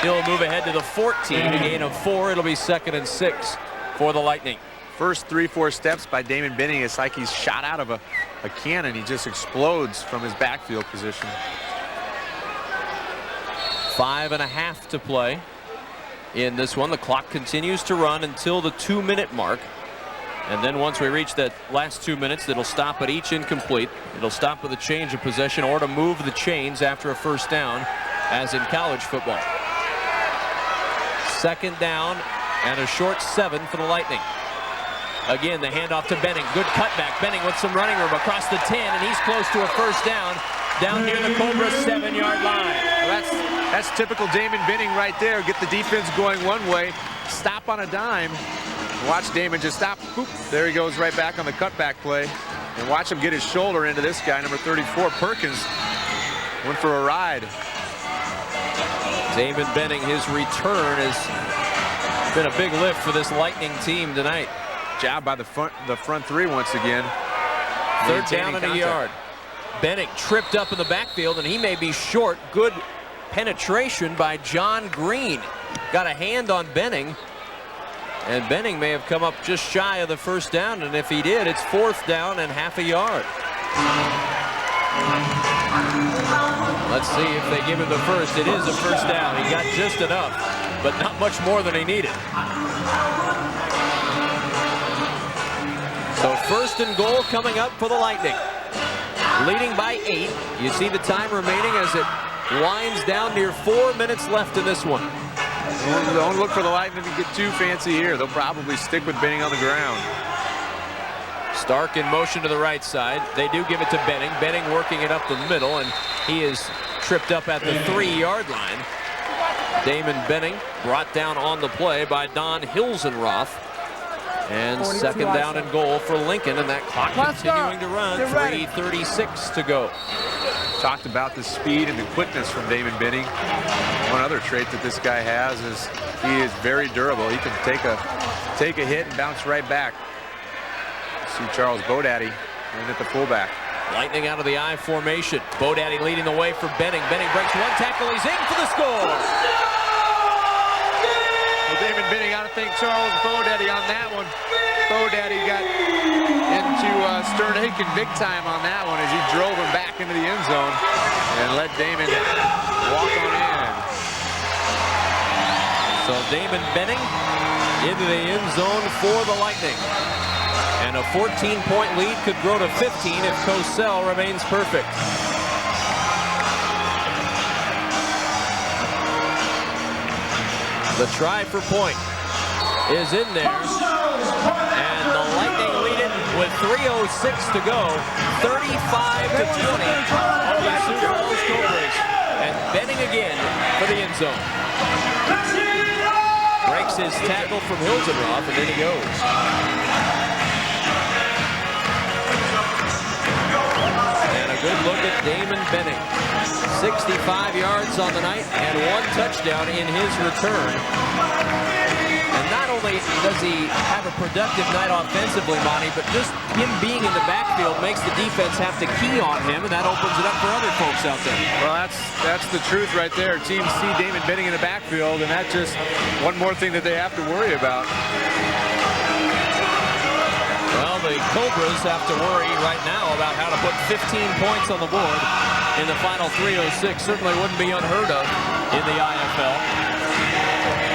he'll move ahead to the 14. A gain of 4. It'll be 2nd and 6 for the Lightning. First 3-4 steps by Damon Benning. It's like he's shot out of a cannon. He just explodes from his backfield position. 5.5 to play in this one. The clock continues to run until the 2-minute mark. And then once we reach that last 2 minutes, it'll stop at each incomplete. It'll stop with a change of possession or to move the chains after a 1st down, as in college football. 2nd down and a short 7 for the Lightning. Again, the handoff to Benning. Good cutback. Benning with some running room across the 10, and he's close to a 1st down near the Cobras 7-yard line. Well, that's typical Damon Benning right there. Get the defense going one way, stop on a dime. Watch Damon just stop. Boop. There he goes right back on the cutback play. And watch him get his shoulder into this guy, number 34, Perkins. Went for a ride. Damon Benning, his return has been a big lift for this Lightning team tonight. Job by the front 3 once again. 3rd down and a yard. Benning tripped up in the backfield, and he may be short. Good penetration by John Green. Got a hand on Benning. And Benning may have come up just shy of the 1st down, and if he did, it's 4th down and half a yard. Let's see if they give him the 1st. It is a 1st down. He got just enough, but not much more than he needed. So 1st and goal coming up for the Lightning. Leading by 8. You see the time remaining as it winds down near 4 minutes left in this one. Don't look for the Lightning to get too fancy here. They'll probably stick with Benning on the ground. Stark in motion to the right side. They do give it to Benning. Benning working it up the middle, and he is tripped up at the 3-yard line. Damon Benning brought down on the play by Don Hilsenroth. And 2nd down and goal for Lincoln, and that clock continuing to run. 3:36 to go. Talked about the speed and the quickness from Damon Benning. One other trait that this guy has is he is very durable. He can take a hit and bounce right back. See Charles Bodaddy in at the fullback. Lightning out of the I formation. Bodaddy leading the way for Benning. Benning breaks one tackle. He's in for the score. Well, Damon Benning, got to thank Charles Bodaddy on that one. Bodaddy got into Stern Aiken big time on that one as he drove him back into the end zone and let Damon walk on in. So Damon Benning into the end zone for the Lightning. And a 14-point lead could grow to 15 if Cosell remains perfect. The try for point is in there. And the Lightning lead it with 3:06 to go. 35-20 over the Sioux Falls Cobras. And Benning again for the end zone. Breaks his tackle from Hilsenroth, and then he goes. And a good look at Damon Benning. 65 yards on the night and 1 touchdown in his return. And not only does he have a productive night offensively, Monty, but just him being in the backfield makes the defense have to key on him, and that opens it up for other folks out there. Well, that's the truth right there. Teams see Damon Benning in the backfield, and that's just one more thing that they have to worry about. Well, the Cobras have to worry right now about how to put 15 points on the board in the final 3:06. Certainly wouldn't be unheard of in the IFL.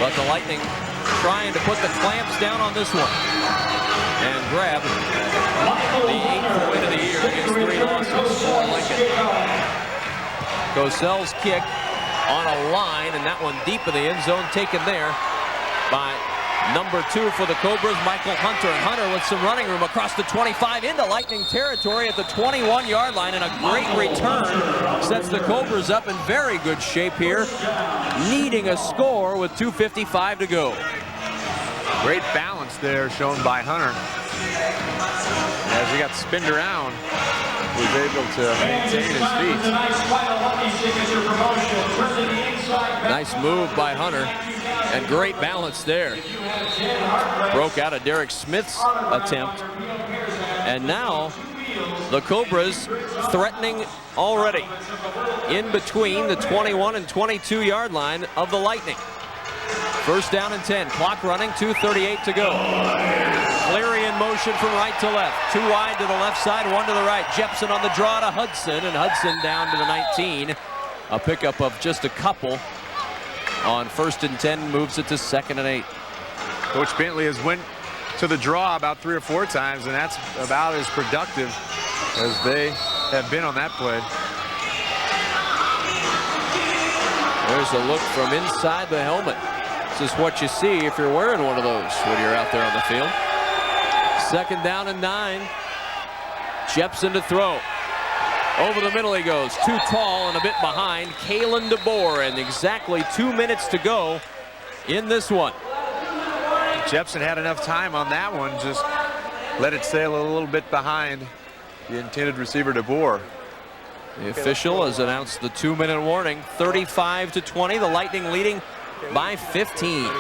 But the Lightning trying to put the clamps down on this one and grab the 8th win of the year against 3 losses for Lincoln. Cosell's kick on a line, and that one deep in the end zone, taken there by number 2 for the Cobras, Michael Hunter. And Hunter with some running room across the 25 into Lightning territory at the 21-yard line, and a great return sets the Cobras up in very good shape here, needing a score with 2:55 to go. Great balance there shown by Hunter. As he got spinned around, he was able to maintain his feet. Nice move by Hunter, and great balance there. Broke out of Derek Smith's attempt. And now the Cobras threatening already in between the 21 and 22-yard line of the Lightning. First down and 10, clock running, 2:38 to go. Cleary in motion from right to left. 2 wide to the left side, 1 to the right. Jepson on the draw to Hudson, and Hudson down to the 19. A pickup of just a couple on 1st and 10, moves it to 2nd and 8. Coach Bentley has went to the draw about 3 or 4 times, and that's about as productive as they have been on that play. There's a look from inside the helmet. This is what you see if you're wearing one of those when you're out there on the field. 2nd down and 9. Jepson to throw. Over the middle he goes. Too tall and a bit behind. Kalen DeBoer, and exactly 2 minutes to go in this one. Jepson had enough time on that one. Just let it sail a little bit behind the intended receiver DeBoer. The official has announced the 2-minute warning. 35-20. The Lightning leading by 15.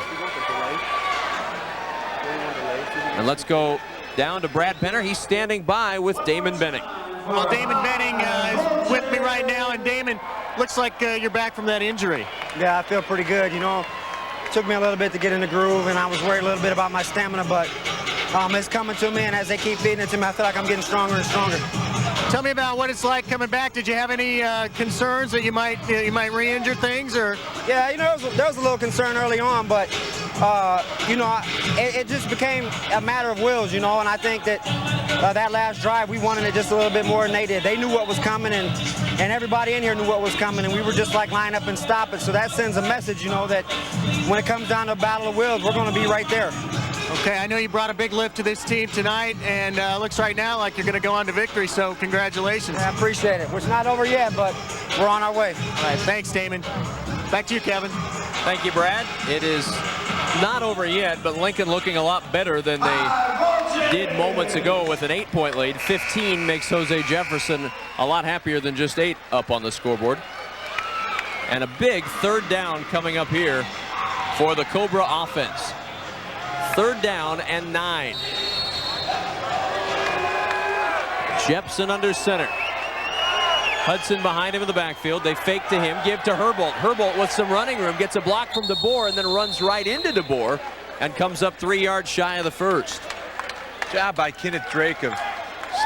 And let's go down to Brad Penner. He's standing by with Damon Benning. Well, Damon Benning is with me right now, and Damon, looks like you're back from that injury. Yeah, I feel pretty good. You know, it took me a little bit to get in the groove, and I was worried a little bit about my stamina, but it's coming to me, and as they keep feeding it to me, I feel like I'm getting stronger and stronger. Tell me about what it's like coming back. Did you have any concerns that you might re-injure things, or? Yeah, you know, there was a little concern early on, but you know, it just became a matter of wills, you know, and I think that that last drive we wanted it just a little bit more than they did. They knew what was coming, and everybody in here knew what was coming, and we were just like line up and stop it. So that sends a message, you know, that when it comes down to a battle of wills, we're going to be right there. Okay, I know you brought a big lift to this team tonight, and looks right now like you're going to go on to victory, so congratulations. Yeah, I appreciate it. It's not over yet, but we're on our way. All right, thanks, Damon. Back to you, Kevin. Thank you, Brad. It is not over yet, but Lincoln looking a lot better than they did moments ago with an 8-point lead. 15 makes Jose Jefferson a lot happier than just 8 up on the scoreboard. And a big 3rd down coming up here for the Cobra offense. 3rd down and 9. Jepson under center. Hudson behind him in the backfield. They fake to him, give to Herbold. Herbold with some running room, gets a block from DeBoer, and then runs right into DeBoer and comes up 3 yards shy of the first. Job by Kenneth Drake of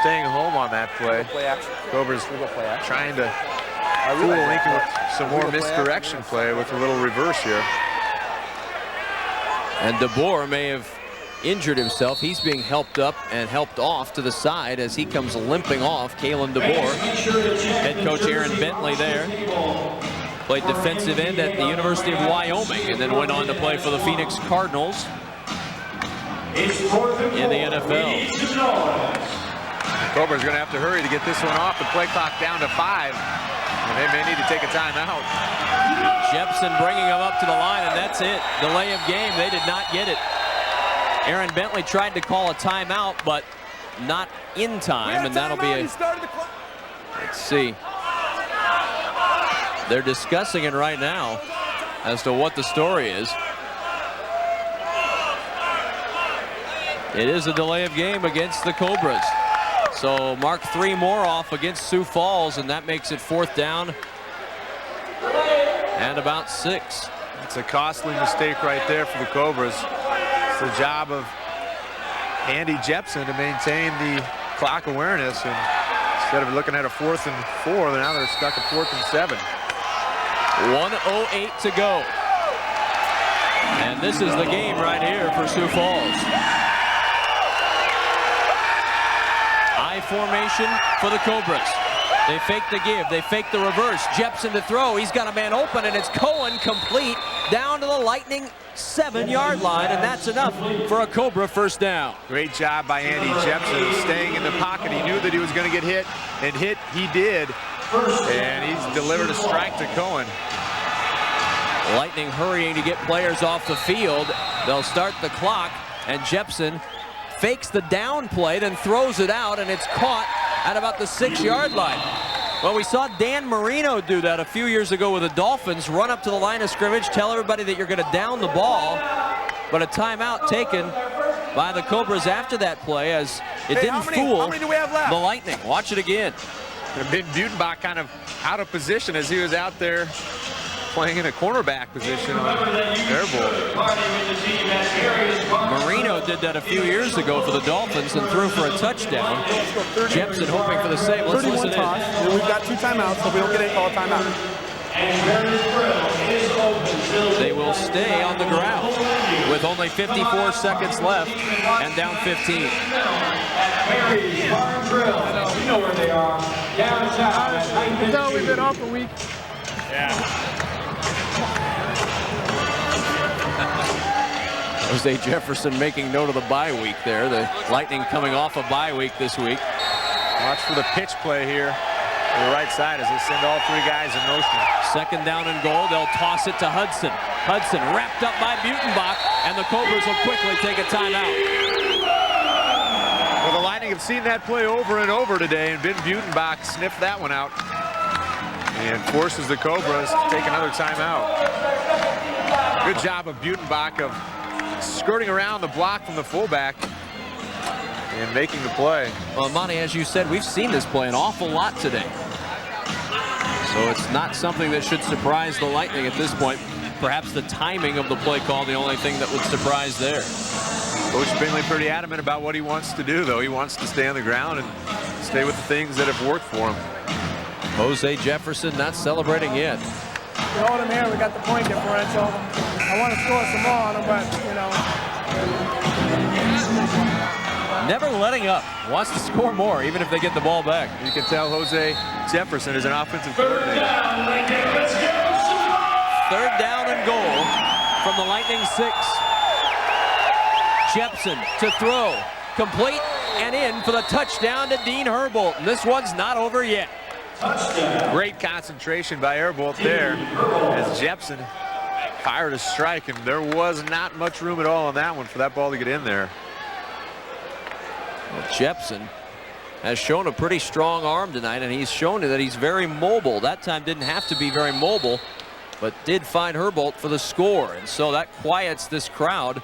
staying home on that play. Cobras trying to fool Lincoln with some more misdirection play with a little reverse here. And DeBoer may have injured himself. He's being helped up and helped off to the side as he comes limping off. Kalen DeBoer, head coach Aaron Bentley there. Played defensive end at the University of Wyoming and then went on to play for the Phoenix Cardinals in the NFL. Cobras are going to have to hurry to get this one off. The play clock down to 5. And they may need to take a timeout. Jepson bringing him up to the line, and that's it. Delay of game. They did not get it. Aaron Bentley tried to call a timeout, but not in time, and that'll be a... Let's see. They're discussing it right now as to what the story is. It is a delay of game against the Cobras. So mark 3 more off against Sioux Falls, and that makes it 4th down and about 6. It's a costly mistake right there for the Cobras. It's the job of Andy Jepson to maintain the clock awareness, and instead of looking at a 4th and 4, now they're stuck at 4th and 7. 1:08 to go. And this is the game right here for Sioux Falls. I formation for the Cobras. They fake the give. They fake the reverse. Jepson to throw. He's got a man open, and it's Cohen complete down to the Lightning 7-yard line, and that's enough for a Cobra first down. Great job by Andy Jepson staying in the pocket. He knew that he was going to get hit, and hit he did. And he's delivered a strike to Cohen. Lightning hurrying to get players off the field. They'll start the clock, and Jepson fakes the down play, then throws it out, and it's caught at about the 6-yard line. Well, we saw Dan Marino do that a few years ago with the Dolphins, run up to the line of scrimmage, tell everybody that you're going to down the ball, but a timeout taken by the Cobras after that play, as it didn't fool the Lightning. Watch it again. Ben Butenbach kind of out of position as he was out there playing in a cornerback position on air ball. Marino did that a few years ago for the Dolphins and threw for a touchdown. Jepson hoping for the same. Let's listen in. And we've got 2 timeouts, so we don't get a call timeout. They will stay on the ground with only 54 seconds left and down 15. You know where they are. You know we've been off a week. Yeah. Jose Jefferson making note of the bye week there. The Lightning coming off a bye week this week. Watch for the pitch play here to the right side as they send all 3 guys in motion. 2nd down and goal. They'll toss it to Hudson. Hudson wrapped up by Butenbach, and the Cobras will quickly take a timeout. Well, the Lightning have seen that play over and over today, and Ben Butenbach sniffed that one out and forces the Cobras to take another timeout. Good job of Butenbach of skirting around the block from the fullback and making the play. Well, Monty, as you said, we've seen this play an awful lot today. So it's not something that should surprise the Lightning at this point. Perhaps the timing of the play call, the only thing that would surprise there. Coach Binley pretty adamant about what he wants to do, though. He wants to stay on the ground and stay with the things that have worked for him. Jose Jefferson not celebrating yet. We hold him here. We got the point differential. I want to score some more on him, but, you know. Never letting up. Wants to score more, even if they get the ball back. You can tell Jose Jefferson is an offensive coordinator. 3rd down and goal from the Lightning 6. Jepson to throw. Complete and in for the touchdown to Dean Herbold. And this one's not over yet. Great concentration by Herbold there as Jepson fired a strike, and there was not much room at all on that one for that ball to get in there. Well, Jepson has shown a pretty strong arm tonight, and he's shown that he's very mobile. That time didn't have to be very mobile, but did find Herbold for the score. And so that quiets this crowd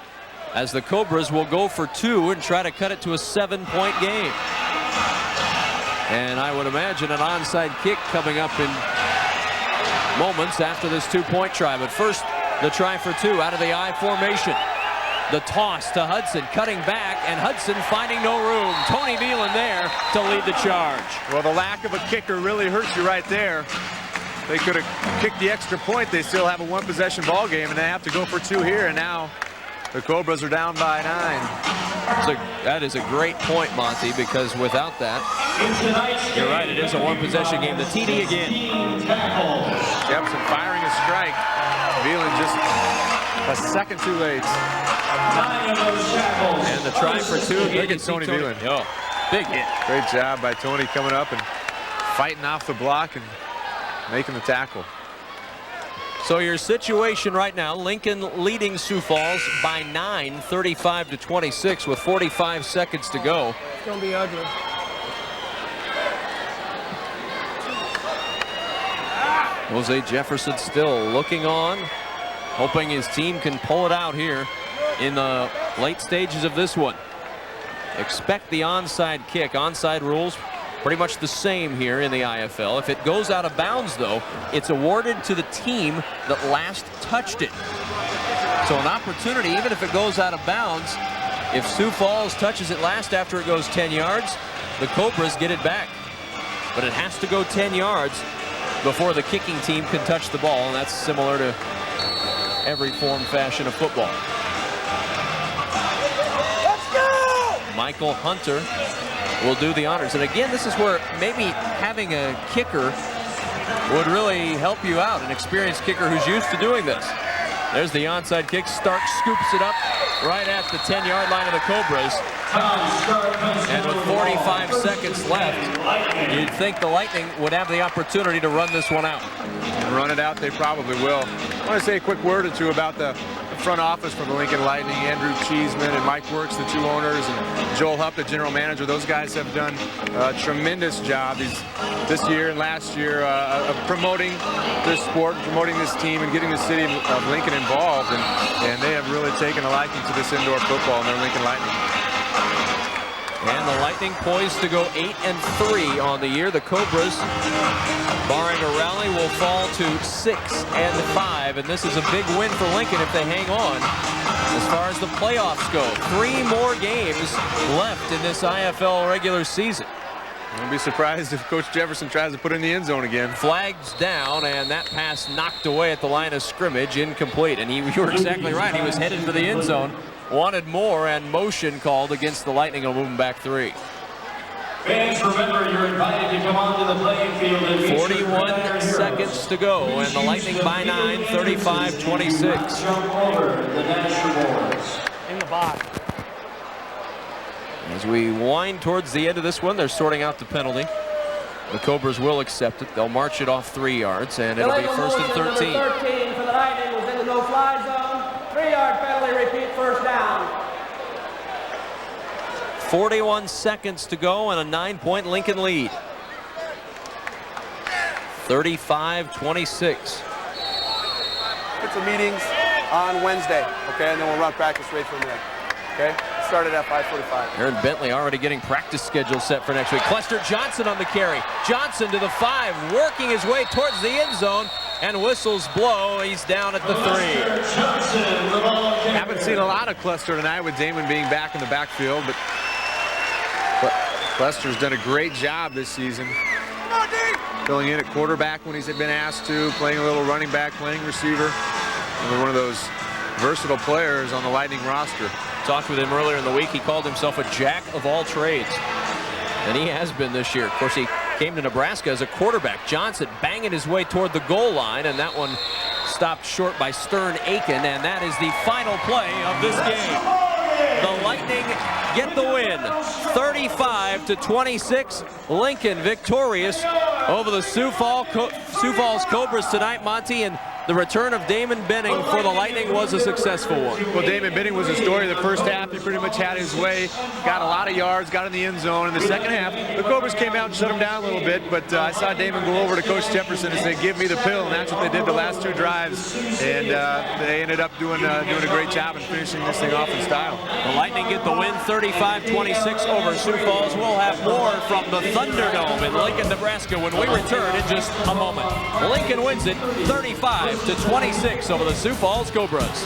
as the Cobras will go for 2 and try to cut it to a 7-point game. And I would imagine an onside kick coming up in moments after this 2-point try. But first, the try for 2 out of the I formation. The toss to Hudson, cutting back, and Hudson finding no room. Tony Veland there to lead the charge. Well, the lack of a kicker really hurts you right there. They could have kicked the extra point. They still have a 1-possession ball game, and they have to go for 2 here. And now The Cobras are down by 9. That is a great point, Monty, because without that, you're right, it is a one-possession game. The TD again. Jefferson firing a strike. Veland just a second too late. And the try for 2 again. Look at Tony Veland. Oh, big hit. Great job by Tony coming up and fighting off the block and making the tackle. So your situation right now, Lincoln leading Sioux Falls by 9, 35-26 with 45 seconds to go. It's going to be ugly. Jose Jefferson still looking on, hoping his team can pull it out here in the late stages of this one. Expect the onside kick. Onside rules pretty much the same here in the IFL. If it goes out of bounds, though, it's awarded to the team that last touched it. So an opportunity, even if it goes out of bounds, if Sioux Falls touches it last after it goes 10 yards, the Cobras get it back. But it has to go 10 yards before the kicking team can touch the ball, and that's similar to every form, fashion of football. Let's go! Michael Hunter will do the honors. And again, this is where maybe having a kicker would really help you out, an experienced kicker who's used to doing this. There's the onside kick. Stark scoops it up right at the 10-yard line of the Cobras. And with 45 seconds left, you'd think the Lightning would have the opportunity to run this one out. And run it out, they probably will. I want to say a quick word or two about the front office for the Lincoln Lightning. Andrew Cheeseman and Mike Works, the 2 owners, and Joel Hupp, the general manager. Those guys have done a tremendous job this year and last year of promoting this sport, promoting this team, and getting the city of Lincoln involved. And they have really taken a liking to this indoor football and their Lincoln Lightning. And the Lightning poised to go 8-3 on the year. The Cobras, barring a rally, will fall to 6-5. And this is a big win for Lincoln if they hang on. As far as the playoffs go, 3 more games left in this IFL regular season. I'll be surprised if Coach Jefferson tries to put it in the end zone again. Flags down, and that pass knocked away at the line of scrimmage, incomplete. And you were exactly right. He was headed for the end zone. Wanted more, and motion called against the Lightning. Will move him back 3. Fans, remember, you're invited to come onto the playing field and 41 seconds to go, and the Lightning by 9, 35-26. jump over the dashboards. In the box. As we wind towards the end of this one, they're sorting out the penalty. The Cobras will accept it. They'll march it off 3 yards, and it'll be first and 13. Number 13 for the Lightning was in the no-fly zone. 3-yard penalty, repeat first down. 41 seconds to go and a 9-point Lincoln lead. 35-26. Get some meetings on Wednesday, okay, and then we'll run practice right from there, okay? Started at 5:45. Aaron Bentley already getting practice schedule set for next week. Clester Johnson on the carry. Johnson to the 5, working his way towards the end zone, and whistles blow. He's down at the 3. Haven't seen a lot of Clester tonight with Damon being back in the backfield, but Clester's done a great job this season. Filling in at quarterback when he's been asked to, playing a little running back, playing receiver. One of those versatile players on the Lightning roster. Talked with him earlier in the week. He called himself a jack of all trades. And he has been this year. Of course, he came to Nebraska as a quarterback. Johnson banging his way toward the goal line, and that one stopped short by Stern Aiken, and that is the final play of this game. The Lightning get the win, 35-26. Lincoln victorious over the Sioux Falls Cobras tonight, Monty, and the return of Damon Benning for the Lightning was a successful one. Well, Damon Benning was a story. The first half, he pretty much had his way, got a lot of yards, got in the end zone. In the second half, the Cobras came out and shut him down a little bit, but I saw Damon go over to Coach Jefferson and say, "Give me the pill," and that's what they did the last 2 drives. And they ended up doing a great job in finishing this thing off in style. The Lightning get the win, 35-26 over Sioux Falls. We'll have more from the Thunderdome in Lincoln, Nebraska when we return in just a moment. Lincoln wins it 35-26 over the Sioux Falls Cobras.